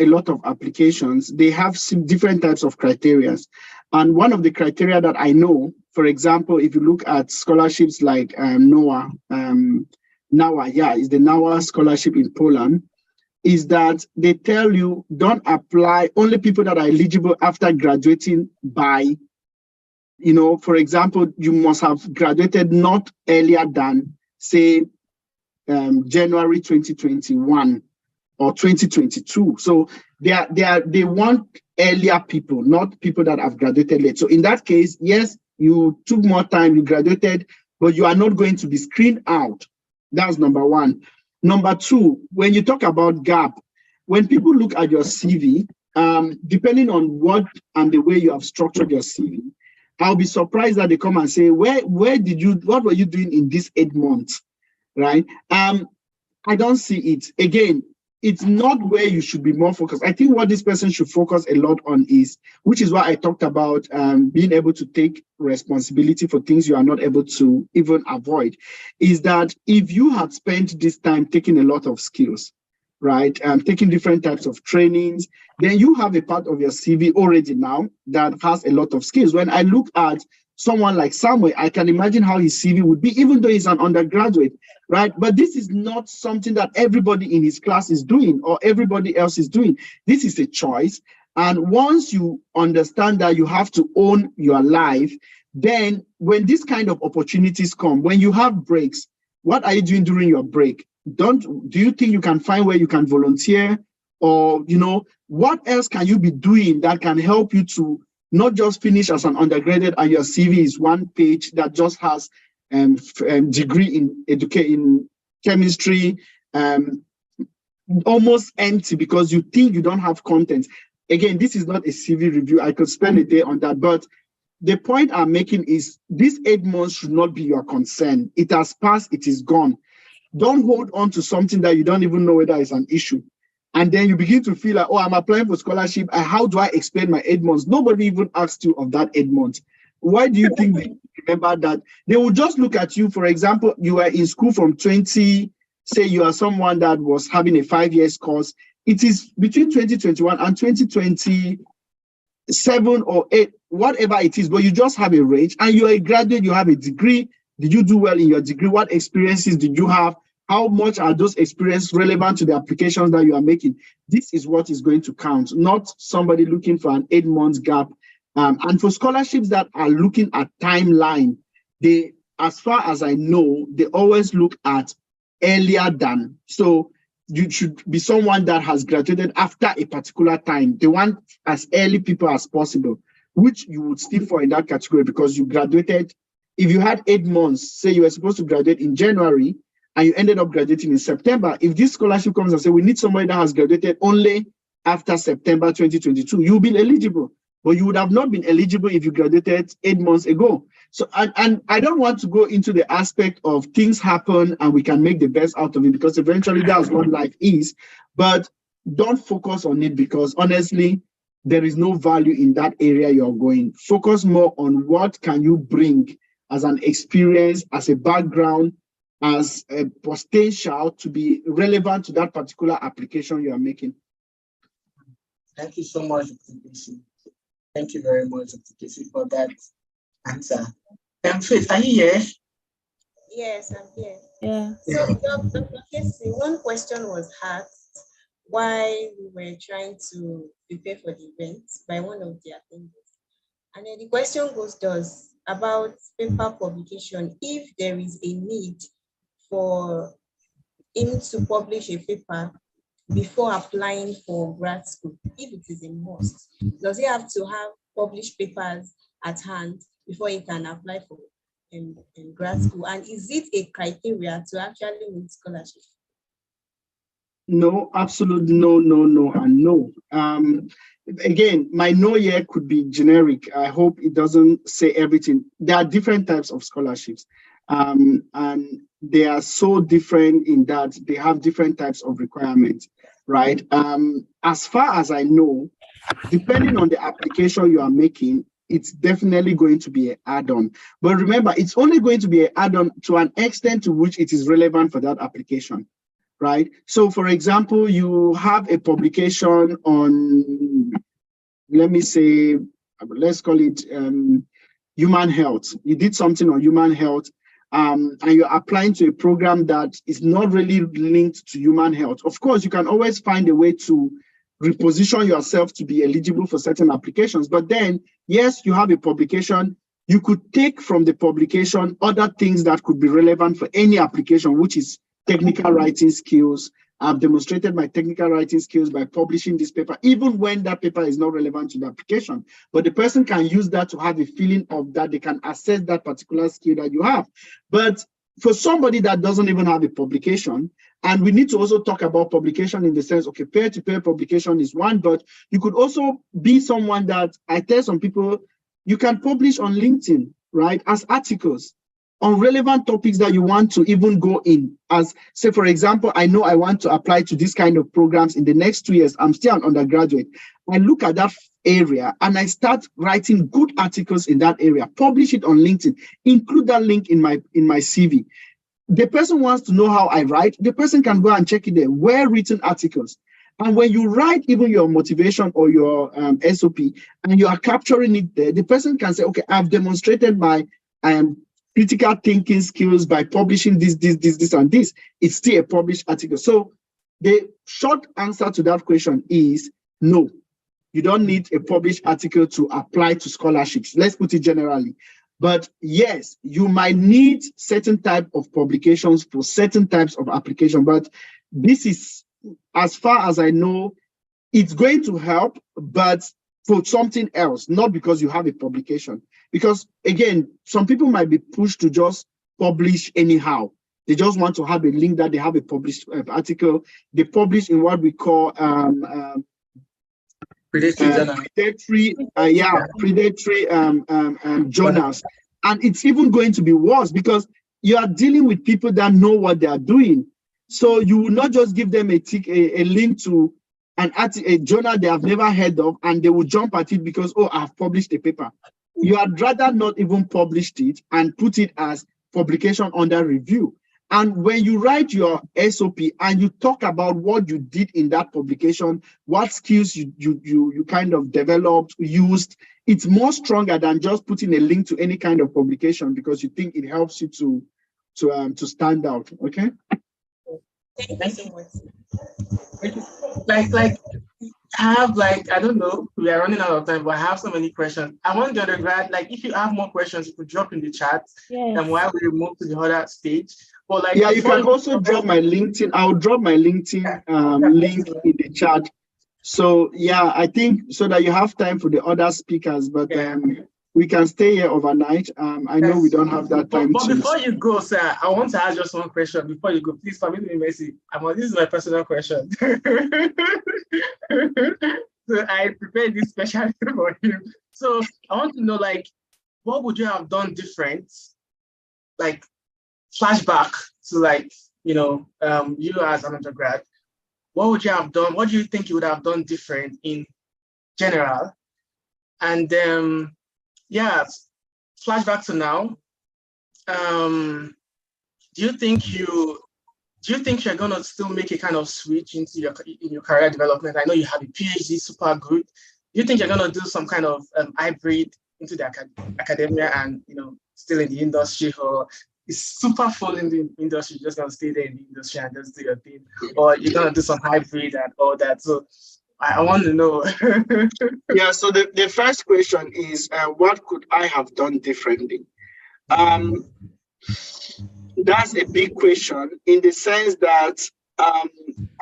Speaker 10: lot of applications, they have some different types of criteria. And one of the criteria that I know, for example, if you look at scholarships like NOAA, is the NOAA scholarship in Poland, is that they tell you don't apply, only people that are eligible after graduating by, for example, you must have graduated not earlier than, say, January 2021 or 2022. So they want earlier people, not people that have graduated late. So in that case, yes, you took more time, you graduated, but you are not going to be screened out. That's number one. Number two, when you talk about gap, when people look at your CV, depending on what and the way you have structured your CV, I'll be surprised that they come and say, what were you doing in these 8 months, right? I don't see it. Again, it's not where you should be more focused. I think what this person should focus a lot on is, which is why I talked about being able to take responsibility for things you are not able to even avoid, is that if you had spent this time taking a lot of skills, right, taking different types of trainings, then you have a part of your CV already now that has a lot of skills. When I look at someone like Samuel, I can imagine how his CV would be, even though he's an undergraduate, right? But this is not something that everybody in his class is doing or everybody else is doing. This is a choice. And once you understand that you have to own your life, then when these kind of opportunities come, when you have breaks, what are you doing during your break? Do you think you can find where you can volunteer? Or, what else can you be doing that can help you to not just finish as an undergraduate and your CV is one page that just has degree in chemistry, almost empty because you think you don't have content. Again, this is not a CV review. I could spend a day on that, but the point I'm making is these 8 months should not be your concern. It has passed, it is gone. Don't hold on to something that you don't even know whether it's an issue. And then you begin to feel like, oh, I'm applying for scholarship. How do I explain my 8 months? Nobody even asked you of that 8 months. Why do you think they remember that? They will just look at you. For example, you were in school from 20, say you are someone that was having a 5 years course. It is between 2021 and 2027 or 8, whatever it is, but you just have a range and you're a graduate, you have a degree. Did you do well in your degree? What experiences did you have? How much are those experiences relevant to the applications that you are making? This is what is going to count, not somebody looking for an 8 months gap. And for scholarships that are looking at timeline, they, as far as I know, they always look at earlier than. So you should be someone that has graduated after a particular time. They want as early people as possible, which you would still fall in that category because you graduated. If you had 8 months, say you were supposed to graduate in January and you ended up graduating in September, if this scholarship comes and say we need somebody that has graduated only after September 2022, you'll be eligible. But you would have not been eligible if you graduated 8 months ago. So, and I don't want to go into the aspect of things happen and we can make the best out of it because eventually that's what life is. But don't focus on it because honestly, there is no value in that area you're going. Focus more on what can you bring as an experience, as a background, as a potential to be relevant to that particular application you are making.
Speaker 2: Thank you so much, Dr. Casey. Thank you very much, Dr. Casey, for that answer. Faith, are you here?
Speaker 1: Yes, I'm here.
Speaker 3: Yeah.
Speaker 1: So, Dr. Casey, one question was asked while we were trying to prepare for the event by one of the attendees. And then the question goes about paper publication. If there is a need for him to publish a paper before applying for grad school, if it is a must, does he have to have published papers at hand before he can apply for in grad school? And is it a criteria to actually win scholarship?
Speaker 10: No, absolutely no, and no. Again, my no here could be generic. I hope it doesn't say everything. There are different types of scholarships, and they are so different in that they have different types of requirements, right? As far as I know, depending on the application you are making, it's definitely going to be an add-on. But remember, it's only going to be an add-on to an extent to which it is relevant for that application. Right. So, for example, you have a publication on, let me say, let's call it human health. You did something on human health, and you're applying to a program that is not really linked to human health. Of course, you can always find a way to reposition yourself to be eligible for certain applications. But then, yes, you have a publication. You could take from the publication other things that could be relevant for any application, which is technical writing skills. I've demonstrated my technical writing skills by publishing this paper, even when that paper is not relevant to the application. But the person can use that to have a feeling of that they can assess that particular skill that you have. But for somebody that doesn't even have a publication, and we need to also talk about publication in the sense, okay, peer-to-peer publication is one, but you could also be someone that, I tell some people, you can publish on LinkedIn, right, as articles on relevant topics that you want to even go in. As, say, for example, I know I want to apply to this kind of programs in the next 2 years. I'm still an undergraduate. I look at that area and I start writing good articles in that area, publish it on LinkedIn, include that link in my CV. The person wants to know how I write, the person can go and check it there, well-written articles. And when you write even your motivation or your SOP and you are capturing it there, the person can say, okay, I've demonstrated my critical thinking skills by publishing this, and this. It's still a published article. So the short answer to that question is no. You don't need a published article to apply to scholarships. Let's put it generally. But yes, you might need certain type of publications for certain types of application. But this is, as far as I know, it's going to help, but for something else, not because you have a publication. Because again, some people might be pushed to just publish anyhow. They just want to have a link that they have a published article. They publish in what we call predatory journals. And it's even going to be worse because you are dealing with people that know what they are doing. So you will not just give them a link to a journal they have never heard of, and they will jump at it because, oh, I've published a paper. You had rather not even published it and put it as publication under review. And when you write your SOP and you talk about what you did in that publication, what skills you kind of developed, used, it's more stronger than just putting a link to any kind of publication because you think it helps you to stand out. Okay.
Speaker 1: Thank you so much.
Speaker 2: Like I have I don't know, we are running out of time, but I have so many questions. I want the undergrad, if you have more questions, you could drop in the chat.
Speaker 3: Yes.
Speaker 2: And while we move to the other stage. But
Speaker 10: yeah, you can also drop my LinkedIn. I'll drop my LinkedIn link in the chat. So yeah, I think so that you have time for the other speakers, but we can stay here overnight. I know we don't have that time.
Speaker 2: But before you go, sir, I want to ask just one question before you go. Please permit me, Messi. This is my personal question. So I prepared this specially for you. So I want to know, what would you have done different? Flashback to you as an undergrad. What would you have done? What do you think you would have done different in general? And flashback to now. Do you think you're gonna still make a kind of switch into your career development? I know you have a PhD, super good. Do you think you're gonna do some kind of hybrid into the academia and still in the industry, or is super full in the industry, you're just gonna stay there in the industry and just do your thing, or you're gonna do some hybrid and all that? So I want to know.
Speaker 10: Yeah, so the first question is, what could I have done differently? That's a big question in the sense that I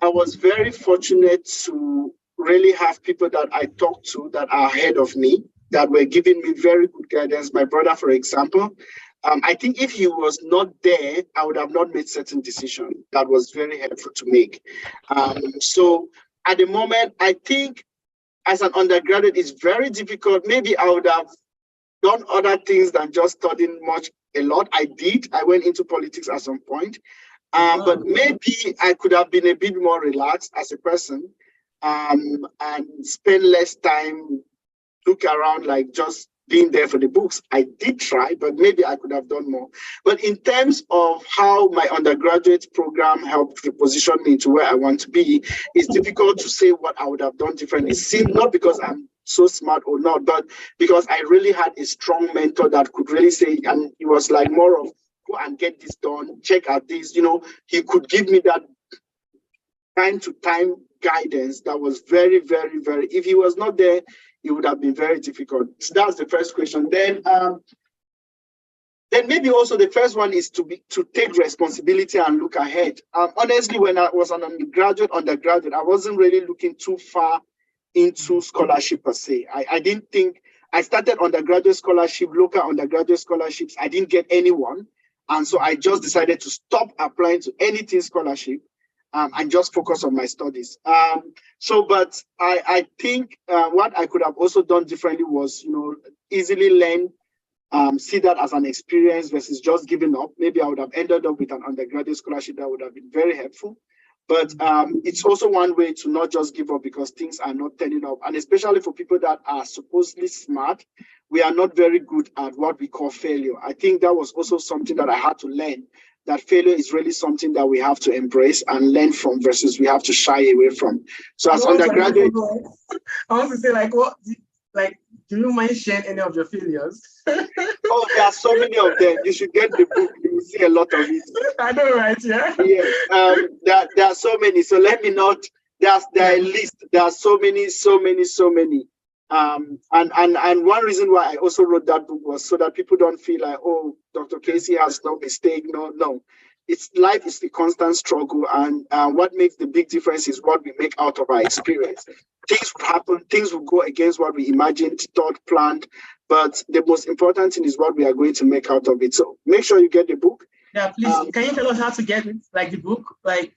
Speaker 10: was very fortunate to really have people that I talked to that are ahead of me, that were giving me very good guidance. My brother, for example, I think if he was not there, I would have not made certain decisions. That was very helpful to make. So at the moment, I think as an undergraduate, it's very difficult. Maybe I would have done other things than just studying a lot. I did. I went into politics at some point. But maybe I could have been a bit more relaxed as a person and spend less time, look around just being there for the books. I did try, but maybe I could have done more. But in terms of how my undergraduate program helped reposition me to where I want to be, it's difficult to say what I would have done differently. Not because I'm so smart or not, but because I really had a strong mentor that could really say, and it was more of, go and get this done, check out this, he could give me that time to time guidance that was very, very, very, if he was not there, it would have been very difficult. So that's the first question. Then maybe also the first one is to take responsibility and look ahead. Honestly, when I was an undergraduate, I wasn't really looking too far into scholarship per se. I didn't think, I started undergraduate scholarship, local undergraduate scholarships. I didn't get anyone. And so I just decided to stop applying to anything scholarship and just focus on my studies. But I think what I could have also done differently was, easily learn, see that as an experience versus just giving up. Maybe I would have ended up with an undergraduate scholarship that would have been very helpful. But it's also one way to not just give up because things are not turning up. And especially for people that are supposedly smart, we are not very good at what we call failure. I think that was also something that I had to learn, that failure is really something that we have to embrace and learn from versus we have to shy away from. So as undergraduate,
Speaker 2: I want to say, do you mind sharing any of your failures?
Speaker 10: Oh, there are so many of them. You should get the book. You will see a lot of it.
Speaker 2: I know, right? Yeah.
Speaker 10: Yes. There are so many. So let me not there are a list. There are so many. And one reason why I also wrote that book was so that people don't feel like, oh, Dr. Casey has no mistake. No. It's life is the constant struggle, and what makes the big difference is what we make out of our experience. Things will happen, things will go against what we imagined, thought, planned, but the most important thing is what we are going to make out of it. So make sure you get the book.
Speaker 2: Yeah, please. Can you tell us how to get it? Like the book, like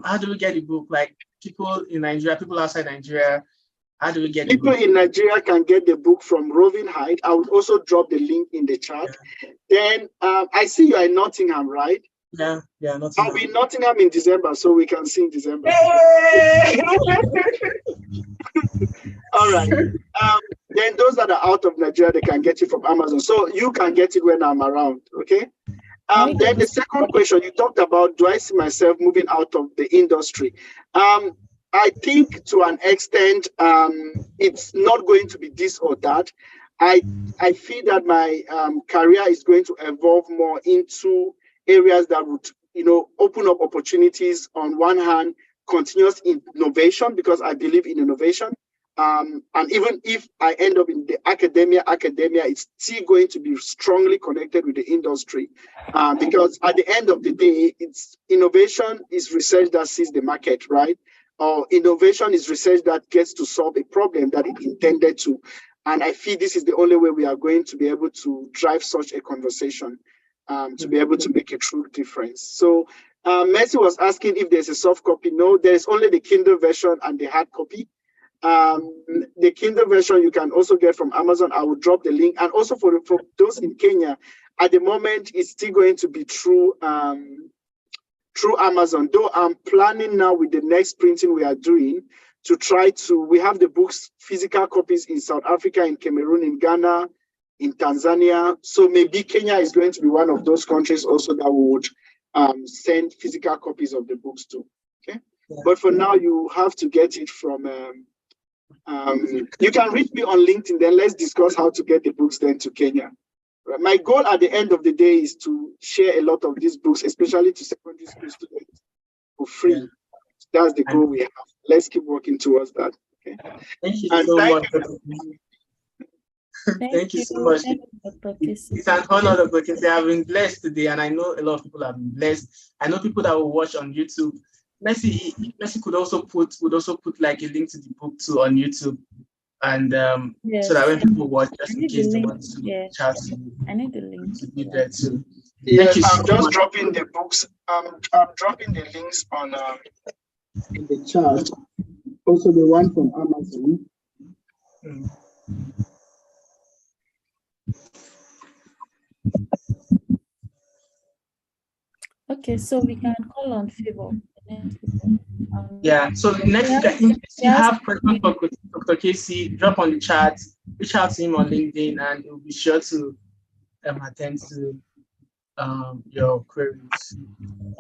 Speaker 2: how do we get the book? Like people in Nigeria, people outside Nigeria, how do we get
Speaker 10: People in Nigeria can get the book from Roving Height. I would also drop the link in the chat. Yeah. Then I see you are in Nottingham, right?
Speaker 2: Yeah, Nottingham.
Speaker 10: I'll be in Nottingham in December, so we can see in December. All right. Then those that are out of Nigeria, they can get it from Amazon. So you can get it when I'm around, okay? Then the second question, you talked about, do I see myself moving out of the industry? I think to an extent, it's not going to be this or that. I feel that my career is going to evolve more into areas that would, open up opportunities. On one hand, continuous innovation, because I believe in innovation. And even if I end up in the academia, it's still going to be strongly connected with the industry, because at the end of the day, it's innovation is research that sees the market, right? Or innovation is research that gets to solve a problem that it intended to. And I feel this is the only way we are going to be able to drive such a conversation, to be able to make a true difference. So Mercy was asking if there's a soft copy. No, there's only the Kindle version and the hard copy. The Kindle version you can also get from Amazon. I will drop the link. And also for those in Kenya, at the moment, it's still going to be through Amazon. Though I'm planning now with the next printing we are doing to try to, we have the books, physical copies in South Africa, in Cameroon, in Ghana, in Tanzania. So maybe Kenya is going to be one of those countries also that we would send physical copies of the books to. Okay. Yeah. But for now, you have to get it from, you can reach me on LinkedIn, then let's discuss how to get the books then to Kenya. My goal at the end of the day is to share a lot of these books, especially to secondary school students, for free. Yeah. That's the goal we have. Let's keep working towards that. Okay.
Speaker 2: Thank you so much. Thank you so much. It's an honor, Dr. Casey. I've been blessed today, and I know a lot of people have been blessed. I know people that will watch on YouTube. Mercy would also put like a link to the book too on YouTube, and so that when people watch, just in case they want to chat to you,
Speaker 3: I need the link
Speaker 2: to be there too.
Speaker 10: Yes, I'm just dropping the books. I'm dropping the links on in the chat. Also, the one from Amazon.
Speaker 3: Okay, so we can call on Favor.
Speaker 2: Yeah, so next week, if you have questions for Dr. Casey, drop on the chat, reach out to him on LinkedIn, and he'll be sure to attend to your queries.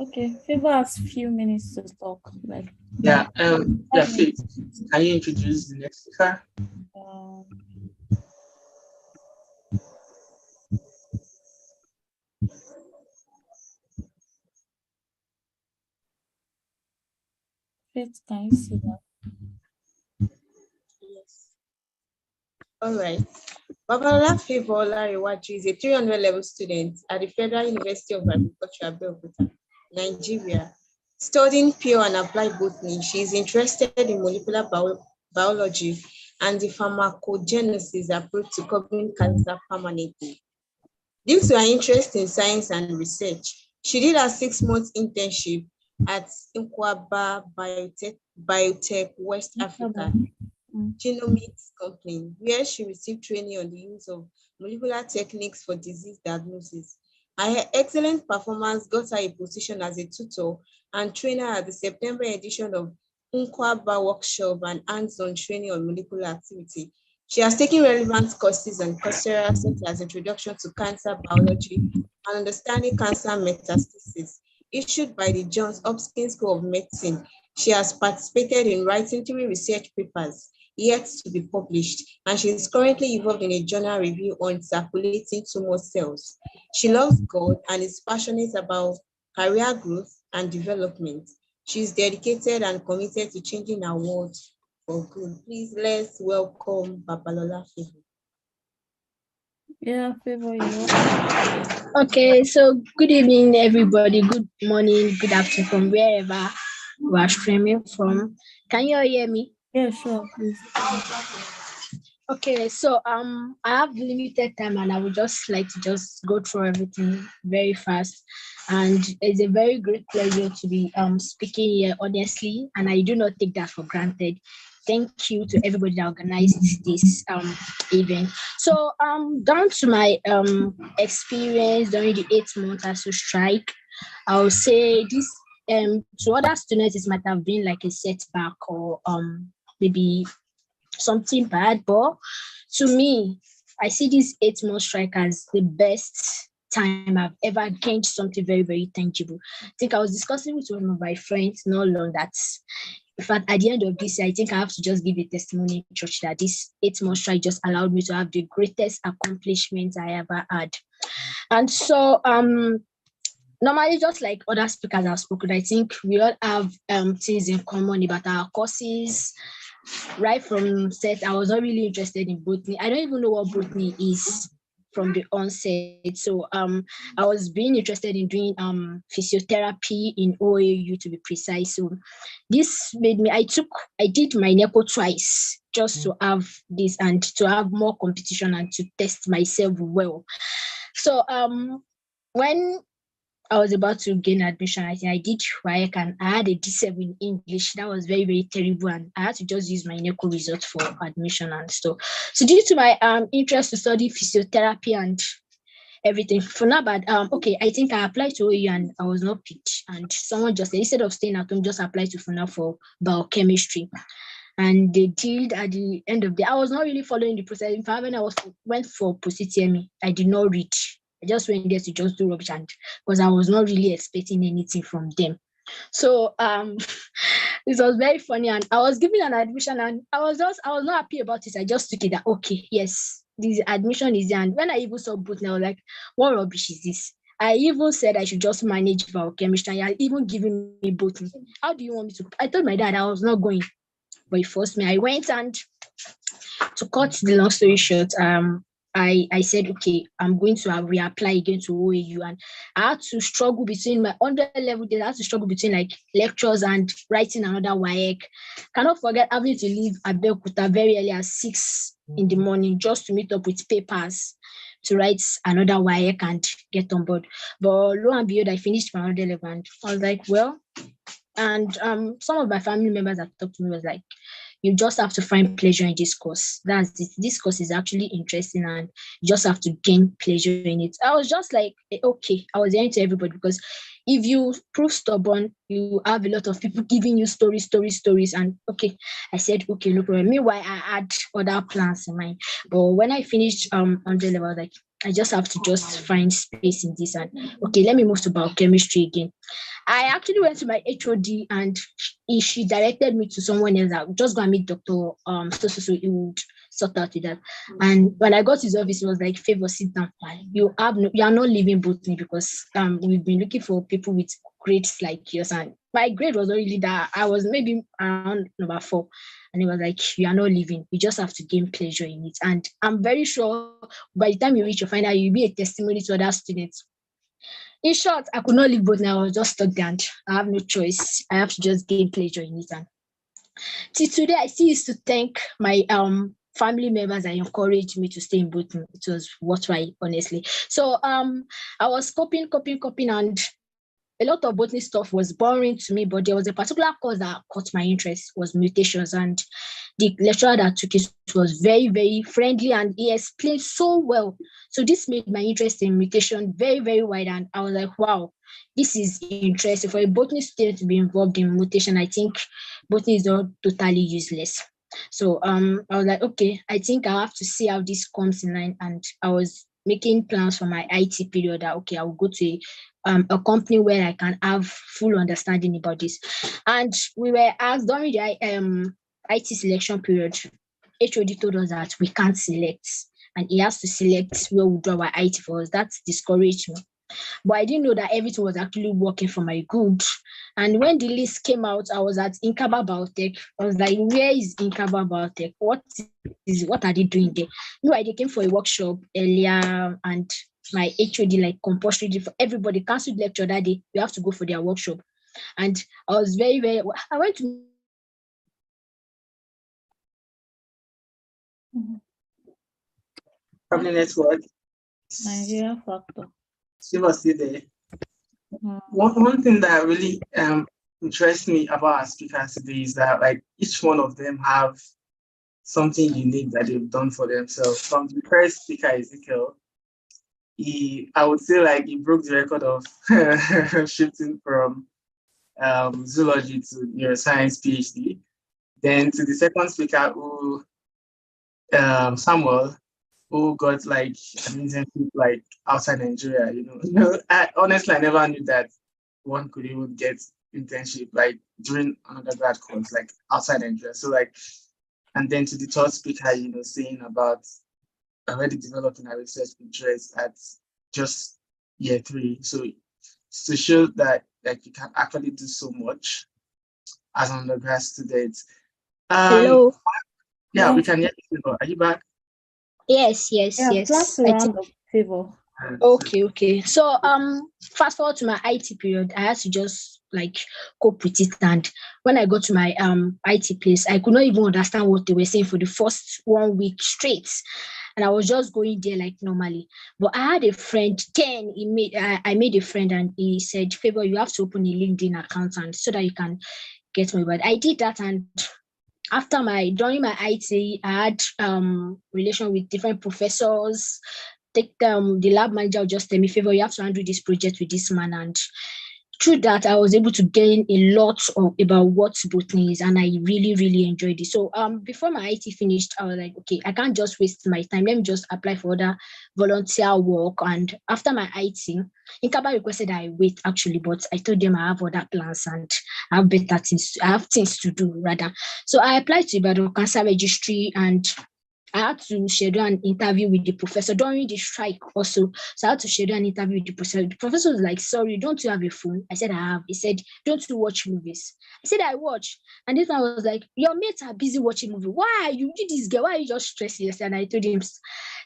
Speaker 3: Okay, Favor has few minutes to talk. Like
Speaker 2: Faith, can you introduce the next speaker?
Speaker 3: Faith, can you see that?
Speaker 1: Yes. All right. Babalola Favor Olariwaju is a 300 level student at the Federal University of Agriculture, Abeokuta, Nigeria. Studying pure and applied botany, she is interested in molecular biology and the pharmacogenesis approach to curbing cancer permanently. Due to her interest in science and research, she did a 6-month internship at Inkwaba Biotech West Africa Genomics Company, where she received training on the use of molecular techniques for disease diagnosis. Her excellent performance got her a position as a tutor and trainer at the September edition of Inkwaba Workshop and hands-on training on molecular activity. She has taken relevant courses on Coursera, such as Introduction to Cancer Biology and Understanding Cancer Metastasis, issued by the Johns Hopkins School of Medicine. She has participated in writing 3 research papers yet to be published, and she is currently involved in a journal review on circulating tumor cells. She loves God and is passionate about career growth and development. She's dedicated and committed to changing our world for good. Please let's welcome Babalola Favor.
Speaker 3: Yeah, Favor, you're welcome.
Speaker 11: Okay, so good evening, everybody. Good morning, good afternoon from wherever we are streaming from. Can you all hear me?
Speaker 3: Yeah, sure, please.
Speaker 11: Okay, so I have limited time and I would just like to just go through everything very fast. And it's a very great pleasure to be speaking here honestly, and I do not take that for granted. Thank you to everybody that organized this event. So down to my experience during the 8 months as a strike, I would say this to other students it might have been like a setback or maybe something bad, but to me, I see this 8 month strike as the best time I've ever gained something very, very tangible. I think I was discussing with one of my friends not long that, in fact, at the end of this year, I think I have to just give a testimony in church that this 8 month strike just allowed me to have the greatest accomplishments I ever had. And so, normally, just like other speakers have spoken, I think we all have things in common about our courses. Right from set, I was not really interested in botany. I don't even know what botany is from the onset. So I was being interested in doing physiotherapy in OAU to be precise. So this made me, I did my NECO twice just to have this and to have more competition and to test myself well. So when I was about to gain admission, I think I did WAEC and I had a D7 in English. That was very, very terrible. And I had to just use my NECO result for admission and stuff. So due to my interest to study physiotherapy and everything, for now, but okay, I think I applied to OU and I was not picked. And someone just said, instead of staying at home, just apply to FUNA for biochemistry. And they did at the end of the day. I was not really following the process. In fact, when I went for post-UTME, I did not read. I just went there to just do rubbish and because I was not really expecting anything from them. So it was very funny and I was given an admission and I was not happy about it. I just took it that okay, yes, this admission is there. And when I even saw botany, I was like, what rubbish is this? I even said I should just manage biochemistry and you're even giving me botany. How do you want me to? I told my dad I was not going, but he forced me. I went and to cut the long story short, I said, okay, I'm going to reapply again to OAU. And I had to struggle between my level days. I had to struggle between like lectures and writing another WAEC. Cannot forget having to leave Abeokuta very early at 6 in the morning just to meet up with papers to write another WAEC and get on board. But lo and behold, I finished my other level and I was like, well, and some of my family members that talked to me was like, you just have to find pleasure in this course. That's it. This course is actually interesting and you just have to gain pleasure in it. I was just like, okay, I was hearing to everybody because if you prove stubborn, you have a lot of people giving you stories. And okay, I said, okay, no problem. Meanwhile, I had other plans in mind. But when I finished 100 level, I was like, I just have to just find space in this and okay, let me move to biochemistry again. I actually went to my HOD and she directed me to someone else that just go and meet Dr. So he would sort out with that. And when I got to his office, he was like, Favor, sit down. You are not leaving botany because we've been looking for people with grades like yours. And my grade was not really that. I was maybe around number 4. And he was like, you are not leaving. You just have to gain pleasure in it. And I'm very sure by the time you reach your final, you'll be a testimony to other students. In short, I could not leave botany. I was just stuck there and I have no choice. I have to just gain pleasure in it. And till today, I still used to thank my family members that encouraged me to stay in botany. It was worthwhile, honestly. So I was copying, and a lot of botany stuff was boring to me, but there was a particular course that caught my interest, was mutations, and the lecturer that took it was very, very friendly and he explained so well. So this made my interest in mutation very, very wide, and I was like, wow, this is interesting. For a botany student to be involved in mutation, I think botany is not totally useless. So I was like, okay, I think I have to see how this comes in line, and I was making plans for my IT period that, okay, I will go to a company where I can have full understanding about this. And we were asked during the IT selection period, HOD told us that we can't select and he has to select where we do our IT for us. That discouraged me. but I didn't know that everything was actually working for my good. And when the list came out, I was at Inkaba Biotech. I was like, where is Inkaba Biotech? What are they doing there? No, I came for a workshop earlier, and my HOD like compulsory for everybody canceled lecture that day. You have to go for their workshop. And I was I went to
Speaker 2: Family network.
Speaker 3: Nigeria factor.
Speaker 2: She was still there.
Speaker 3: Mhm.
Speaker 2: One thing that really interests me about our speakers today is that like each one of them have something unique that they've done for themselves. From the first speaker, Ezekiel, I would say like he broke the record of shifting from zoology to neuroscience PhD. Then to the second speaker, who Samuel, who got like an internship like outside Nigeria. I never knew that one could even get internship like during an undergrad course like outside Nigeria. So like, and then to the third speaker, saying about already developing a research interest at just year 3. So to show that like you can actually do so much as an undergrad student.
Speaker 11: hello.
Speaker 2: Yeah, we can hear you. Are you back?
Speaker 11: Yes.
Speaker 3: Yeah, class
Speaker 11: I think
Speaker 3: round of favor.
Speaker 11: okay. So fast forward to my IT period, I had to just like cope with it. And when I got to my IT place, I could not even understand what they were saying for the first 1 week straight. And I was just going there like normally. But I had a friend, Ken, I made a friend, and he said, Favor, you have to open a LinkedIn account and so that you can get me. But I did that, and during my IT, I had relation with different professors. The lab manager would just tell me, Favor, you have to handle this project with this man. And through that, I was able to gain a lot about what botany is, and I really, really enjoyed it. So before my IT finished, I was like, okay, I can't just waste my time. Let me just apply for other volunteer work. And after my IT, Inkaba requested that I wait actually, but I told them I have other plans and I have better things. I have things to do rather. So I applied to Ibadan Cancer Registry, and I had to schedule an interview with the professor during the strike also. So I had to schedule an interview with the professor. The professor was like, sorry, don't you have a phone? I said, I have. He said, don't you watch movies? I said, I watch. And this one was like, your mates are busy watching movies. Why are you this girl? Why are you just stressing yourself? And I told him,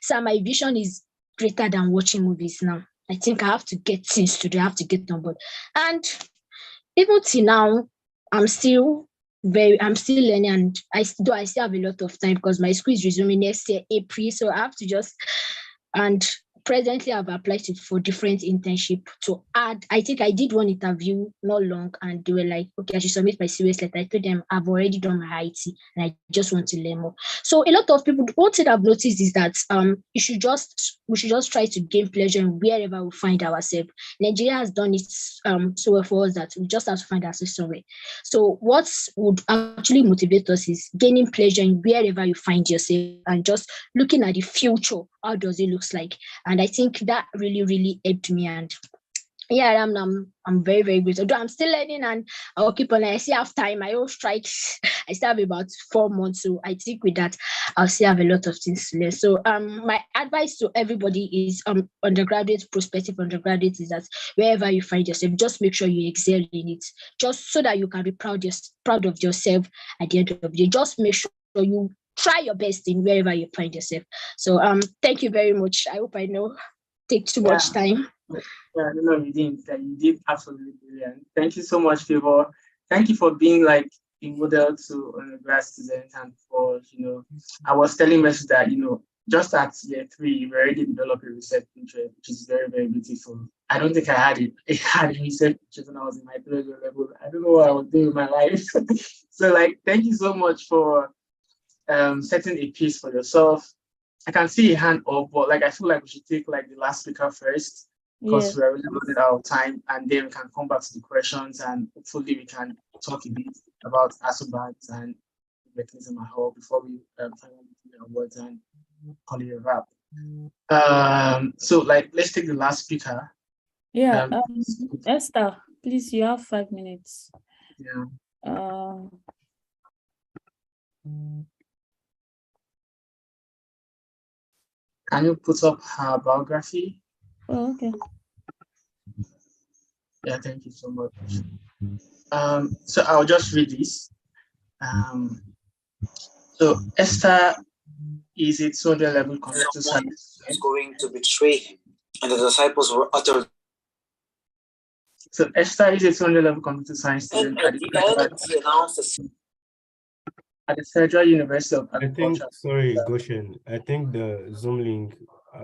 Speaker 11: sir, my vision is greater than watching movies now. I think I have to get things to do. I have to get on board. And even till now, I'm still learning, and I still have a lot of time because my school is resuming next year, April. So I have to just, and presently I've applied for different internship to add. I think I did one interview not long, and they were like, okay, I should submit my serious letter. I told them I've already done my IT and I just want to learn more. So a lot of people, one thing I've noticed is that we should just try to gain pleasure in wherever we find ourselves. Nigeria has done it so well for us that we just have to find ourselves somewhere. So what would actually motivate us is gaining pleasure in wherever you find yourself and just looking at the future. How does it look like? And I think that really, really helped me. And yeah, I'm very, very grateful. Although I'm still learning, and I'll keep on. I still have time. I will strike. I still have about 4 months. So I think with that, I'll still have a lot of things to learn. So my advice to everybody is undergraduate, prospective undergraduate, is that wherever you find yourself, just make sure you excel in it. Just so that you can be proud of yourself at the end of the day. Just make sure you try your best in wherever you find yourself. So thank you very much. I hope I know take too much time.
Speaker 2: Yeah, no, you didn't. You did absolutely brilliant. Thank you so much, Favor. Thank you for being like a model to undergrad students, and for I was telling Messi that just at year 3 you already developed a research interest, which is very, very beautiful. I don't think I had it. I had a research interest when I was in my third level. I don't know what I was doing with my life. So like, thank you so much for setting a piece for yourself. I can see a hand up, but like I feel like we should take like the last speaker first, because we're really running out of time, and then we can come back to the questions, and hopefully we can talk a bit about ASOBAT and mechanism at all before we finally do our words and call it a wrap. So like, let's take the last speaker.
Speaker 3: Yeah, Esther, please, you have 5 minutes.
Speaker 2: Yeah. Can you put up her biography?
Speaker 3: Oh, okay.
Speaker 2: Yeah, thank you so much. So I'll just read this. So Esther is a 200 level computer science.
Speaker 12: Is going to betray him, and the disciples were utterly.
Speaker 2: So Esther is a 200 level computer science student
Speaker 12: And at the end, he announced
Speaker 2: at the Federal University of
Speaker 5: I think,
Speaker 2: Agriculture.
Speaker 5: sorry, Goshen, I think the Zoom link,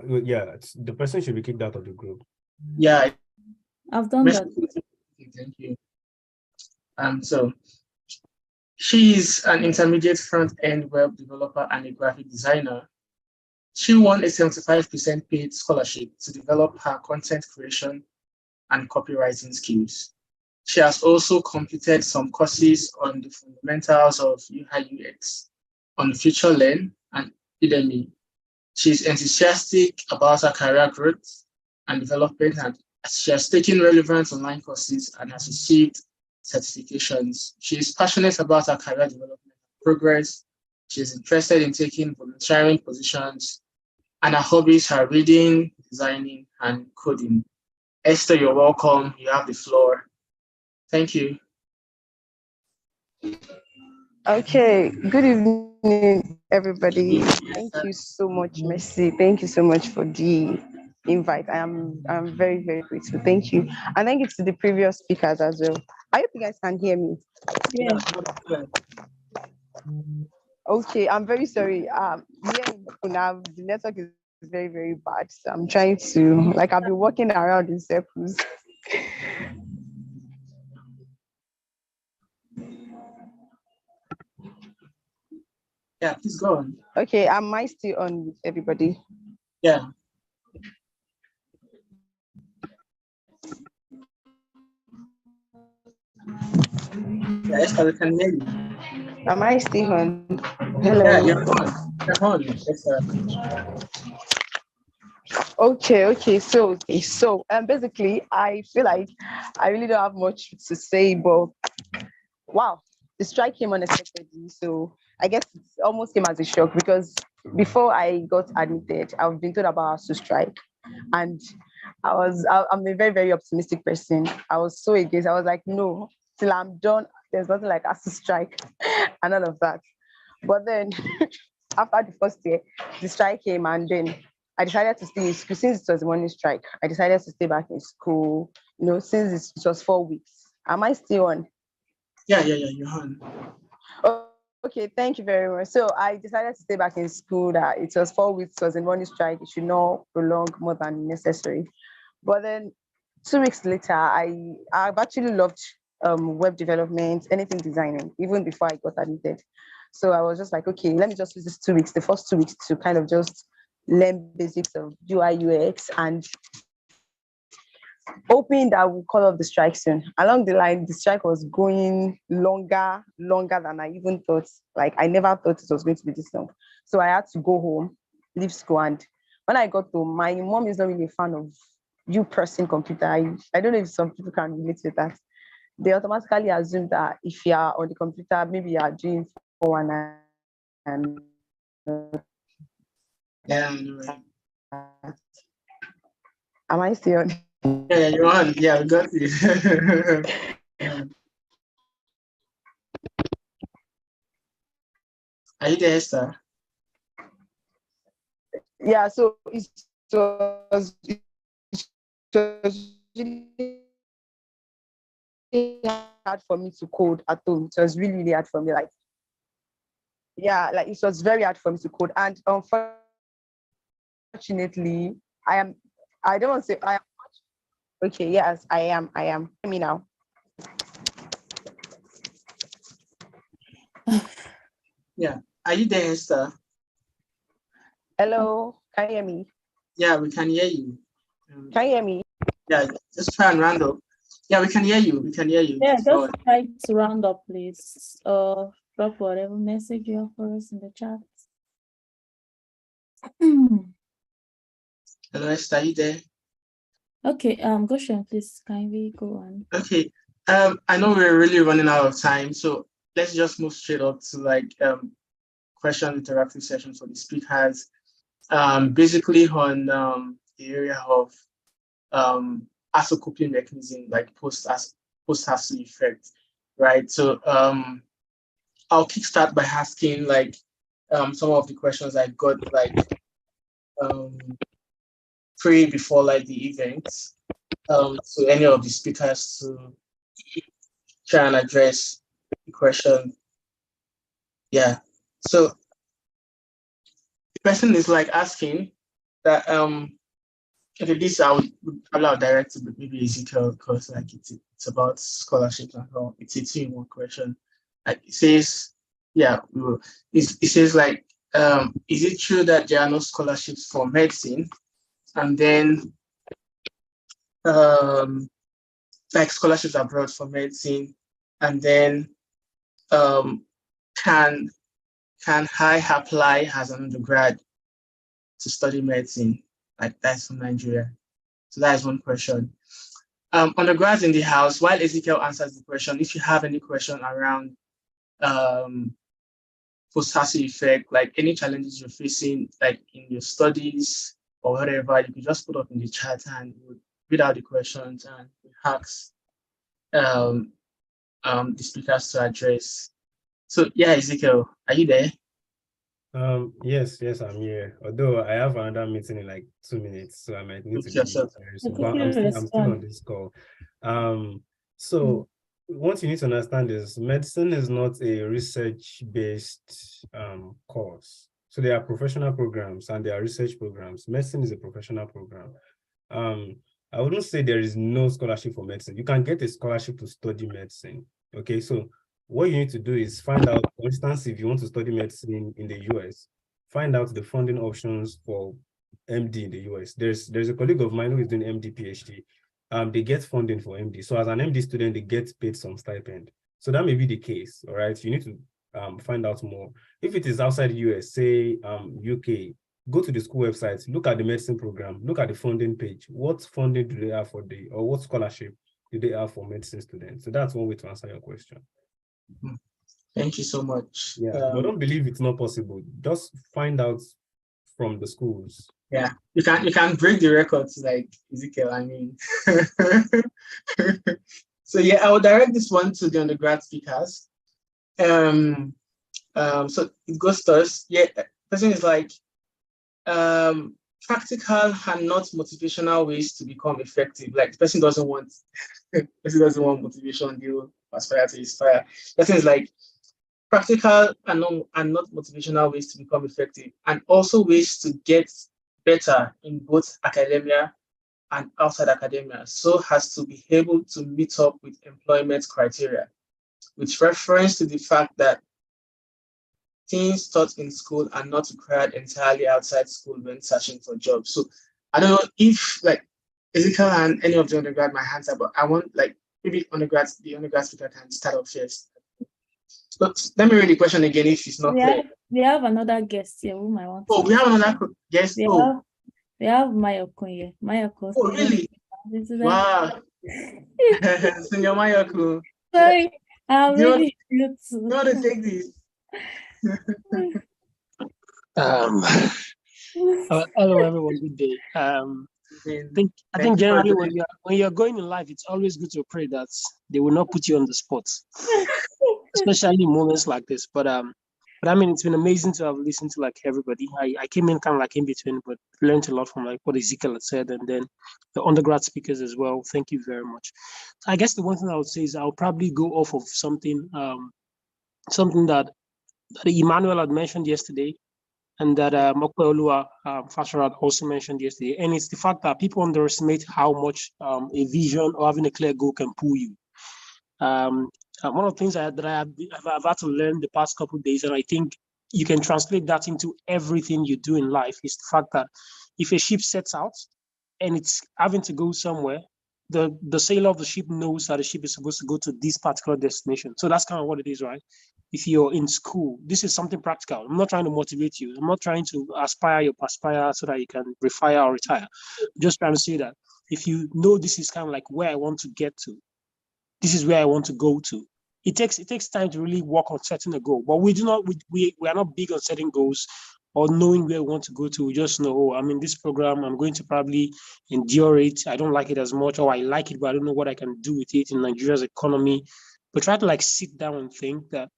Speaker 5: the person should be kicked out of the group.
Speaker 2: Yeah,
Speaker 3: I've done that.
Speaker 2: Thank you. So she is an intermediate front-end web developer and a graphic designer. She won a 75% paid scholarship to develop her content creation and copywriting skills. She has also completed some courses on the fundamentals of UI UX on FutureLearn and Udemy. She's enthusiastic about her career growth and development, and she has taken relevant online courses and has received certifications. She is passionate about her career development progress. She is interested in taking volunteering positions, and her hobbies are reading, designing, and coding. Esther, you're welcome. You have the floor. Thank you.
Speaker 13: Okay, good evening, everybody. Thank you so much, Mercy. Thank you so much for the invite. I'm very, very grateful. Thank you. And thank you to the previous speakers as well. I hope you guys can hear me.
Speaker 3: Yeah.
Speaker 13: Okay, I'm very sorry. Here in Funab, the network is very, very bad. So I'm trying to, like, I've been walking around in circles.
Speaker 2: Yeah, please go on.
Speaker 13: Okay, am I still on with everybody?
Speaker 2: Yeah. Yeah, Esther, we can hear you.
Speaker 13: Am I still on? Hello.
Speaker 2: Yeah, you're on. You're on. Esther.
Speaker 13: Okay. So basically, I feel like I really don't have much to say, but wow, the strike came unexpectedly. So I guess it almost came as a shock because before I got admitted, I've been told about us to strike, and I'm a very, very optimistic person. I was so against. I was like, no, till I'm done, there's nothing like us to strike, and all of that. But then after the first year, the strike came, and then I decided to stay in school. Since it was a morning strike, I decided to stay back in school. Since it was 4 weeks. Am I still on?
Speaker 2: Yeah, you're on.
Speaker 13: Okay, thank you very much. So I decided to stay back in school. That it was 4 weeks, it was a morning strike. It should not prolong more than necessary. But then 2 weeks later, I've actually loved web development, anything designing, even before I got admitted. So I was just like, okay, let me just use this 2 weeks, the first 2 weeks, to kind of just learn basics of UI UX and hoping that we'll call off the strike soon. Along the line, the strike was going longer than I even thought. Like, I never thought it was going to be this long. So I had to go home, leave school. And when I got home, my mom is not really a fan of you pressing computer. I don't know if some people can relate to that. They automatically assume that if you are on the computer, maybe you are doing 419 and
Speaker 2: Yeah, you're right.
Speaker 13: am I still on?
Speaker 2: Yeah, you're on. Yeah, we got you. Are you there, Esther?
Speaker 13: Yeah, so it was really hard for me to code at home. It was really, really hard for me. Like it was very hard for me to code. And unfortunately, I don't want to say I am. Okay, yes, I am. Hear me now.
Speaker 2: Yeah. Are you there, Esther?
Speaker 13: Hello, can you hear me?
Speaker 2: Yeah, we can hear you.
Speaker 13: Can you hear me?
Speaker 2: Yeah, just try and round up. Yeah, we can hear you.
Speaker 3: Yeah, just try to round up, please. Drop whatever message you have for us in the chat.
Speaker 2: Hello, Esther, are you there?
Speaker 3: Okay, Goshen, please kindly go on.
Speaker 2: Okay. I know we're really running out of time, so let's just move straight up to question interactive sessions for the speakers. Basically on the area of coping mechanism, like post-hassle effect, right? So I'll kickstart by asking like some of the questions I got like pre before like the event to any of the speakers to try and address the question. Yeah. So the person is like asking that okay, this I'll direct to maybe Ezekiel because like it's about scholarships and all. It's a 2-in-1 question. Like it says, yeah, it says like is it true that there are no scholarships for medicine? And then like scholarships abroad for medicine, and then can I apply as an undergrad to study medicine? Like that's from Nigeria. So that is one question. Undergrads in the house, while Ezekiel answers the question, if you have any question around post-hassle effect, like any challenges you're facing, like in your studies or whatever, you can just put up in the chat and we'll read out the questions and ask the speakers to address. So yeah, Ezekiel, are you there?
Speaker 5: Yes, I'm here. Although I have another meeting in like 2 minutes, so I might need to leave very soon. But I'm still on this call. So what you need to understand is medicine is not a research-based course. So there are professional programs and there are research programs. Medicine is a professional program. I wouldn't say there is no scholarship for medicine. You can get a scholarship to study medicine. Okay, so what you need to do is find out, for instance, if you want to study medicine in the US, find out the funding options for MD in the US. There's a colleague of mine who is doing MD PhD. They get funding for MD. So as an MD student, they get paid some stipend. So that may be the case, all right? You need to find out more. If it is outside the US, say UK, go to the school website, look at the medicine program, look at the funding page. What funding do they have for or what scholarship do they have for medicine students? So that's one way to answer your question.
Speaker 2: Thank you so much.
Speaker 5: Yeah, but don't believe it's not possible. Just find out from the schools.
Speaker 2: Yeah, you can break the records like Ezekiel. I mean, so yeah, I will direct this one to the undergrad speakers. So it goes to us. Yeah, person is like, practical and not motivational ways to become effective. Like the person doesn't want, motivation. You aspire to inspire. Person is like, practical and not motivational ways to become effective, and also ways to get better in both academia and outside academia, so as to be able to meet up with employment criteria, with reference to the fact that things taught in school are not required entirely outside school when searching for jobs. So I don't know if like Ezekiel and any of the undergrad might answer, but I want like maybe the undergrad speaker can start off first. But let me read the question again if it's not clear.
Speaker 3: We have another guest here whom I want to.
Speaker 2: Oh, we have another guest.
Speaker 3: We have Mayoko here. Mayoko.
Speaker 2: Oh, really? Wow. Senior Mayoko.
Speaker 3: Sorry, I'm really
Speaker 2: you want to take this?
Speaker 14: Hello everyone, good day. I think generally when you're going in life, it's always good to pray that they will not put you on the spot, especially in moments like this. But I mean, it's been amazing to have listened to like everybody. I came in kind of like in between, but learned a lot from like what Ezekiel had said, and then the undergrad speakers as well. Thank you very much. I guess the one thing I would say is I'll probably go off of something that Emmanuel had mentioned yesterday, and that Mokweolua Fasharat also mentioned yesterday. And it's the fact that people underestimate how much a vision or having a clear goal can pull you. One of the things that I've had to learn the past couple of days, and I think you can translate that into everything you do in life, is the fact that if a ship sets out and it's having to go somewhere, the sailor of the ship knows that the ship is supposed to go to this particular destination. So that's kind of what it is, right? If you're in school, this is something practical. I'm not trying to motivate you. I'm not trying to aspire you perspire so that you can refire or retire. I'm just trying to say that if you know this is kind of like where I want to get to, this is where I want to go to. It takes time to really work on setting a goal, but we are not big on setting goals or knowing where we want to go to. We just know, oh, I'm in this program, I'm going to probably endure it. I don't like it as much, or I like it, but I don't know what I can do with it in Nigeria's economy. But try to like sit down and think that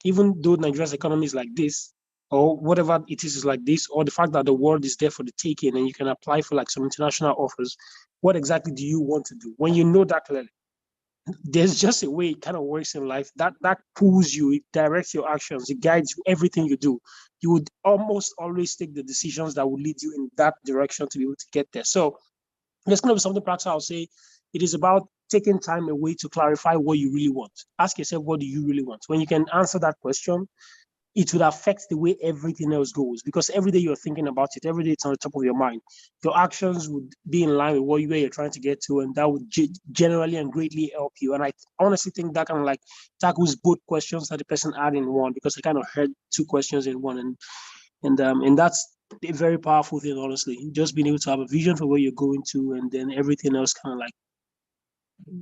Speaker 14: even though Nigeria's economy is like this, or whatever it is like this, or the fact that the world is there for the taking and you can apply for like some international offers, what exactly do you want to do? When you know that clearly, there's just a way it kind of works in life that pulls you, it directs your actions, it guides everything you do. You would almost always take the decisions that will lead you in that direction to be able to get there. So there's going to be something practical. I'll say it is about taking time away to clarify what you really want. Ask yourself, what do you really want? When you can answer that question, it would affect the way everything else goes, because every day you're thinking about it, every day it's on the top of your mind. Your actions would be in line with where you're trying to get to, and that would generally and greatly help you. And I honestly think that kind of like tackles both questions that the person had in one, because I kind of heard two questions in one, and that's a very powerful thing, honestly. Just being able to have a vision for where you're going to, and then everything else kind of like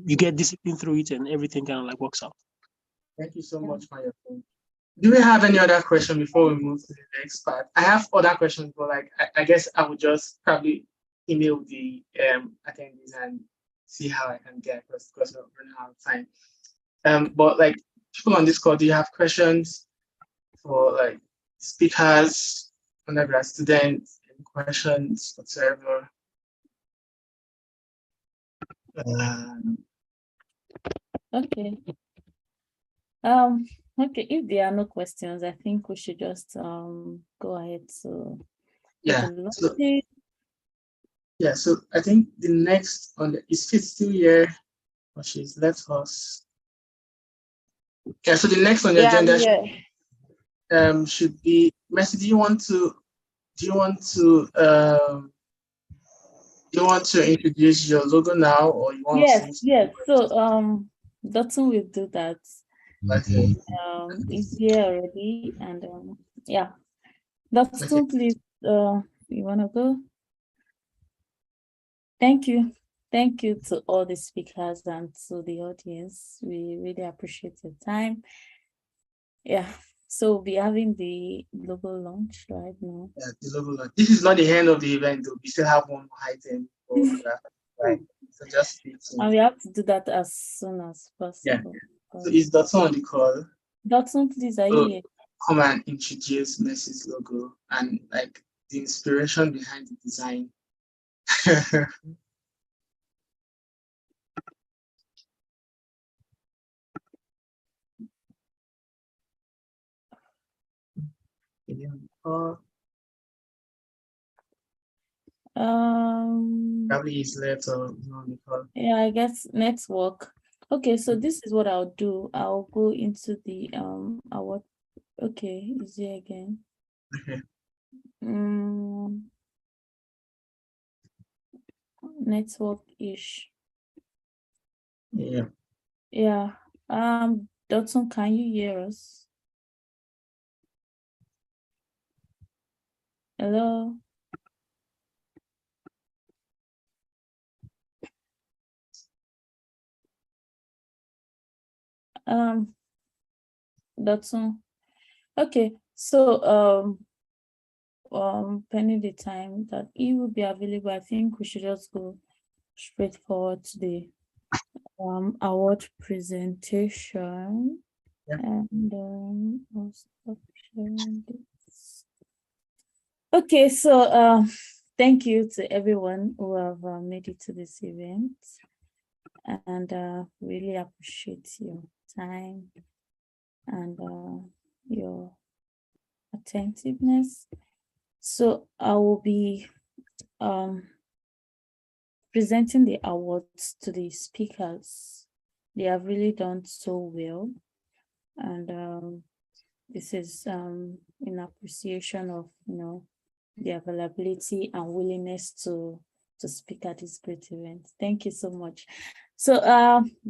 Speaker 14: you get discipline through it, and everything kind of like works out.
Speaker 2: Thank you so much for your point. Do we have any other question before we move to the next part? I have other questions, but like I guess I would just probably email the attendees and see how I can get because we're running out of time. But like people on this call, do you have questions for like speakers, undergrad students, any questions whatsoever?
Speaker 3: Okay. Okay, if there are no questions, I think we should just go ahead to
Speaker 2: so I think the next on the is Fit still here, but she's left us. Yeah, so the next on the agenda should be Mercy. Do you want to introduce your logo now, or you want
Speaker 3: yes. So Dotun will do that.
Speaker 2: Okay.
Speaker 3: He's here already, and yeah. Dotun, please, you wanna go? Thank you to all the speakers and to the audience. We really appreciate your time. Yeah, so we'll be having the logo launch right now.
Speaker 2: Yeah, the logo launch. This is not the end of the event, though. We still have one more item for that, right? So just
Speaker 3: and we have to do that as soon as possible.
Speaker 2: Yeah. So is Dotun on the call?
Speaker 3: Dotun, please, are you here?
Speaker 2: Come and introduce Mercy's logo and like the inspiration behind the design. Probably is left or on the call.
Speaker 3: Yeah, I guess network. Okay, so this is what I'll do. I'll go into the our okay, is here again.
Speaker 2: Okay.
Speaker 3: Network-ish.
Speaker 2: Yeah.
Speaker 3: Yeah. Dotun, can you hear us? Hello? Dotun. Okay, so pending the time that he will be available, I think we should just go straight forward to the award presentation.
Speaker 2: Yeah.
Speaker 3: And I'll stop sharing this. Okay, so thank you to everyone who have made it to this event, and really appreciate your time and your attentiveness. So I will be presenting the awards to the speakers. They have really done so well, and this is in appreciation of the availability and willingness to speak at this great event. Thank you so much. So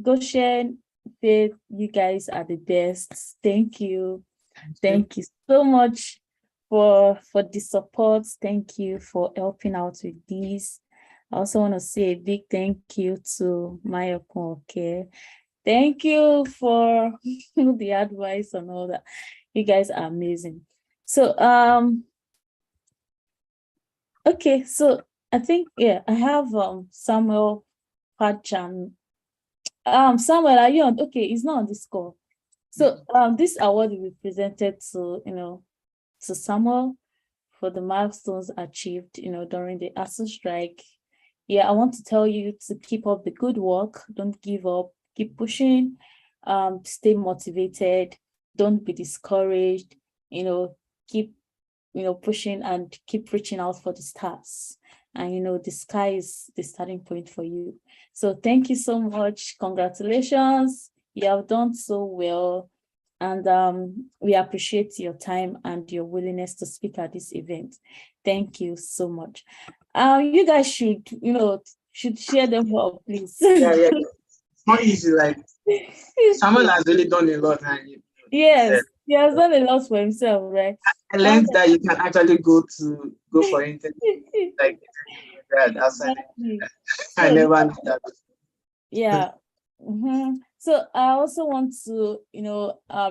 Speaker 3: Goshen, Faith, you guys are the best. Thank you. Thank you so much for the support. Thank you for helping out with this. I also want to say a big thank you to Maya Konke. Thank you for the advice and all that. You guys are amazing. So Okay, so I think I have Samuel Pachan. Samuel, are you on? Okay, he's not on this call. So this award will be presented to to Samuel for the milestones achieved during the ASU strike. I want to tell you to keep up the good work. Don't give up. Keep pushing. Stay motivated. Don't be discouraged. Keep pushing and keep reaching out for the stars. And the sky is the starting point for you. So thank you so much. Congratulations. You have done so well. And we appreciate your time and your willingness to speak at this event. Thank you so much. You guys should share them up, please.
Speaker 2: Yeah. It's not easy. Like someone has really done a lot, and
Speaker 3: yes, he has done a lot for himself, right?
Speaker 2: I learned that you can actually go for interview like that outside.
Speaker 3: Exactly.
Speaker 2: I never knew that.
Speaker 3: Yeah. So I also want to,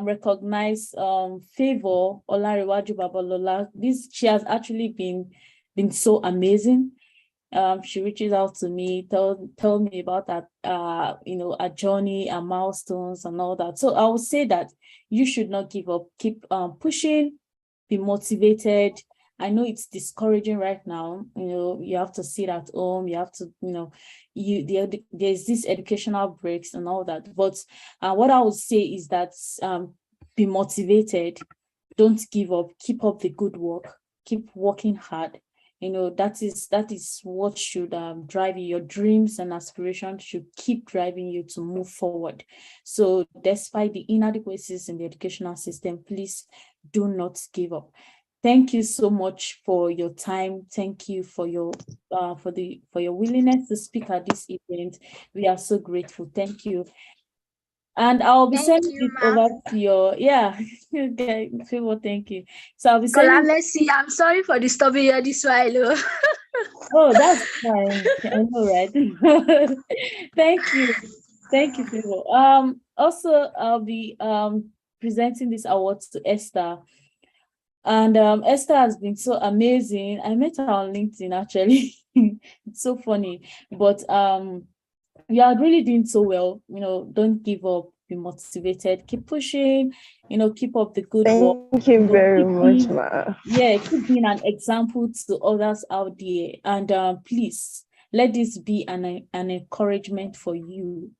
Speaker 3: recognize Favor Olariwaju Babalola. She has actually been so amazing. She reaches out to me, tell me about that, a journey and milestones and all that. So I would say that you should not give up. Keep pushing, be motivated. I know it's discouraging right now. You have to sit at home. You have to, there's these educational breaks and all that. But what I would say is that be motivated. Don't give up. Keep up the good work. Keep working hard. That is what should drive you. Your dreams and aspirations should keep driving you to move forward. So despite the inadequacies in the educational system, please do not give up. Thank you so much for your time. Thank you for your willingness to speak at this event. We are so grateful. Thank you. And I'll be sending it over to your, okay, Favor, thank you. So I'll be sending.
Speaker 11: I'm sorry for disturbing you this while.
Speaker 3: Oh, that's fine. I know, right? Thank you. Thank you, Favor. Also, I'll be presenting this award to Esther. And Esther has been so amazing. I met her on LinkedIn, actually. It's so funny. But you are really doing so well. Don't give up. Be motivated. Keep pushing. Keep up the good work.
Speaker 13: Thank you very much, ma.
Speaker 3: Keep being an example to others out there. And please let this be an encouragement for you.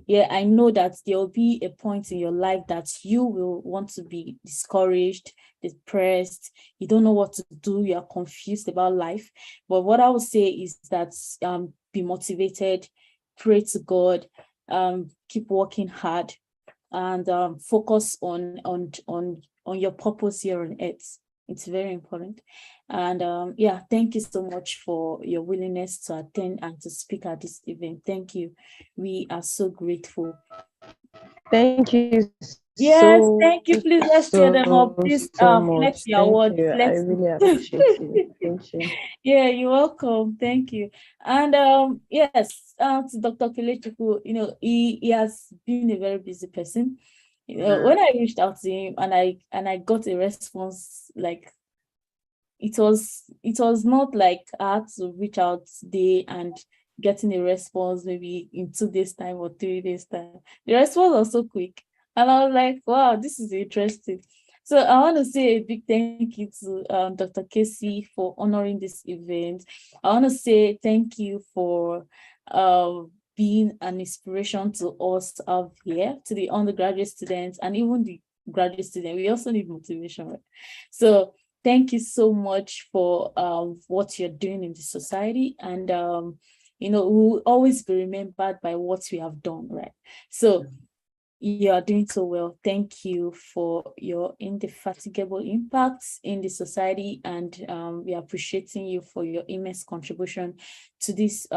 Speaker 3: I know that there will be a point in your life that you will want to be discouraged, depressed. You don't know what to do. You are confused about life. But what I would say is that be motivated. Pray to God, keep working hard, and focus on your purpose here on earth. It's very important. And thank you so much for your willingness to attend and to speak at this event. Thank you. We are so grateful.
Speaker 13: Thank you.
Speaker 3: Yes, thank you. Please let's share them up. Please flex your award.
Speaker 13: I really appreciate you. Thank you.
Speaker 3: You're welcome. Thank you. And yes, to Dr. Kelechuku, he has been a very busy person. When I reached out to him and I got a response, like it was not like I had to reach out today and getting a response maybe in 2 days time or 3 days time. The response was so quick. And I was like, wow, this is interesting. So I want to say a big thank you to Dr. Casey for honoring this event. I want to say thank you for being an inspiration to us out here, to the undergraduate students and even the graduate students. We also need motivation, right? So thank you so much for what you're doing in the society. And, we'll always be remembered by what we have done, right? So you are doing so well. Thank you for your indefatigable impacts in the society, and we are appreciating you for your immense contribution to this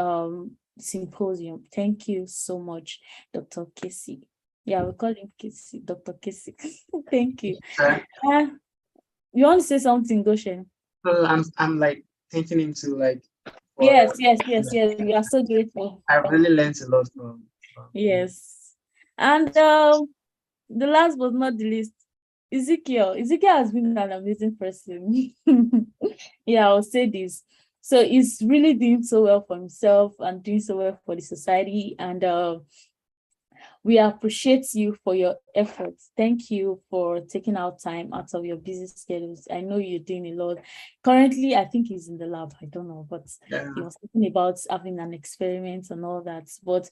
Speaker 3: symposium. Thank you so much, Dr. Casey. We call him Casey, Dr. Casey. Thank you. You want to say something, Goshen?
Speaker 2: Well, I'm like thinking into like.
Speaker 3: Yes. We are so grateful.
Speaker 2: I've really learned a lot from.
Speaker 3: Yes. And the last but not the least, Ezekiel has been an amazing person. I'll say this. So he's really doing so well for himself and doing so well for the society. And we appreciate you for your efforts. Thank you for taking out time out of your busy schedules. I know you're doing a lot. Currently, I think he's in the lab. I don't know, but he was talking about having an experiment and all that. But,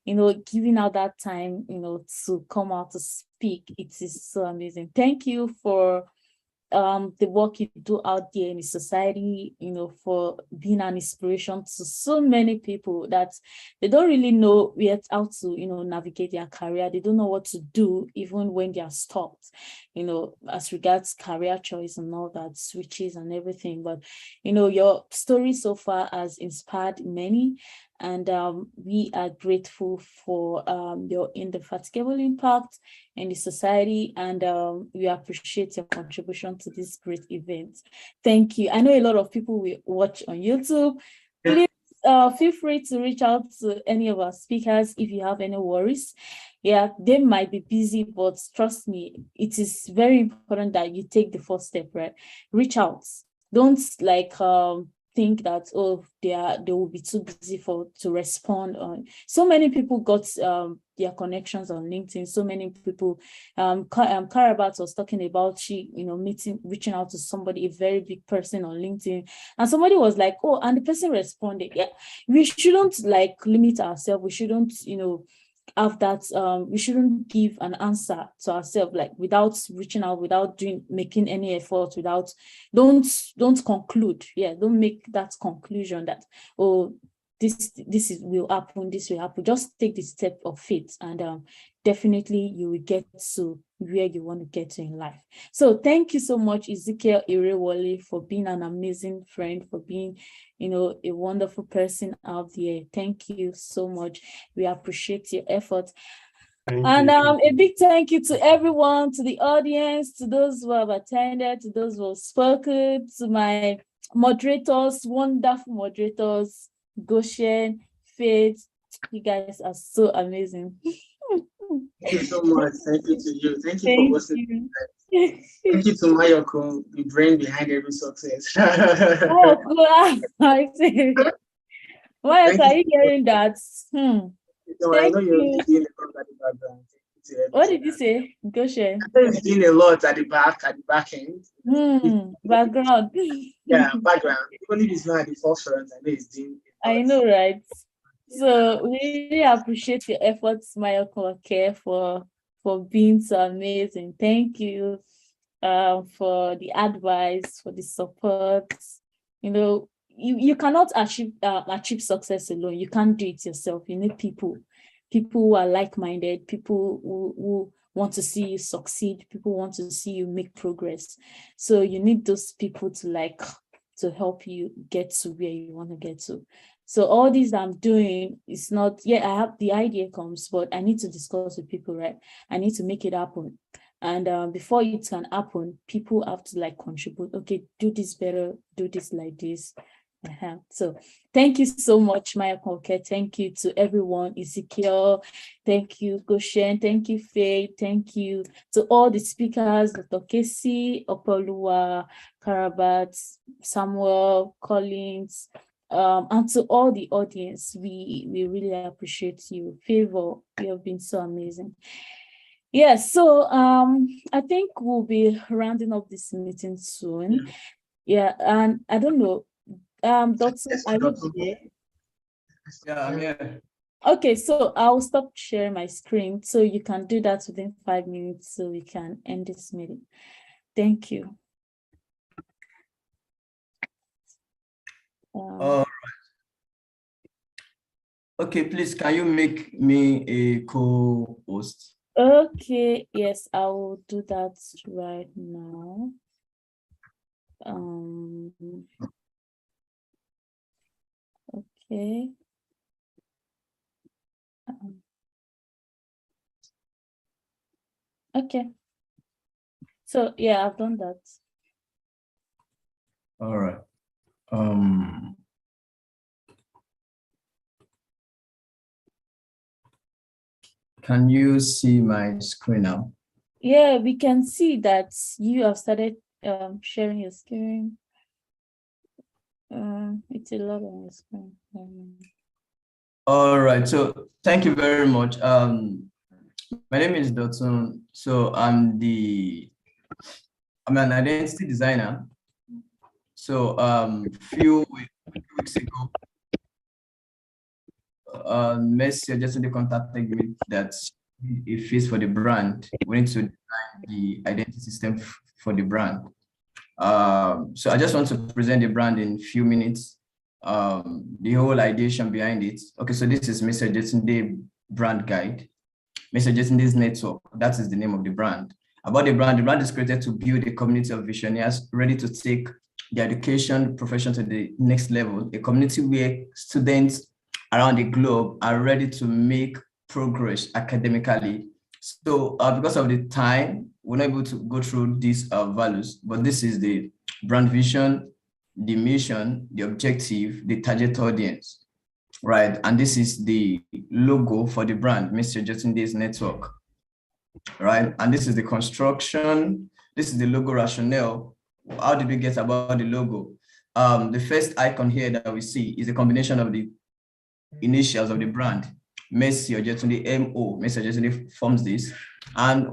Speaker 3: giving out that time, to come out to speak, it is so amazing. Thank you for the work you do out there in the society, for being an inspiration to so many people that they don't really know yet how to, navigate their career. They don't know what to do even when they are stopped, as regards career choice and all that, switches and everything. But, your story so far has inspired many. And we are grateful for your indefatigable impact in the society, and we appreciate your contribution to this great event. Thank you. I know a lot of people will watch on YouTube. Please feel free to reach out to any of our speakers if you have any worries. Yeah, they might be busy, but trust me, it is very important that you take the first step, right? Reach out. Don't think that they will be too busy to respond on. So many people got their connections on LinkedIn. So many people, Karabat was talking about reaching out to somebody, a very big person on LinkedIn, and somebody was like, oh, and the person responded. Yeah, we shouldn't limit ourselves. We shouldn't have that we shouldn't give an answer to ourselves without reaching out, without making any effort, don't conclude. Yeah, don't make that conclusion that this will happen, this will happen. Just take the step of faith, and definitely you will get to where you want to get to in life. So thank you so much, Ezekiel Irewole, for being an amazing friend, for being a wonderful person out there. Thank you so much. We appreciate your effort. And a big thank you to everyone, to the audience, to those who have attended, to those who have spoken, to my moderators, wonderful moderators, Goshen, Faith. You guys are so amazing.
Speaker 2: Thank you so much. Thank you to you. Thank you for hosting. Thank you to Mayoko, the brain behind every success.
Speaker 3: Oh, wow. I see. Mayoko, are you hearing that?
Speaker 2: So I know you're doing a lot at the background.
Speaker 3: What did you say, Goshen?
Speaker 2: I know you're doing a lot at the back end.
Speaker 3: Background.
Speaker 2: Yeah, background. Even if it's not at the forefront, I know it's doing.
Speaker 3: I know, right? So we really appreciate your efforts, Mayoko, for being so amazing. Thank you for the advice, for the support. You cannot achieve success alone. You can't do it yourself. You need people who are like-minded, people who want to see you succeed, people want to see you make progress. So you need those people to help you get to where you want to get to. So all these I'm doing is not, I have the idea comes, but I need to discuss with people, right? I need to make it happen. And before it can happen, people have to contribute. Okay, do this better, do this like this. So thank you so much, Maya Konke. Thank you to everyone, Ezekiel. Thank you, Goshen. Thank you, Faye. Thank you to all the speakers, Dr. Kesi, Opolua, Karabat, Samuel, Collins, and to all the audience. We really appreciate you. Favor, you have been so amazing. Yes, so I think we'll be rounding up this meeting soon. Yeah, and I don't know. Doctor, are you there?
Speaker 15: Yeah, I'm here.
Speaker 3: Okay, so I'll stop sharing my screen so you can do that within 5 minutes so we can end this meeting. Thank you.
Speaker 15: All right. Okay, please, can you make me a co-host?
Speaker 3: Okay, yes, I will do that right now. Okay. Okay. So yeah, I've done that.
Speaker 15: All right. Can you see my screen now?
Speaker 3: Yeah, we can see that you have started sharing your screen. It's a lot on the screen.
Speaker 15: All right, so thank you very much. My name is Dotun. So I'm an identity designer. So few weeks ago, Messi just contacted me that a face for the brand. We need to design the identity system for the brand. So I just want to present the brand in a few minutes. The whole ideation behind it. Okay, so this is Mr. Day brand guide. Mr. Day's network, that is the name of the brand. About the brand is created to build a community of visionaries ready to take the education profession to the next level, a community where students around the globe are ready to make progress academically. So because of the time, we're not able to go through these values, but this is the brand vision, the mission, the objective, the target audience, right? And this is the logo for the brand, Mr. Day's network, right? And this is the construction. This is the logo rationale. How did we get about the logo? The first icon here that we see is a combination of the initials of the brand. Messi Ojetunde, MO, Messi Ojetunde forms this. And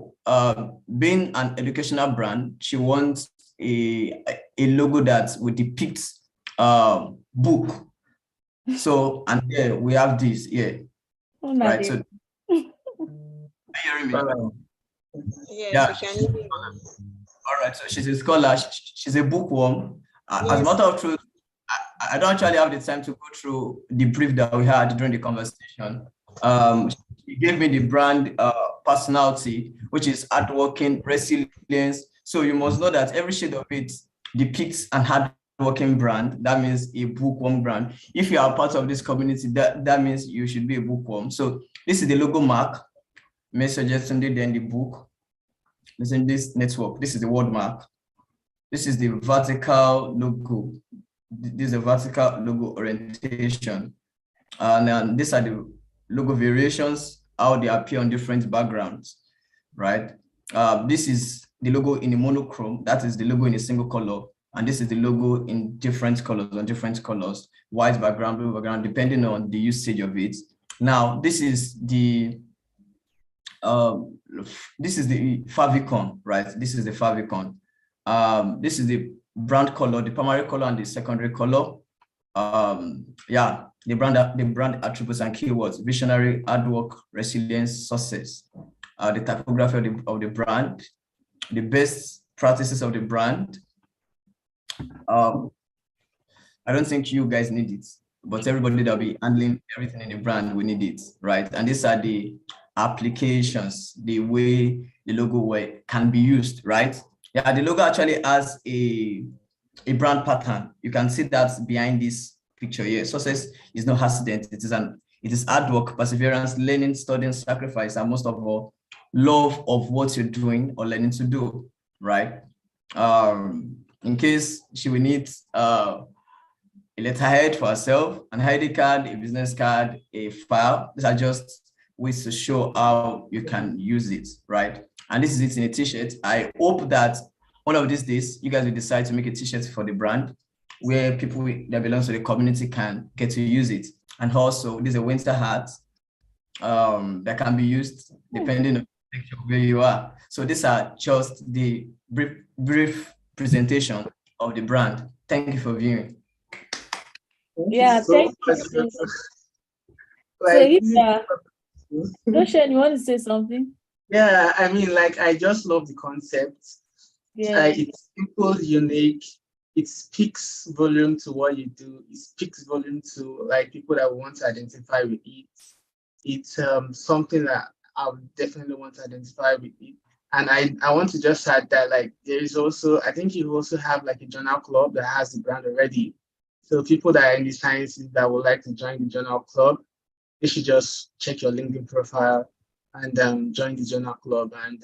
Speaker 15: being an educational brand, she wants a logo that would depict book. So, and here we have this here, right? So, hearing me?
Speaker 1: Yes, we can hear you.
Speaker 15: All right, so she's a scholar, she's a bookworm. As a
Speaker 1: Yes.
Speaker 15: matter of truth, I don't actually have the time to go through the brief that we had during the conversation. She gave me the brand personality, which is hardworking, resilience. So you must know that every shade of it depicts an hardworking brand. That means a bookworm brand. If you are part of this community, that means you should be a bookworm. So this is the logo mark, messages and then the book. Listen, this network, this is the word mark. This is the vertical logo. This is the vertical logo orientation. And these are the logo variations, how they appear on different backgrounds, right? This is the logo in a monochrome. That is the logo in a single color. And this is the logo in different colors, white background, blue background, depending on the usage of it. Now, this is the favicon, right? This is the favicon. This is the brand color, the primary color and the secondary color. Yeah, the brand attributes and keywords: visionary, hard work, resilience, success. The typography of the brand, the best practices of the brand. I don't think you guys need it, but everybody that'll be handling everything in the brand, we need it, right? And these are the applications, the way the logo can be used, right? Yeah, the logo actually has a brand pattern. You can see that behind this picture here. Success is no accident. It is hard work, perseverance, learning, studying, sacrifice, and most of all, love of what you're doing or learning to do, right? In case she will need a letterhead for herself, an ID card, a business card, a file. These are just ways to show how you can use it, right? And this is it in a t-shirt. I hope that one of these days, you guys will decide to make a t-shirt for the brand where people that belong to the community can get to use it. And also, there's a winter hat that can be used depending on where you are. So these are just the brief presentation of the brand. Thank you for viewing.
Speaker 3: Yeah, thank you. So Goshen, you want to say something?
Speaker 2: Yeah, I mean, like, I just love the concept.
Speaker 3: Yeah.
Speaker 2: It's simple, unique. It speaks volume to what you do. It speaks volume to like people that want to identify with it. It's something that I would definitely want to identify with it. And I want to just add that like there is also, I think you also have like a journal club that has the brand already. So people that are in the sciences that would like to join the journal club, they should just check your LinkedIn profile and join the journal club and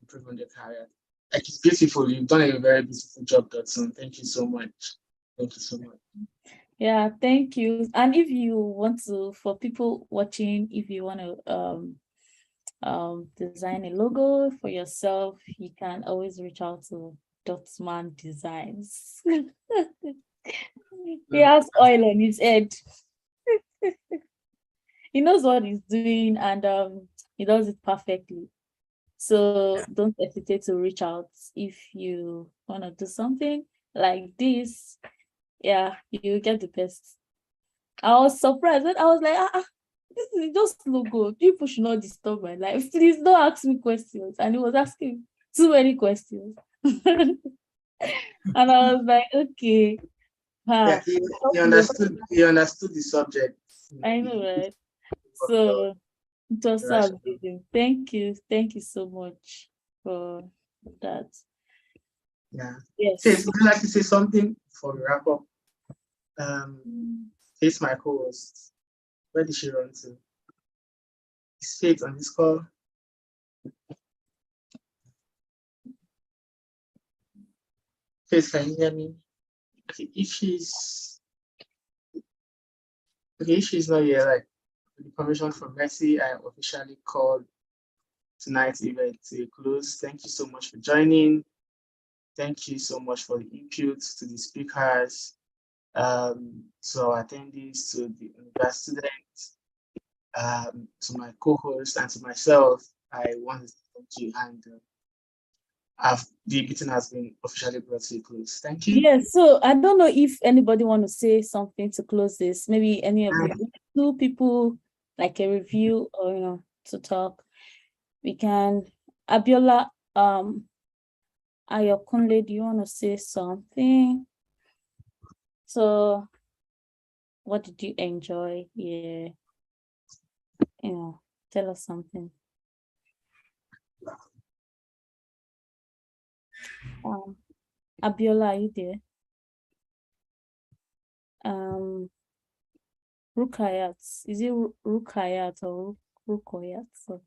Speaker 2: improve on their career. Like, it's beautiful. You've done a very beautiful job, Dodson. Thank you so much. Thank you so much.
Speaker 3: Yeah, thank you. And if you want to, for people watching, if you want to design a logo for yourself, you can always reach out to Dotsman Designs. He has oil on his head. He knows what he's doing, and he does it perfectly. So don't hesitate to reach out if you want to do something like this. Yeah, you get the best. I was surprised. I was like, this is just logo. People should not disturb my life. Please don't ask me questions. And he was asking too many questions. And I was like, okay.
Speaker 2: Yeah, he understood the subject.
Speaker 3: I know, right? So it was so amazing. Thank you. Thank you so much for that.
Speaker 2: Yeah.
Speaker 3: Yes.
Speaker 2: Faith, would you like to say something before we wrap up? Faith, my co-host. Where did she run to? Is Faith on this call? Faith, can you hear me? Okay, if she's not here, like with the permission from Mercy, I officially called tonight's event to a close. Thank you so much for joining. Thank you so much for the input to the speakers, to our attendees, to the Undergrad students, to my co-host, and to myself. I want to thank you, and the meeting has been officially brought to a close. Thank you.
Speaker 3: Yeah, so I don't know if anybody want to say something to close this. Maybe any of you, two people, like a review or to talk. We can. Abiola, Ayokunle, do you want to say something? So, what did you enjoy? Yeah, tell us something. Abiola, are you there? Rukayat, is it Rukayat or Rukoyat? So,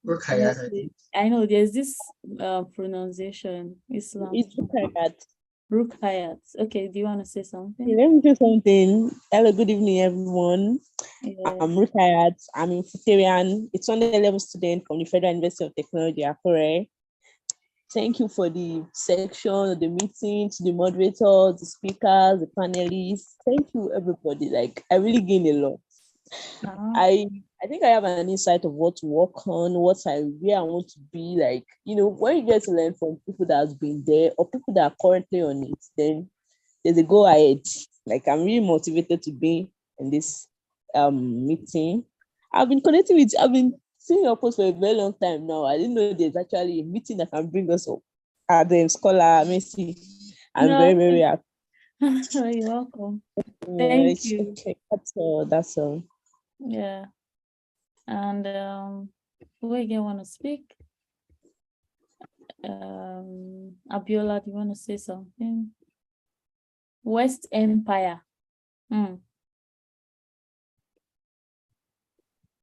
Speaker 2: Rukayat,
Speaker 3: I know there's this pronunciation.
Speaker 16: It's Rukayat.
Speaker 3: Rukayat. Okay, do you want to say something?
Speaker 16: Let me say something. Hello, good evening, everyone.
Speaker 3: Yeah.
Speaker 16: I'm Rukayat. I'm a Futurian. It's one level student from the Federal University of Technology, Akure. Thank you for the section, the meeting, to the moderators, the speakers, the panelists. Thank you, everybody. Like, I really gained a lot. I think I have an insight of what to work on, where I want to be. Like, when you get to learn from people that has been there or people that are currently on it, then there's a go ahead. Like, I'm really motivated to be in this meeting. I've been seeing your post for a very long time now. I didn't know there's actually a meeting that can bring us up at the Scholar Messi. I'm very, very happy.
Speaker 3: You're welcome. Thank you.
Speaker 16: Okay, that's all.
Speaker 3: Yeah. And who again want to speak? Abiola, do you want to say something? West Empire.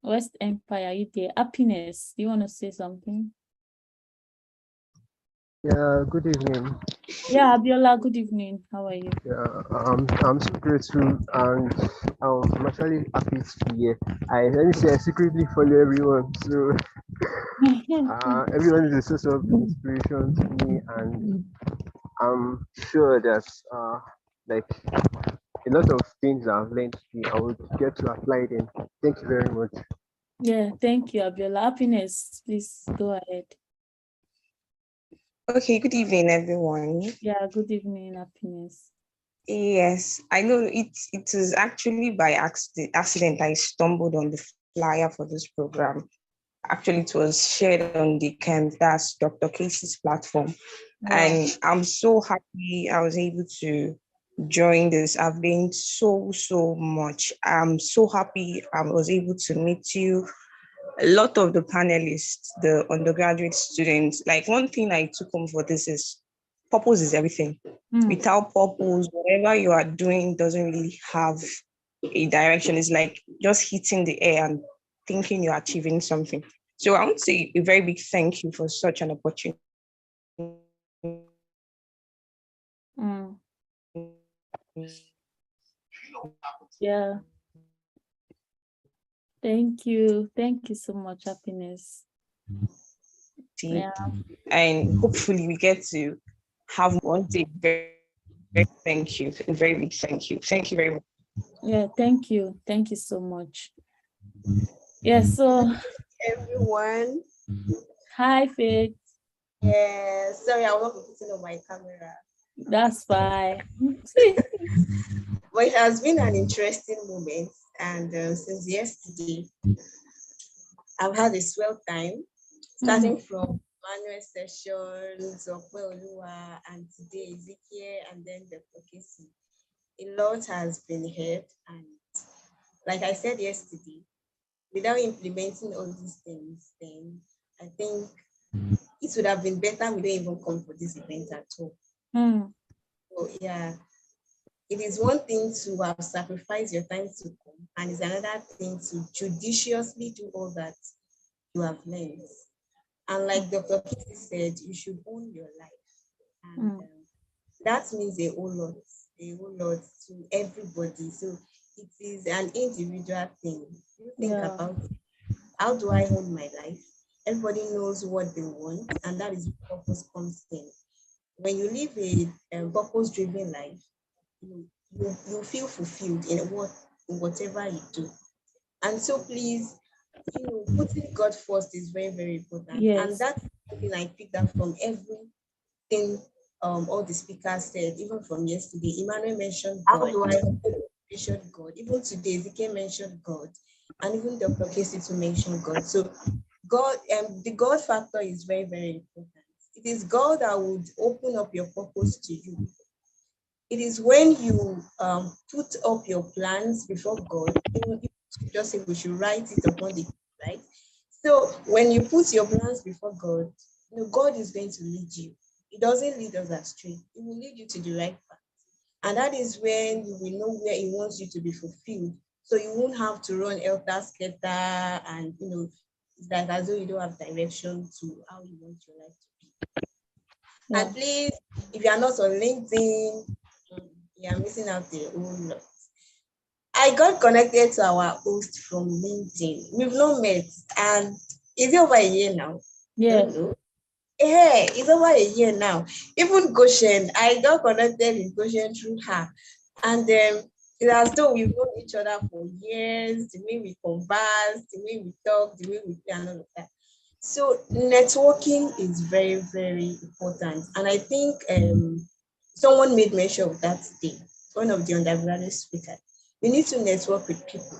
Speaker 3: West Empire, you there? Happiness, do you want to say something?
Speaker 17: Yeah, good evening.
Speaker 3: Yeah, Abiola, good evening. How are you?
Speaker 17: Yeah, I'm so grateful and I'm actually happy to be here. Let me say I secretly follow everyone, so everyone is a source of inspiration to me, and I'm sure that like a lot of things I've learned today, I would get to apply them. Thank you very much.
Speaker 3: Yeah, thank you, Abiola. Happiness, please go ahead.
Speaker 4: Okay, good evening, everyone.
Speaker 3: Yeah, good evening, Happiness.
Speaker 4: Yes, I know it is actually by accident I stumbled on the flyer for this program. Actually, it was shared on the that's Dr. Casey's platform. Wow. And I'm so happy I was able to join this. I've learned so much. I'm so happy I was able to meet you. A lot of the panelists, the undergraduate students, like one thing I took home for this is purpose is everything. Without purpose, whatever you are doing doesn't really have a direction. It's like just hitting the air and thinking you're achieving something. So I want to say a very big thank you for such an opportunity.
Speaker 3: Yeah. Thank you. Thank you so much, Happiness.
Speaker 4: Yeah. And hopefully we get to have one day very thank you. A very big thank you. Thank you very much.
Speaker 3: Yeah, thank you. Thank you so much. Yeah, so
Speaker 1: Everyone.
Speaker 3: hi, Faith.
Speaker 1: Yeah, sorry, I will not be putting on my camera.
Speaker 3: That's fine.
Speaker 1: But it has been an interesting moment, and since yesterday, I've had a swell time, starting from manual sessions of Olua and today Ezekiel and then the Casey. A lot has been heard, and like I said yesterday, without implementing all these things, then I think it would have been better we don't even come for this event at all. So yeah, it is one thing to have sacrificed your time to come, and it's another thing to judiciously do all that you have learned. And like Dr. Kitty said, you should own your life. And that means a whole lot to everybody. So it is an individual thing. You think about it. How do I own my life? Everybody knows what they want, and that is where purpose comes in. When you live a purpose-driven life, you feel fulfilled in whatever you do. And so please, putting God first is very, very important.
Speaker 3: Yes.
Speaker 1: And that's something I picked up from everything all the speakers said, even from yesterday. Emmanuel mentioned God. Mentioned God. Even today, Ezekiel mentioned God. And even Dr. Casey to mention God. So God, the God factor is very, very important. It is God that would open up your purpose to you. It is when you put up your plans before God, just say we should write it upon the right. So when you put your plans before God, God is going to lead you. He doesn't lead us astray. He will lead you to the right path. And that is when you will know where he wants you to be fulfilled. So you won't have to run helter-skelter and, it's like as though you don't have direction to how you want your life to be. Yeah. And please, if you are not on LinkedIn, you are missing out a whole lot. I got connected to our host from LinkedIn. We've not met, and is it over a year now?
Speaker 3: Yeah.
Speaker 1: Hey, it's over a year now. Even Goshen, I got connected with Goshen through her. And it's as though we've known each other for years, the way we converse, the way we talk, the way we play, and all of that. So networking is very, very important. And I think someone made mention of that today, one of the undergraduate speakers. You need to network with people.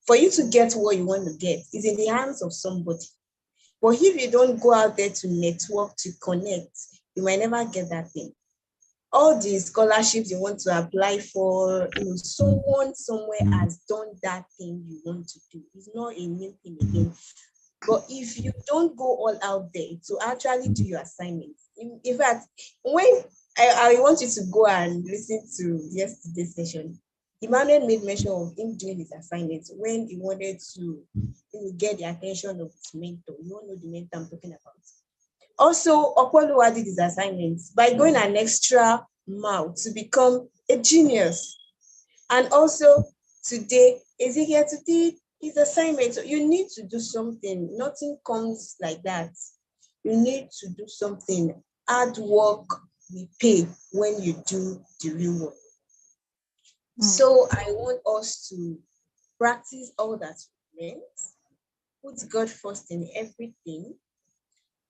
Speaker 1: For you to get what you want to get, is in the hands of somebody. But if you don't go out there to network, to connect, you might never get that thing. All the scholarships you want to apply for, someone somewhere has done that thing you want to do. It's not a new thing again. But if you don't go all out there to actually do your assignments, in fact, when I want you to go and listen to yesterday's session, Emmanuel made mention of him doing his assignments when he wanted to get the attention of his mentor. You all know the mentor I'm talking about. Also, Okwaluwa did his assignments by going an extra mile to become a genius. And also, today, Ezekiel did his assignment. So you need to do something. Nothing comes like that. You need to do something. Hard work will pay when you do the real work. So I want us to practice all that we learned, put God first in everything,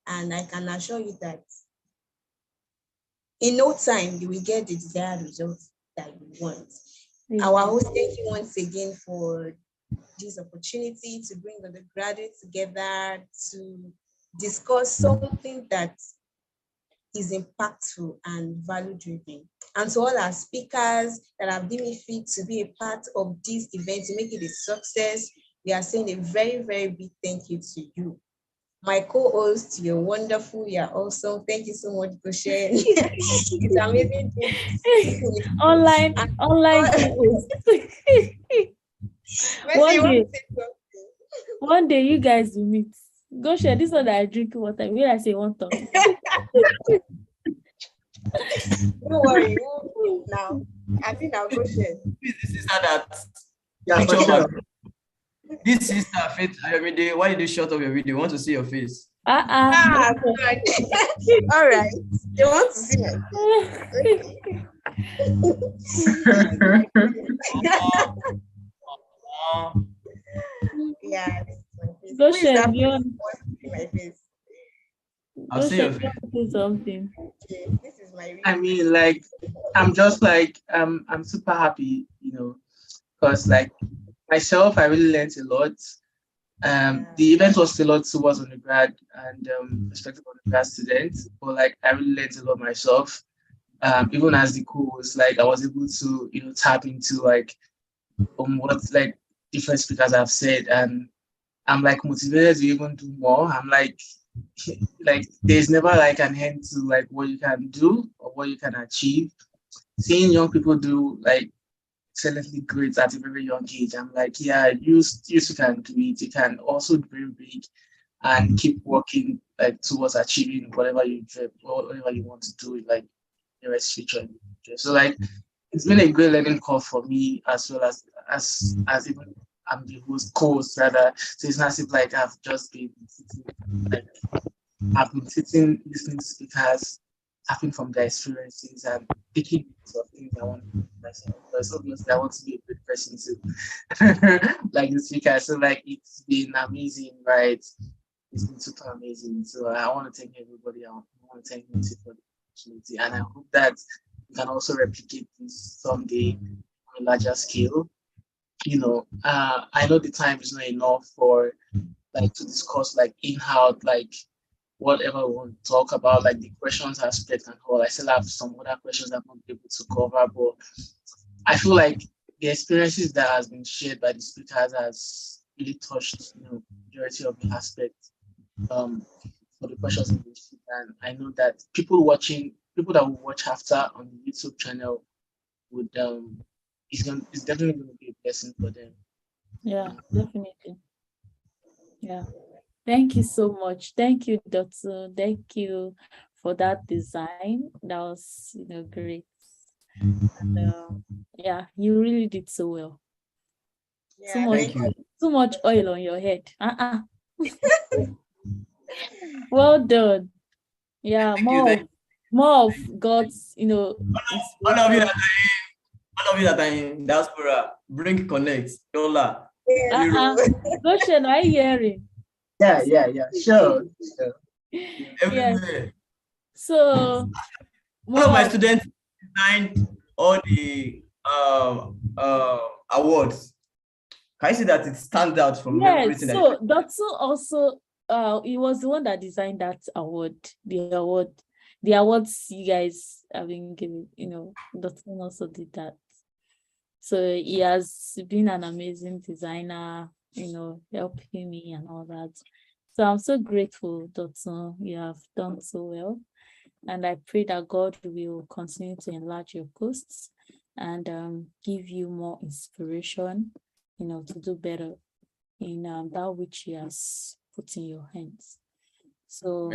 Speaker 1: and I can assure you that in no time you will get the desired results that you want. Our host, thank you once again for this opportunity to bring the graduates together to discuss something that is impactful and value-driven. And to all our speakers that have deemed fit to be a part of this event to make it a success, we are saying a very, very big thank you to you. My co-host, you're wonderful, you're awesome. Thank you so much for sharing. It's amazing.
Speaker 3: Online co-host. One day you guys will meet. Go share this one that I drink water. Will I say one talk?
Speaker 1: Don't worry, now. I think I'll go share.
Speaker 15: This is that. This sister, Faith, why did you shut off your video? I want to see your face.
Speaker 1: All right. They want to see my face. Yeah, this is my face. Who is
Speaker 3: Goshen,
Speaker 1: that
Speaker 3: you
Speaker 1: person
Speaker 3: want,
Speaker 1: watching my face?
Speaker 15: I'll see your
Speaker 3: Goshen, you
Speaker 15: face.
Speaker 3: want to say something?
Speaker 1: Okay, this is my
Speaker 2: I
Speaker 1: real
Speaker 2: mean, like, I'm just like, I'm super happy, because like myself, I really learned a lot. The event was tailored towards undergrad and prospective undergrad students, but like I really learned a lot myself. Even as the co-host, like I was able to, tap into like what like different speakers have said, and I'm like motivated to even do more. I'm like there's never like an end to like what you can do or what you can achieve. Seeing young people do like excellently great at a very young age, I'm like, yeah, you can do it. You can also dream big and keep working like towards achieving whatever you dream or whatever you want to do in like the rest future. So like it's been a great learning curve for me as well as even I'm the host co-host rather. So it's not as if like I've just been sitting like I've been sitting listening to speakers, tapping from their experiences and picking of things I want to do myself. Because obviously I want to be a good person too. Like the speaker. So like it's been amazing, right? It's been super amazing. So I want to thank everybody. I want to thank you for the opportunity. And I hope that we can also replicate this someday on a larger scale. I know the time is not enough for like to discuss like in-house like whatever we want to talk about, like the questions aspect and all. I still have some other questions I'm not able to cover, but I feel like the experiences that has been shared by the speakers has really touched, majority of the aspects for the questions in the sheet. And I know that people that will watch after on the YouTube channel would it's definitely going to be a blessing for them.
Speaker 3: Yeah, definitely. Yeah. Thank you so much. Thank you, Dotsu. Thank you for that design. That was, great. And yeah, you really did so well. Too
Speaker 1: Yeah,
Speaker 3: much,
Speaker 1: thank you.
Speaker 3: too much oil on your head. Well done. Yeah, more of God's,
Speaker 15: All of you
Speaker 3: inspiration.
Speaker 15: that all of you that are in diaspora, bring connect, dollar, euro.
Speaker 3: Goshen, are you hearing?
Speaker 2: Yeah. Sure.
Speaker 3: Yes.
Speaker 15: Everywhere.
Speaker 3: So
Speaker 15: One of my
Speaker 3: more.
Speaker 15: students designed all the awards. Can you see that it stands out from
Speaker 3: Yes,
Speaker 15: everything that
Speaker 3: so Dotsu also he was the one that designed that award, the awards you guys have been given, Dotsu also did that. So he has been an amazing designer, helping me and all that. So I'm so grateful, Dotsu, you have done so well. And I pray that God will continue to enlarge your posts and give you more inspiration, to do better in that which He has put in your hands. So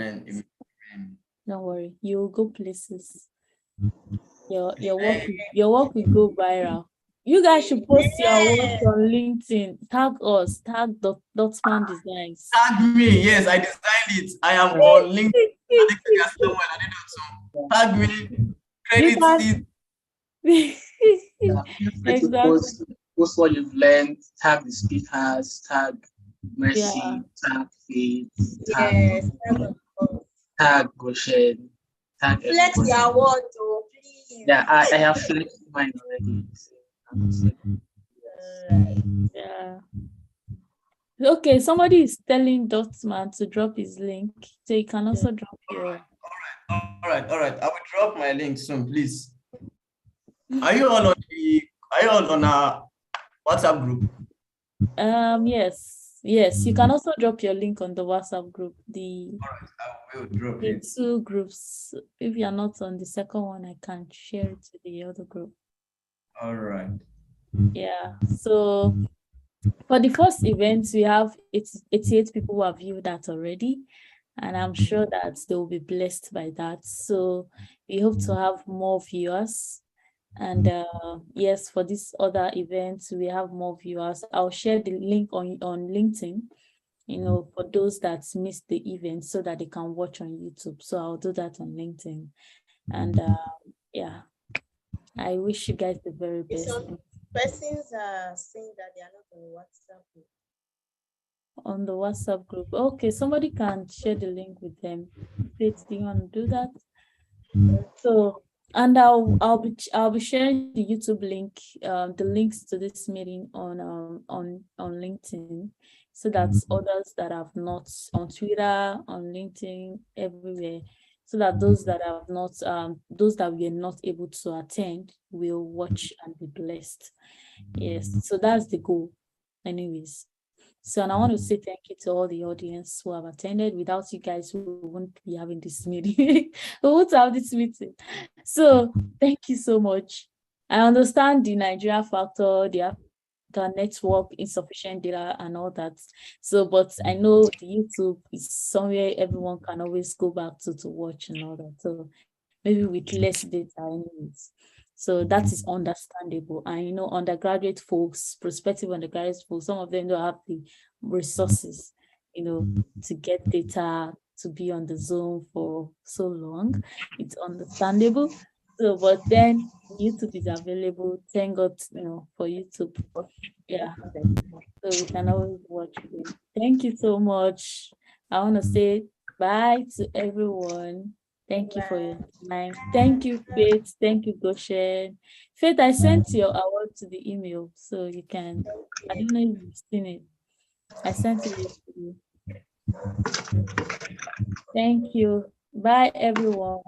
Speaker 3: don't worry, you will go places. Your work will go viral. You guys should post your work on LinkedIn. Tag us. Tag Dotman Designs.
Speaker 15: Tag me. Yes, I designed it. I am on LinkedIn. Tag me. Credit it.
Speaker 3: Exactly.
Speaker 2: Post what you've learned, tag the speakers, tag Mercy,
Speaker 3: Yeah.
Speaker 2: tag Faith,
Speaker 1: Yes,
Speaker 2: tag Goshen, tag
Speaker 1: flex
Speaker 2: everybody.
Speaker 1: your award, though, please.
Speaker 2: Yeah, I have flexed mine already.
Speaker 3: Yeah. Okay, somebody is telling Dotman to drop his link. So you can also drop your.
Speaker 15: All right. I will drop my link soon, please. Are you all on our WhatsApp group?
Speaker 3: Yes. You can also drop your link on the WhatsApp group.
Speaker 15: All right, I will drop
Speaker 3: The
Speaker 15: it.
Speaker 3: two groups. If you're not on the second one, I can share it to the other group.
Speaker 15: All right.
Speaker 3: Yeah. So for the first event, we have 88 people who have viewed that already. And I'm sure that they will be blessed by that. So we hope to have more viewers. And yes, for this other event, we have more viewers. I'll share the link on LinkedIn, for those that missed the event so that they can watch on YouTube. So I'll do that on LinkedIn. And yeah. I wish you guys the very best.
Speaker 1: Some persons are saying that they are not on the WhatsApp group.
Speaker 3: On the WhatsApp group. Okay, somebody can share the link with them. Faith, do you want to do that? So, and I'll be sharing the YouTube link, the links to this meeting on LinkedIn, so that others that have not, on Twitter, on LinkedIn, everywhere, so that those that have not, those that we are not able to attend will watch and be blessed. Yes, so that's the goal, anyways. So, and I want to say thank you to all the audience who have attended. Without you guys, we wouldn't be having this meeting. We won't have this meeting. So, thank you so much. I understand the Nigeria factor, the network, insufficient data, and all that. So, but I know the YouTube is somewhere everyone can always go back to watch and all that. So, maybe with less data, anyways. So that is understandable. And undergraduate folks, prospective undergraduate folks, some of them don't have the resources, to get data, to be on the Zoom for so long. It's understandable. So, but then YouTube is available. Thank God, for YouTube. Yeah. So we can always watch it. Thank you so much. I want to say bye to everyone. Thank you for your time. Thank you, Faith. Thank you, Goshen. Faith, I sent your award to the email, so you can. I don't know if you've seen it. I sent it yesterday. Thank you. Bye, everyone.